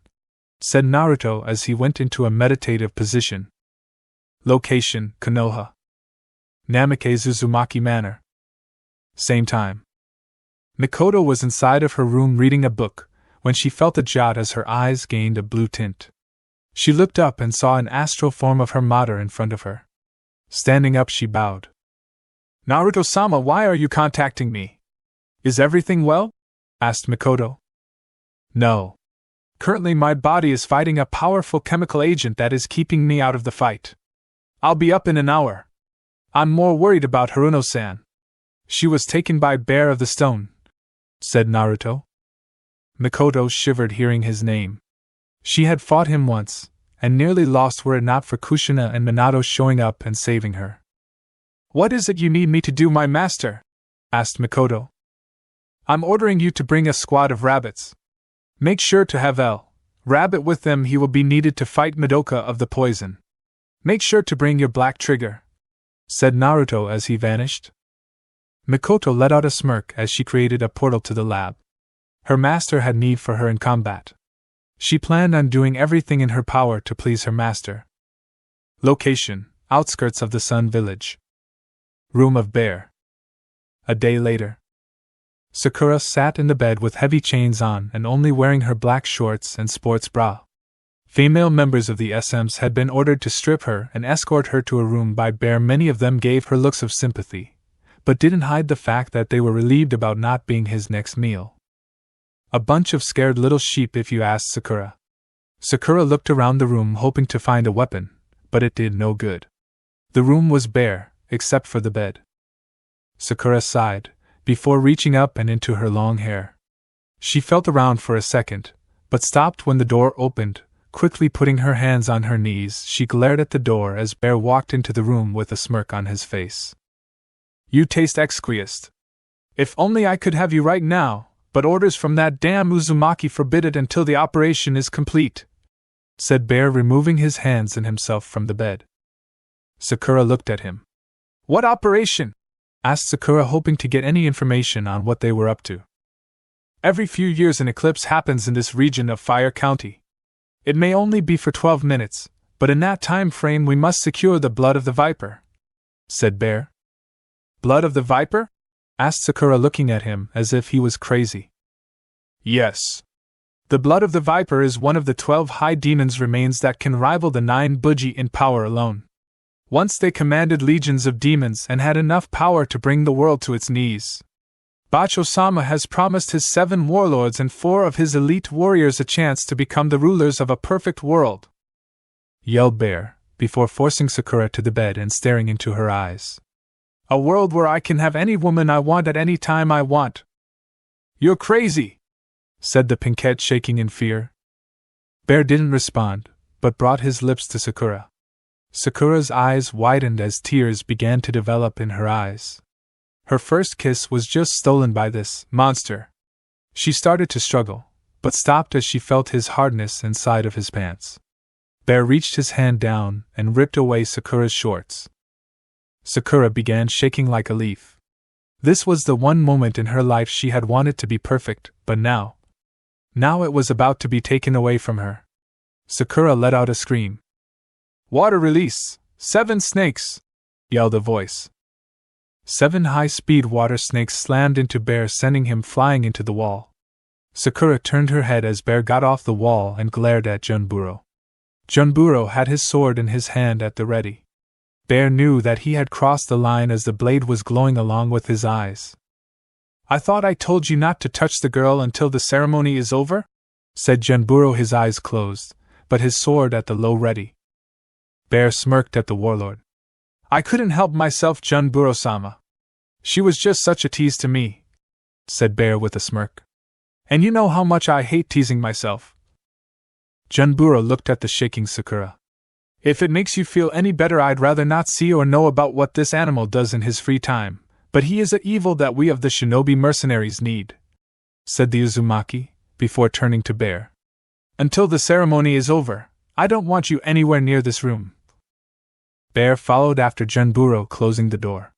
said Naruto as he went into a meditative position. Location, Konoha. Namake's Uzumaki Manor. Same time. Mikoto was inside of her room reading a book, when she felt a jot as her eyes gained a blue tint. She looked up and saw an astral form of her mother in front of her. Standing up, she bowed. Naruto-sama, why are you contacting me? Is everything well? Asked Mikoto. No. Currently my body is fighting a powerful chemical agent that is keeping me out of the fight. I'll be up in an hour. I'm more worried about Haruno-san. She was taken by Bear of the Stone, said Naruto. Mikoto shivered hearing his name. She had fought him once, and nearly lost were it not for Kushina and Minato showing up and saving her. What is it you need me to do, my master? Asked Mikoto. I'm ordering you to bring a squad of rabbits. Make sure to have Rabbit with them. He will be needed to fight Madoka of the poison. Make sure to bring your black trigger, said Naruto as he vanished. Mikoto let out a smirk as she created a portal to the lab. Her master had need for her in combat. She planned on doing everything in her power to please her master. Location, outskirts of the Sun Village. Room of Bear. A day later. Sakura sat in the bed with heavy chains on and only wearing her black shorts and sports bra. Female members of the SMs had been ordered to strip her and escort her to a room by Bear. Many of them gave her looks of sympathy, but didn't hide the fact that they were relieved about not being his next meal. A bunch of scared little sheep if you asked Sakura. Sakura looked around the room hoping to find a weapon, but it did no good. The room was bare, except for the bed. Sakura sighed, before reaching up and into her long hair. She felt around for a second, but stopped when the door opened. Quickly putting her hands on her knees, she glared at the door as Bear walked into the room with a smirk on his face. You taste exquisite. If only I could have you right now, but orders from that damn Uzumaki forbid it until the operation is complete, said Bear, removing his hands and himself from the bed. Sakura looked at him. What operation? Asked Sakura, hoping to get any information on what they were up to. Every few years an eclipse happens in this region of Fire County. It may only be for 12 minutes, but in that time frame we must secure the blood of the viper, said Bear. Blood of the viper? Asked Sakura, looking at him as if he was crazy. Yes. The blood of the viper is one of the 12 high demons' remains that can rival the 9 Buji in power alone. Once they commanded legions of demons and had enough power to bring the world to its knees. Bacho-sama has promised his 7 warlords and 4 of his elite warriors a chance to become the rulers of a perfect world, yelled Bear, before forcing Sakura to the bed and staring into her eyes. A world where I can have any woman I want at any time I want. You're crazy, said the pinkette, shaking in fear. Bear didn't respond, but brought his lips to Sakura. Sakura's eyes widened as tears began to develop in her eyes. Her first kiss was just stolen by this monster. She started to struggle, but stopped as she felt his hardness inside of his pants. Bear reached his hand down and ripped away Sakura's shorts. Sakura began shaking like a leaf. This was the one moment in her life she had wanted to be perfect, but now it was about to be taken away from her. Sakura let out a scream. "Water release! 7 snakes!" yelled a voice. 7 high-speed water snakes slammed into Bear, sending him flying into the wall. Sakura turned her head as Bear got off the wall and glared at Junburo. Junburo had his sword in his hand at the ready. Bear knew that he had crossed the line as the blade was glowing along with his eyes. "I thought I told you not to touch the girl until the ceremony is over?" said Junburo, his eyes closed, but his sword at the low ready. Bear smirked at the warlord. "I couldn't help myself, Junburo-sama. She was just such a tease to me," said Bear with a smirk. "And you know how much I hate teasing myself." Junburo looked at the shaking Sakura. "If it makes you feel any better, I'd rather not see or know about what this animal does in his free time, but he is an evil that we of the shinobi mercenaries need," said the Uzumaki, before turning to Bear. "Until the ceremony is over, I don't want you anywhere near this room." Bear followed after Junburo, closing the door.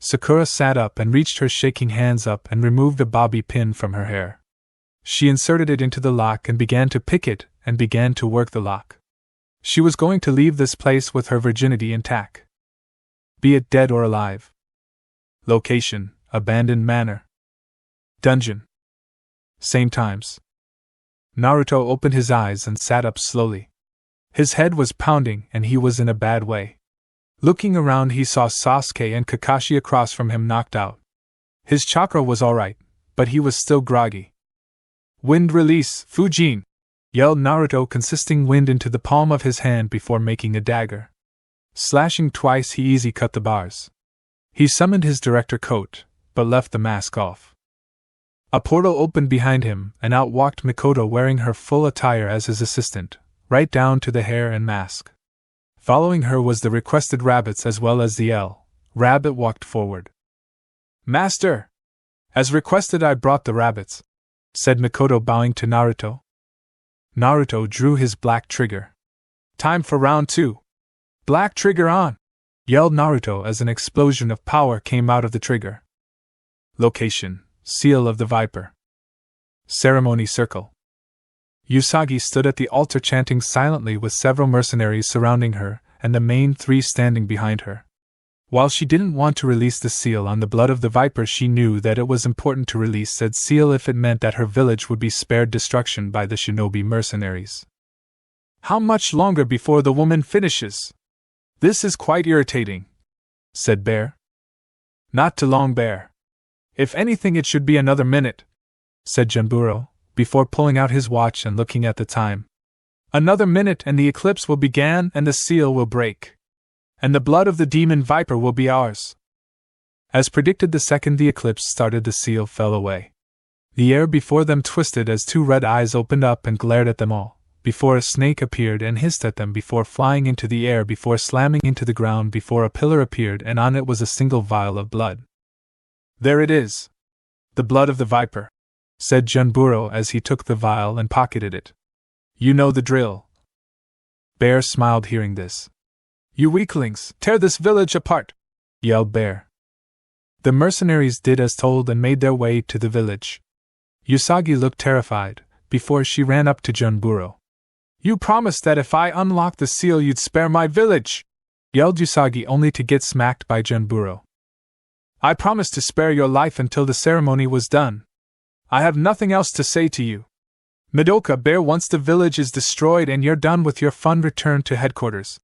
Sakura sat up and reached her shaking hands up and removed a bobby pin from her hair. She inserted it into the lock and began to pick it and began to work the lock. She was going to leave this place with her virginity intact, be it dead or alive. Location: abandoned manor. Dungeon. Same times. Naruto opened his eyes and sat up slowly. His head was pounding and he was in a bad way. Looking around, he saw Sasuke and Kakashi across from him knocked out. His chakra was alright, but he was still groggy. "Wind release, Fujin!" yelled Naruto, consisting wind into the palm of his hand before making a dagger. Slashing twice, he easy cut the bars. He summoned his director coat, but left the mask off. A portal opened behind him, and out walked Mikoto wearing her full attire as his assistant, right down to the hair and mask. Following her was the requested rabbits as well as the Rabbit walked forward. "Master! As requested, I brought the rabbits," said Mikoto, bowing to Naruto. Naruto drew his black trigger. "Time for round 2. Black trigger on!" yelled Naruto as an explosion of power came out of the trigger. Location: Seal of the Viper. Ceremony circle. Usagi stood at the altar chanting silently with several mercenaries surrounding her, and the main 3 standing behind her. While she didn't want to release the seal on the blood of the viper, she knew that it was important to release said seal if it meant that her village would be spared destruction by the shinobi mercenaries. "How much longer before the woman finishes? This is quite irritating," said Bear. "Not too long, Bear. If anything, it should be another minute," said Junburo, before pulling out his watch and looking at the time. "Another minute and the eclipse will begin and the seal will break. And the blood of the demon viper will be ours." As predicted, the second the eclipse started, the seal fell away. The air before them twisted as 2 red eyes opened up and glared at them all, before a snake appeared and hissed at them, before flying into the air, before slamming into the ground, before a pillar appeared and on it was a single vial of blood. "There it is. The blood of the viper," said Junburo as he took the vial and pocketed it. "You know the drill." Bear smiled hearing this. "You weaklings, tear this village apart!" yelled Bear. The mercenaries did as told and made their way to the village. Usagi looked terrified, before she ran up to Junburo. "You promised that if I unlocked the seal you'd spare my village!" yelled Usagi, only to get smacked by Junburo. "I promised to spare your life until the ceremony was done. I have nothing else to say to you. Madoka Bear, once the village is destroyed and you're done with your fun, return to headquarters,"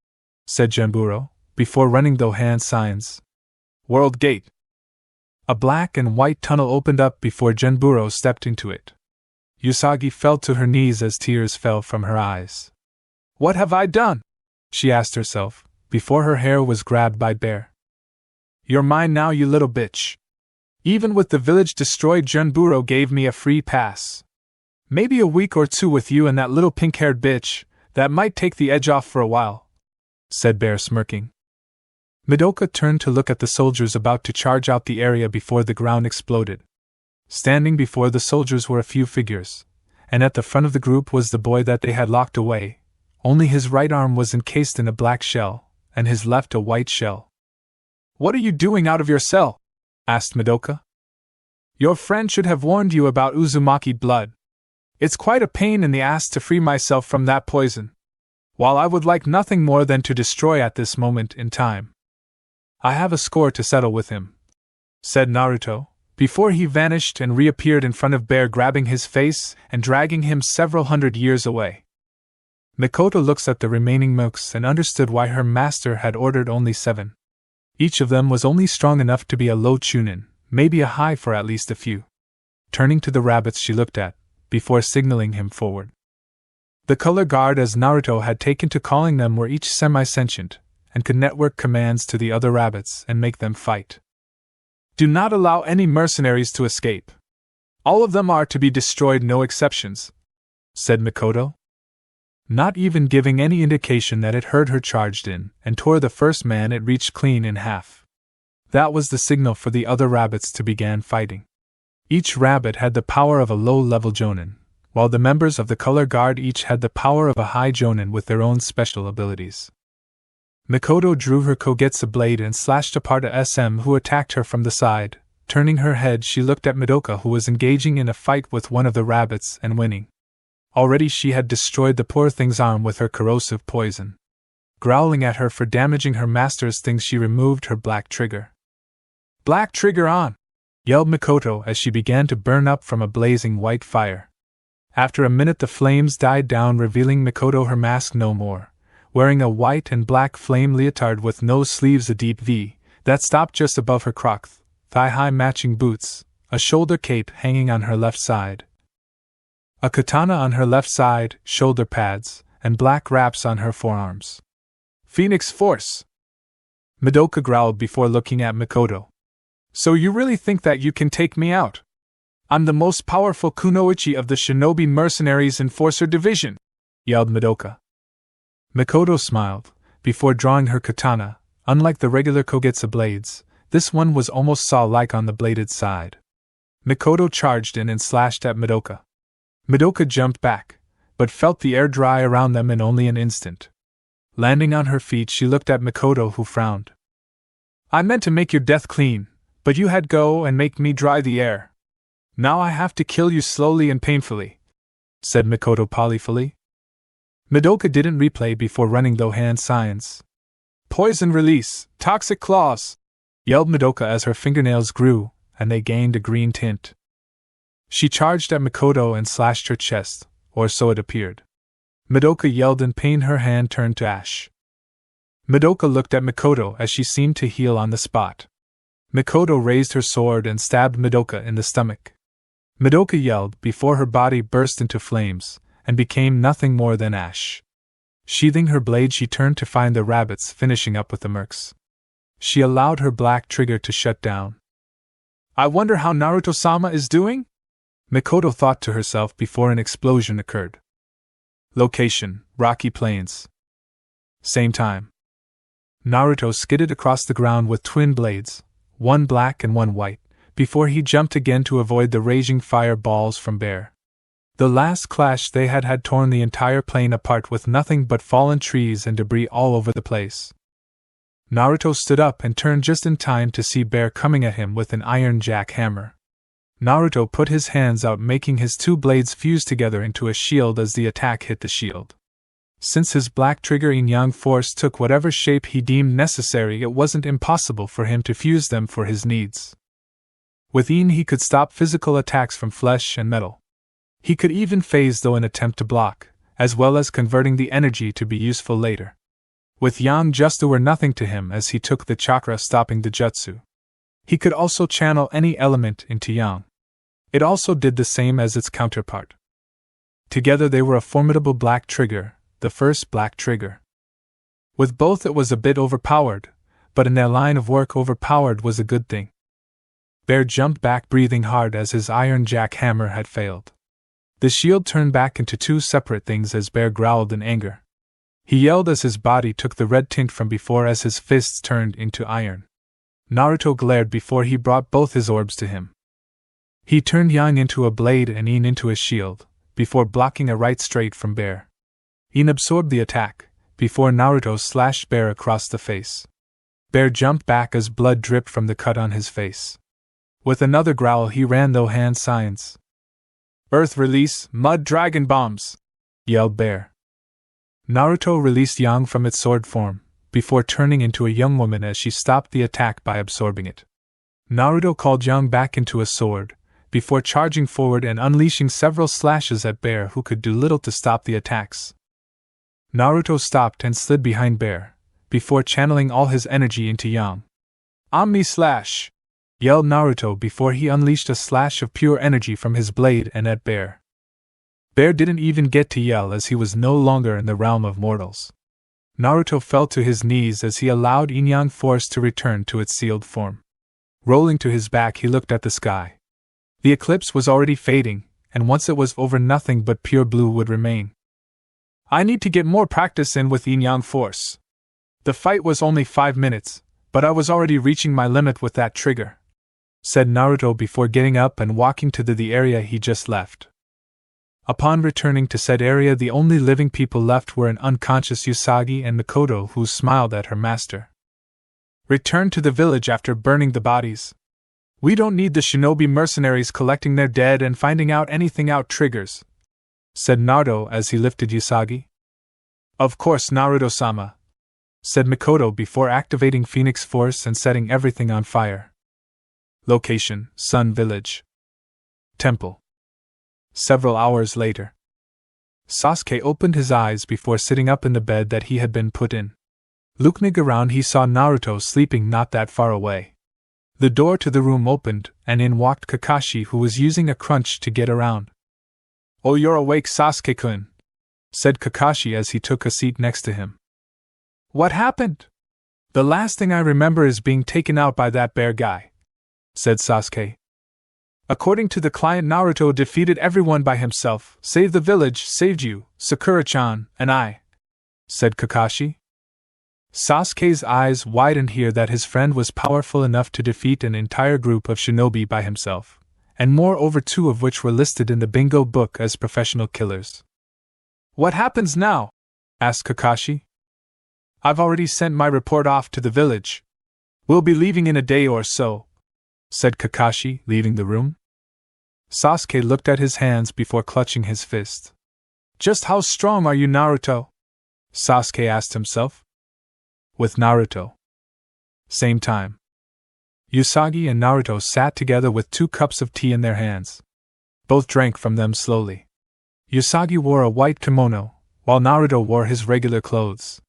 said Junburo, before running the hand signs. "World Gate." A black and white tunnel opened up before Junburo stepped into it. Usagi fell to her knees as tears fell from her eyes. "What have I done?" she asked herself, before her hair was grabbed by Bear. "You're mine now, you little bitch. Even with the village destroyed, Junburo gave me a free pass. Maybe a week or 2 with you and that little pink-haired bitch, that might take the edge off for a while," said Bear, smirking. Madoka turned to look at the soldiers about to charge out the area before the ground exploded. Standing before the soldiers were a few figures, and at the front of the group was the boy that they had locked away. Only his right arm was encased in a black shell, and his left a white shell. "What are you doing out of your cell?" asked Madoka. "Your friend should have warned you about Uzumaki blood. It's quite a pain in the ass to free myself from that poison, while I would like nothing more than to destroy at this moment in time. I have a score to settle with him," said Naruto, before he vanished and reappeared in front of Bear, grabbing his face and dragging him several hundred years away. Mikoto looks at the remaining mooks and understood why her master had ordered only 7. Each of them was only strong enough to be a low chunin, maybe a high for at least a few. Turning to the rabbits she looked at, before signaling him forward. The color guard, as Naruto had taken to calling them, were each semi-sentient, and could network commands to the other rabbits and make them fight. "Do not allow any mercenaries to escape. All of them are to be destroyed, no exceptions," said Mikoto. Not even giving any indication that it heard her, charged in, and tore the first man it reached clean in half. That was the signal for the other rabbits to begin fighting. Each rabbit had the power of a low-level jonin, while the members of the color guard each had the power of a high jonin with their own special abilities. Mikoto drew her Kogetsu blade and slashed apart a SM who attacked her from the side. Turning her head, she looked at Madoka, who was engaging in a fight with one of the rabbits and winning. Already she had destroyed the poor thing's arm with her corrosive poison. Growling at her for damaging her master's things, she removed her black trigger. "Black trigger on!" yelled Mikoto as she began to burn up from a blazing white fire. After a minute the flames died down, revealing Mikoto her mask no more, wearing a white and black flame leotard with no sleeves, a deep V that stopped just above her croc, thigh-high matching boots, a shoulder cape hanging on her left side, a katana on her left side, shoulder pads, and black wraps on her forearms. "Phoenix Force!" Madoka growled before looking at Mikoto. "So you really think that you can take me out? I'm the most powerful kunoichi of the shinobi mercenaries enforcer division!" yelled Madoka. Mikoto smiled, before drawing her katana. Unlike the regular Kogetsu blades, this one was almost saw-like on the bladed side. Mikoto charged in and slashed at Madoka. Madoka jumped back, but felt the air dry around them in only an instant. Landing on her feet, she looked at Mikoto, who frowned. "I meant to make your death clean, but you had go and make me dry the air. Now I have to kill you slowly and painfully," said Mikoto polyphily. Madoka didn't replay before running though hand signs. "Poison release, toxic claws!" yelled Madoka as her fingernails grew, and they gained a green tint. She charged at Mikoto and slashed her chest, or so it appeared. Madoka yelled in pain, her hand turned to ash. Madoka looked at Mikoto as she seemed to heal on the spot. Mikoto raised her sword and stabbed Madoka in the stomach. Madoka yelled before her body burst into flames, and became nothing more than ash. Sheathing her blade, she turned to find the rabbits finishing up with the mercs. She allowed her black trigger to shut down. "I wonder how Naruto-sama is doing?" Mikoto thought to herself before an explosion occurred. Location: Rocky Plains. Same time. Naruto skidded across the ground with twin blades, one black and one white, before he jumped again to avoid the raging fireballs from Bear. The last clash they had torn the entire plain apart, with nothing but fallen trees and debris all over the place. Naruto stood up and turned just in time to see Bear coming at him with an iron jackhammer. Naruto put his hands out, making his two blades fuse together into a shield as the attack hit the shield. Since his black trigger yin-yang force took whatever shape he deemed necessary, it wasn't impossible for him to fuse them for his needs. With yin he could stop physical attacks from flesh and metal. He could even phase though an attempt to block, as well as converting the energy to be useful later. With yang just were nothing to him, as he took the chakra stopping the jutsu. He could also channel any element into yang. It also did the same as its counterpart. Together they were a formidable black trigger, the first black trigger. With both it was a bit overpowered, but in their line of work overpowered was a good thing. Bear jumped back, breathing hard as his iron jackhammer had failed. The shield turned back into two separate things as Bear growled in anger. He yelled as his body took the red tint from before as his fists turned into iron. Naruto glared before he brought both his orbs to him. He turned Yang into a blade and Yin into a shield, before blocking a right straight from Bear. Yin absorbed the attack, before Naruto slashed Bear across the face. Bear jumped back as blood dripped from the cut on his face. With another growl he ran through hand signs. "Earth release, mud dragon bombs!" yelled Bear. Naruto released Yang from its sword form, before turning into a young woman as she stopped the attack by absorbing it. Naruto called Yang back into a sword, before charging forward and unleashing several slashes at Bear who could do little to stop the attacks. Naruto stopped and slid behind Bear, before channeling all his energy into Yang. "Omni Slash!" yelled Naruto before he unleashed a slash of pure energy from his blade and at Bear. Bear didn't even get to yell as he was no longer in the realm of mortals. Naruto fell to his knees as he allowed Yin-Yang force to return to its sealed form. Rolling to his back he looked at the sky. The eclipse was already fading, and once it was over nothing but pure blue would remain. "I need to get more practice in with Yin-Yang force. The fight was only 5 minutes, but I was already reaching my limit with that trigger," said Naruto before getting up and walking to the area he just left. Upon returning to said area, the only living people left were an unconscious Usagi and Mikoto, who smiled at her master. "Return to the village after burning the bodies. We don't need the shinobi mercenaries collecting their dead and finding out anything out triggers," said Naruto as he lifted Usagi. "Of course, Naruto-sama," said Mikoto before activating Phoenix Force and setting everything on fire. Location: Sun Village. Temple. Several hours later. Sasuke opened his eyes before sitting up in the bed that he had been put in. Looking around, he saw Naruto sleeping not that far away. The door to the room opened, and in walked Kakashi, who was using a crunch to get around. "Oh, you're awake, Sasuke-kun," said Kakashi as he took a seat next to him. "What happened?" "The last thing I remember is being taken out by that bear guy," said Sasuke. "According to the client, Naruto defeated everyone by himself, saved the village, saved you, Sakura-chan, and I," said Kakashi. Sasuke's eyes widened here that his friend was powerful enough to defeat an entire group of shinobi by himself, and moreover 2 of which were listed in the bingo book as professional killers. "What happens now?" asked Kakashi. "I've already sent my report off to the village. We'll be leaving in a day or so," said Kakashi, leaving the room. Sasuke looked at his hands before clutching his fist. "Just how strong are you, Naruto?" Sasuke asked himself. With Naruto. Same time. Usagi and Naruto sat together with 2 cups of tea in their hands. Both drank from them slowly. Usagi wore a white kimono, while Naruto wore his regular clothes.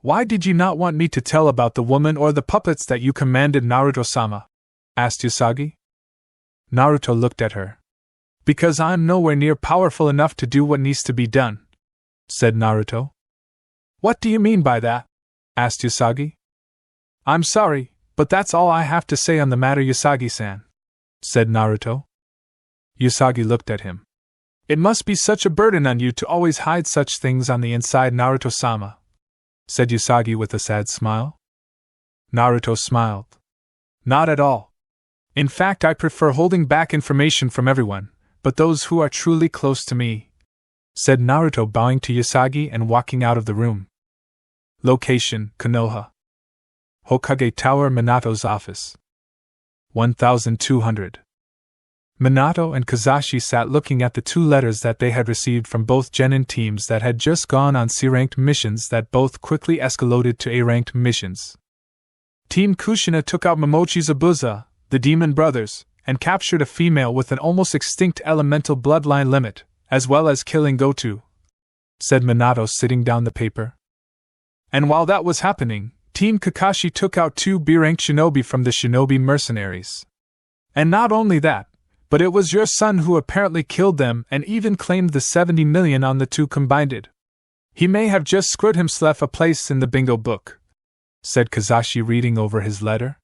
"Why did you not want me to tell about the woman or the puppets that you commanded, Naruto-sama?" asked Usagi. Naruto looked at her. "Because I'm nowhere near powerful enough to do what needs to be done," said Naruto. "What do you mean by that?" asked Usagi. "I'm sorry, but that's all I have to say on the matter, Usagi-san," said Naruto. Usagi looked at him. "It must be such a burden on you to always hide such things on the inside, Naruto-sama," said Usagi with a sad smile. Naruto smiled. "Not at all. In fact, I prefer holding back information from everyone, but those who are truly close to me," said Naruto, bowing to Usagi and walking out of the room. Location: Konoha. Hokage Tower, Minato's office. 1200. Minato and Kazashi sat looking at the 2 letters that they had received from both Genin teams that had just gone on C-ranked missions that both quickly escalated to A-ranked missions. Team Kushina took out Momochi Zabuza, the Demon Brothers, and captured a female with an almost extinct elemental bloodline limit, as well as killing Goto, said Minato, sitting down the paper. And while that was happening, Team Kakashi took out 2 B-ranked shinobi from the shinobi mercenaries. And not only that, but it was your son who apparently killed them and even claimed the 70 million on the 2 combined. He may have just screwed himself a place in the bingo book, said Kazashi, reading over his letter.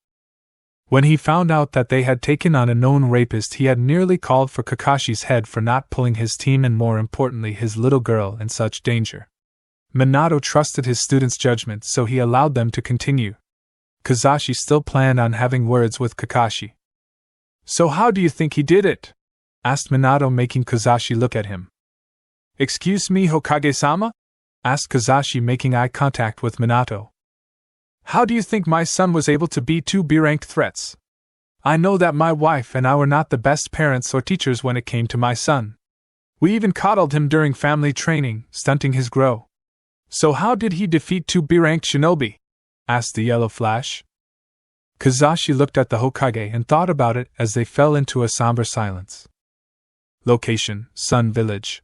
When he found out that they had taken on a known rapist, he had nearly called for Kakashi's head for not pulling his team and, more importantly, his little girl in such danger. Minato trusted his students' judgment, so he allowed them to continue. Kazashi still planned on having words with Kakashi. So how do you think he did it? Asked Minato, making Kozashi look at him. Excuse me, Hokage-sama? Asked Kozashi, making eye contact with Minato. How do you think my son was able to beat 2 B-ranked threats? I know that my wife and I were not the best parents or teachers when it came to my son. We even coddled him during family training, stunting his growth. So how did he defeat 2 B-ranked shinobi? Asked the Yellow Flash. Kozashi looked at the Hokage and thought about it as they fell into a somber silence. Location: Sun Village.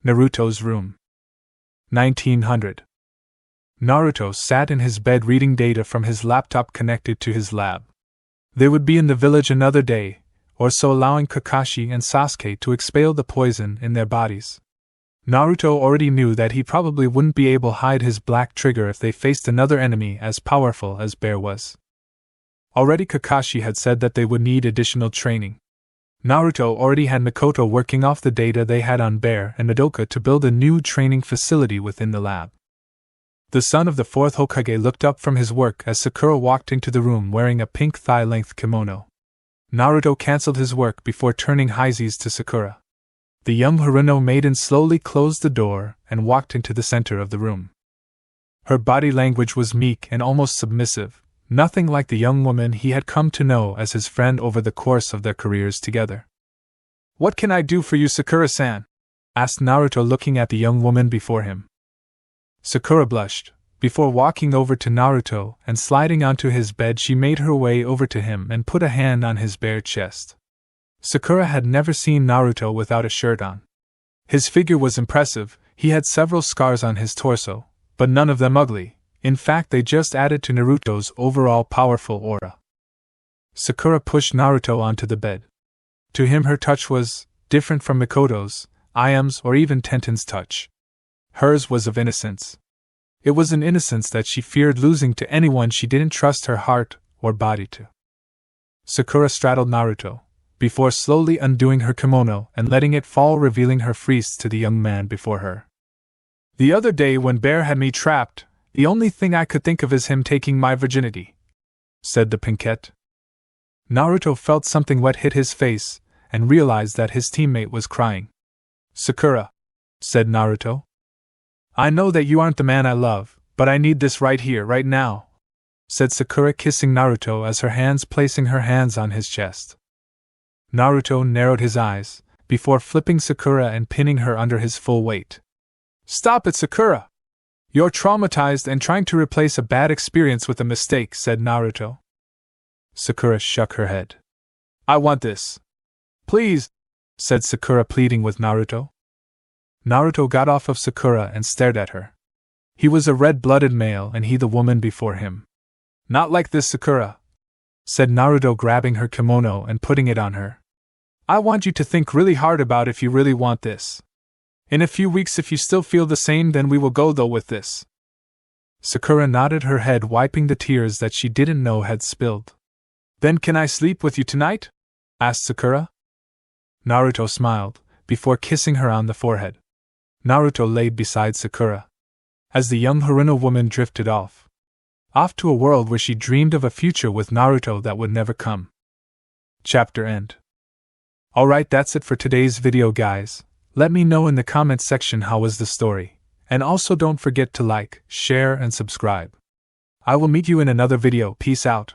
Naruto's room. 1900. Naruto sat in his bed reading data from his laptop connected to his lab. They would be in the village another day, or so, allowing Kakashi and Sasuke to expel the poison in their bodies. Naruto already knew that he probably wouldn't be able to hide his black trigger if they faced another enemy as powerful as Bear was. Already Kakashi had said that they would need additional training. Naruto already had Mikoto working off the data they had on Bear and Madoka to build a new training facility within the lab. The son of the 4th Hokage looked up from his work as Sakura walked into the room wearing a pink thigh-length kimono. Naruto cancelled his work before turning his to Sakura. The young Haruno maiden slowly closed the door and walked into the center of the room. Her body language was meek and almost submissive, nothing like the young woman he had come to know as his friend over the course of their careers together. What can I do for you, Sakura-san? Asked Naruto, looking at the young woman before him. Sakura blushed. Before walking over to Naruto and sliding onto his bed, she made her way over to him and put a hand on his bare chest. Sakura had never seen Naruto without a shirt on. His figure was impressive. He had several scars on his torso, but none of them ugly. In fact, they just added to Naruto's overall powerful aura. Sakura pushed Naruto onto the bed. To him, her touch was different from Mikoto's, Ayami's, or even Tenten's touch. Hers was of innocence. It was an innocence that she feared losing to anyone she didn't trust her heart or body to. Sakura straddled Naruto, before slowly undoing her kimono and letting it fall, revealing her frieze to the young man before her. The other day when Bear had me trapped, the only thing I could think of is him taking my virginity, said the pinkette. Naruto felt something wet hit his face and realized that his teammate was crying. Sakura, said Naruto. I know that you aren't the man I love, but I need this right here, right now, said Sakura, kissing Naruto as her hands placing her hands on his chest. Naruto narrowed his eyes, before flipping Sakura and pinning her under his full weight. Stop it, Sakura! You're traumatized and trying to replace a bad experience with a mistake, said Naruto. Sakura shook her head. I want this. Please, said Sakura, pleading with Naruto. Naruto got off of Sakura and stared at her. He was a red-blooded male and he the woman before him. Not like this, Sakura, said Naruto, grabbing her kimono and putting it on her. I want you to think really hard about if you really want this. In a few weeks, if you still feel the same, then we will go though with this. Sakura nodded her head, wiping the tears that she didn't know had spilled. Then can I sleep with you tonight? Asked Sakura. Naruto smiled, before kissing her on the forehead. Naruto laid beside Sakura, as the young Haruno woman drifted off to a world where she dreamed of a future with Naruto that would never come. Chapter end. Alright, that's it for today's video, guys. Let me know in the comments section how was the story, and also don't forget to like, share and subscribe. I will meet you in another video. Peace out.